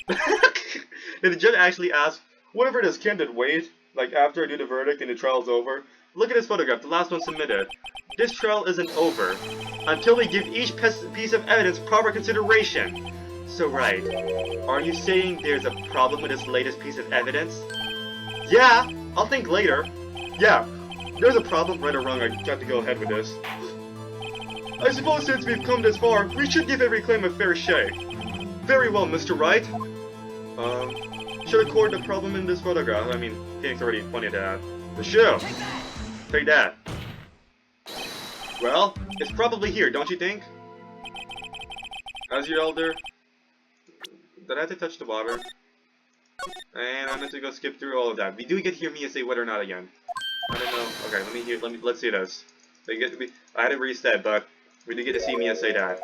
And the judge actually asked, whatever it is, can it wait? Like, after I do the verdict and the trial's over? Look at this photograph, the last one submitted. This trial isn't over until we give each piece of evidence proper consideration. So, right, are you saying there's a problem with this latest piece of evidence? Yeah, I'll think later. Yeah, there's a problem, right or wrong, I got to go ahead with this. I suppose since we've come this far, we should give every claim a fair shake. Very well, Mr. Wright. Should record the problem in this photograph. I mean, Phoenix already pointed it out. The shoe! Take that. Well, it's probably here, don't you think? As your elder... Did I have to touch the water? And I'm meant to go skip through all of that. We do get to hear Mia say whether or not again. I don't know. Okay, let's see this. I had it reset, but we did get to see Mia say that.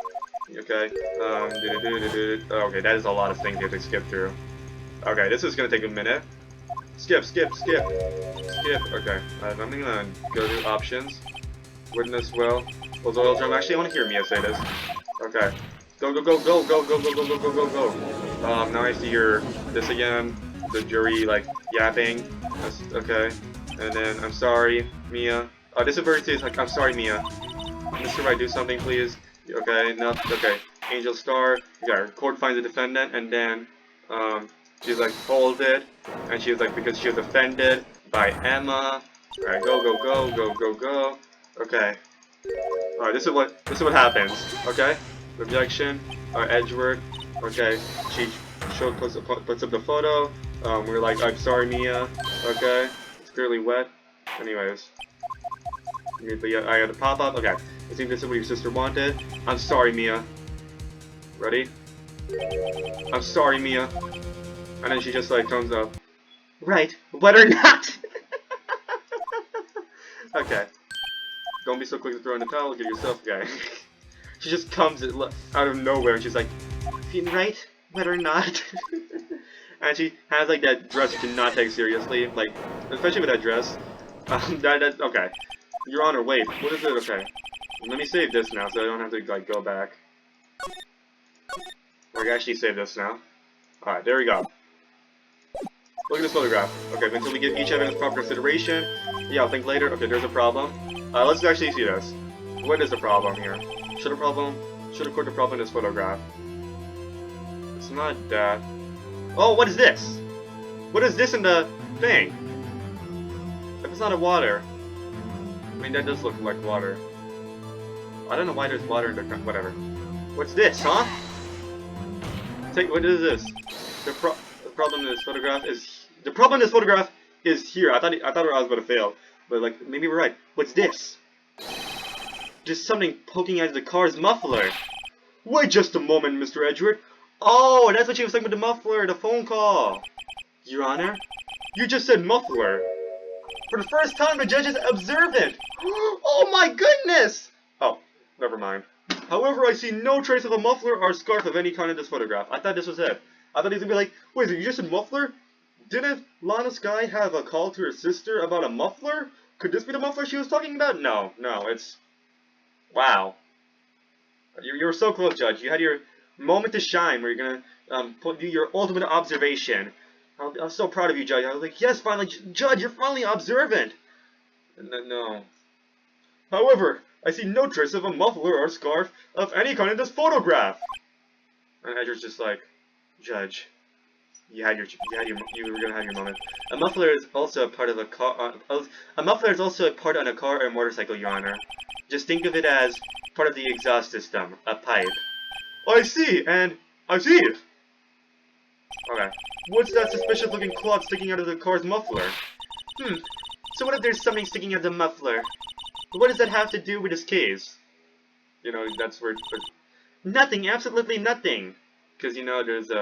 Okay. Okay, that is a lot of things you have to skip through. Okay, this is gonna take a minute. Skip. Okay, I'm gonna go to options. Witness well. Was oil drum. Actually, I want to hear Mia say this. Okay. Go. Now I see this again. The jury, like, yapping. Okay. And then, I'm sorry, Mia. This is where it says, like, I'm sorry, Mia. Mr. Wright, do something, please. Okay, no, okay. Angel Star. Yeah, court finds the defendant, and then, she's like, hold it. And she was like, because she was offended by Emma. Alright, go. Okay. Alright, this is what happens. Okay? Objection. Edgework. Okay. She puts up the photo. We're like, I'm sorry, Mia. Okay. It's clearly wet. Anyways. But yeah, I got a pop-up. Okay. I think this is what your sister wanted. I'm sorry, Mia. Ready? I'm sorry, Mia. And then she just like comes up. Right, but or not! Okay. Don't be so quick to throw in the towel, get yourself okay. She just comes out of nowhere and she's like, right, but or not? And she has like that dress you cannot take seriously, like, especially with that dress. Okay. Your Honor, wait, what is it? Okay. Let me save this now so I don't have to like go back. I can actually save this now. Alright, there we go. Look at this photograph. Okay, until we give each evidence proper consideration. Yeah, I'll think later. Okay, there's a problem. Let's actually see this. What is the problem here? Should record the problem in this photograph. It's not that. Oh, what is this? What is this in the thing? If it's not a water. I mean, that does look like water. I don't know why there's water in the... whatever. What's this, huh? What is this? The problem in this photograph is... The problem in this photograph is here. I thought I was about to fail. But, like, maybe we're right. What's this? Just something poking out of the car's muffler. Wait just a moment, Mr. Edgeworth. Oh, that's what she was talking about the muffler, the phone call. Your Honor, you just said muffler. For the first time, the judge is observant. Oh my goodness! Oh, never mind. However, I see no trace of a muffler or scarf of any kind in this photograph. I thought this was it. I thought he was gonna be like, wait, you just said muffler? Didn't Lana Sky have a call to her sister about a muffler? Could this be the muffler she was talking about? No, it's... Wow. You were so close, Judge. You had your moment to shine where you're gonna do your ultimate observation. I'm so proud of you, Judge. I was like, yes, finally, Judge, you're finally observant. No. However, I see no trace of a muffler or scarf of any kind in this photograph. And Edgeworth's just like, Judge, you were gonna have your moment. A muffler is also a part of a car. A muffler is also a part on a car or a motorcycle, Your Honor. Just think of it as part of the exhaust system, a pipe. I see, and I see it. Okay. What's that suspicious-looking cloth sticking out of the car's muffler? So what if there's something sticking out of the muffler? What does that have to do with this case? You know, that's where... Nothing, absolutely nothing. Because, you know, there's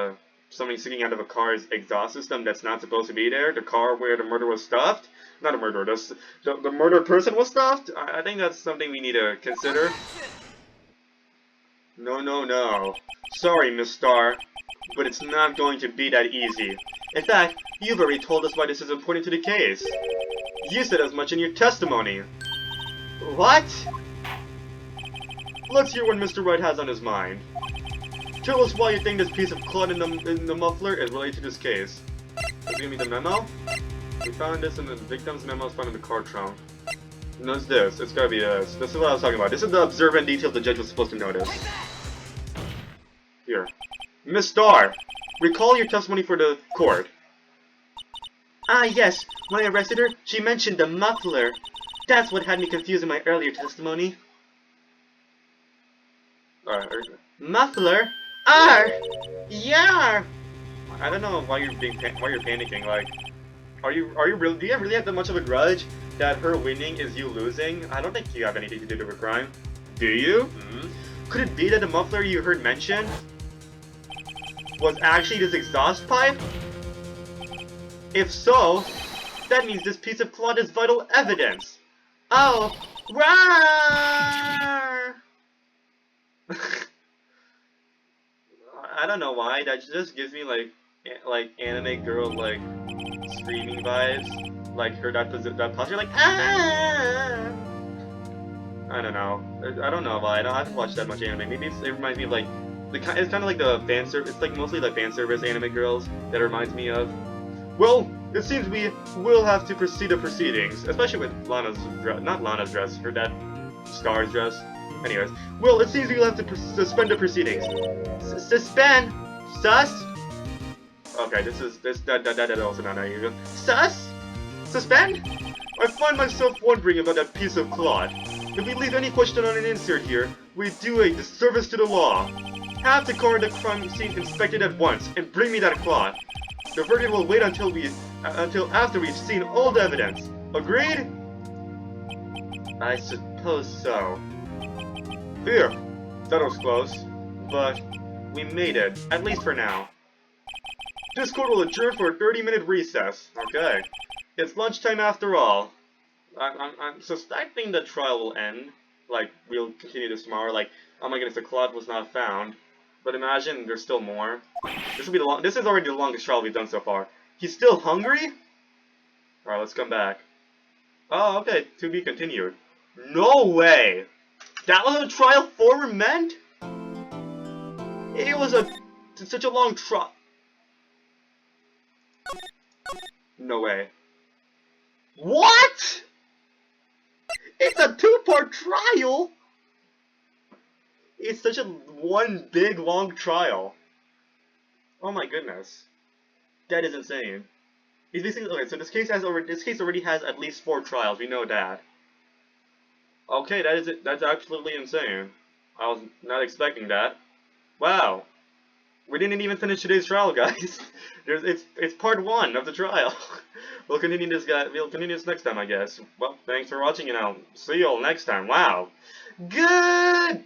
something sticking out of a car's exhaust system that's not supposed to be there. The car where the murder was stuffed. Not a murderer, the murdered person was stuffed. I think that's something we need to consider. No. Sorry, Miss Starr, but it's not going to be that easy. In fact, you've already told us why this is important to the case. You said as much in your testimony. What? Let's hear what Mr. Wright has on his mind. Tell us why you think this piece of cloth in the muffler is related to this case. Is it gonna be the memo? We found this in the victim's memo found in the car trunk. And what's this? It's gotta be this. This is what I was talking about. This is the observant detail the judge was supposed to notice. Here. Miss Starr, recall your testimony for the court. Ah, yes. When I arrested her, she mentioned the muffler. That's what had me confused in my earlier testimony. Muffler? Yeah! I don't know why you're panicking, like... do you really have that much of a grudge that her winning is you losing? I don't think you have anything to do with a crime. Do you? Could it be that the muffler you heard mentioned was actually this exhaust pipe? If so, that means this piece of cloth is vital evidence. Oh, rawr! I don't know why, that just gives me like anime girl like screaming vibes, like her that posture, like ah. I don't know why. I haven't watched that much anime. Maybe it reminds me of like it's kind of like the fan service. It's like mostly like fan service anime girls that it reminds me of. Well, it seems we will have to proceed the proceedings, especially with Lana's not Lana's dress, her that Star's dress. Anyways, well, it seems we'll have to suspend the proceedings. Suspend? Sus? Okay, that also not usual. Sus? Suspend? I find myself wondering about that piece of cloth. If we leave any question unanswered here, we do a disservice to the law. Have the car and the crime scene inspected at once, and bring me that cloth. The verdict will wait until after we've seen all the evidence. Agreed? I suppose so. Phew, that was close. But we made it, at least for now. This court will adjourn for a 30-minute recess. Okay. It's lunchtime after all. I'm suspecting the trial will end. Like, we'll continue this tomorrow. Like, oh my goodness, the clock was not found. But imagine there's still more. This will be this is already the longest trial we've done so far. He's still hungry? Alright, let's come back. Oh, okay, to be continued. No way! That was a trial for remand? It was such a long trial. No way. What? It's a two-part trial? It's such a one big long trial. Oh my goodness. That is insane. He's basically okay, so this case already has at least 4 trials, we know that. Okay, that's absolutely insane. I was not expecting that. Wow. We didn't even finish today's trial, guys. It's part 1 of the trial. We'll continue this next time, I guess. Well, thanks for watching, and I'll see you all next time. Wow. Goodbye.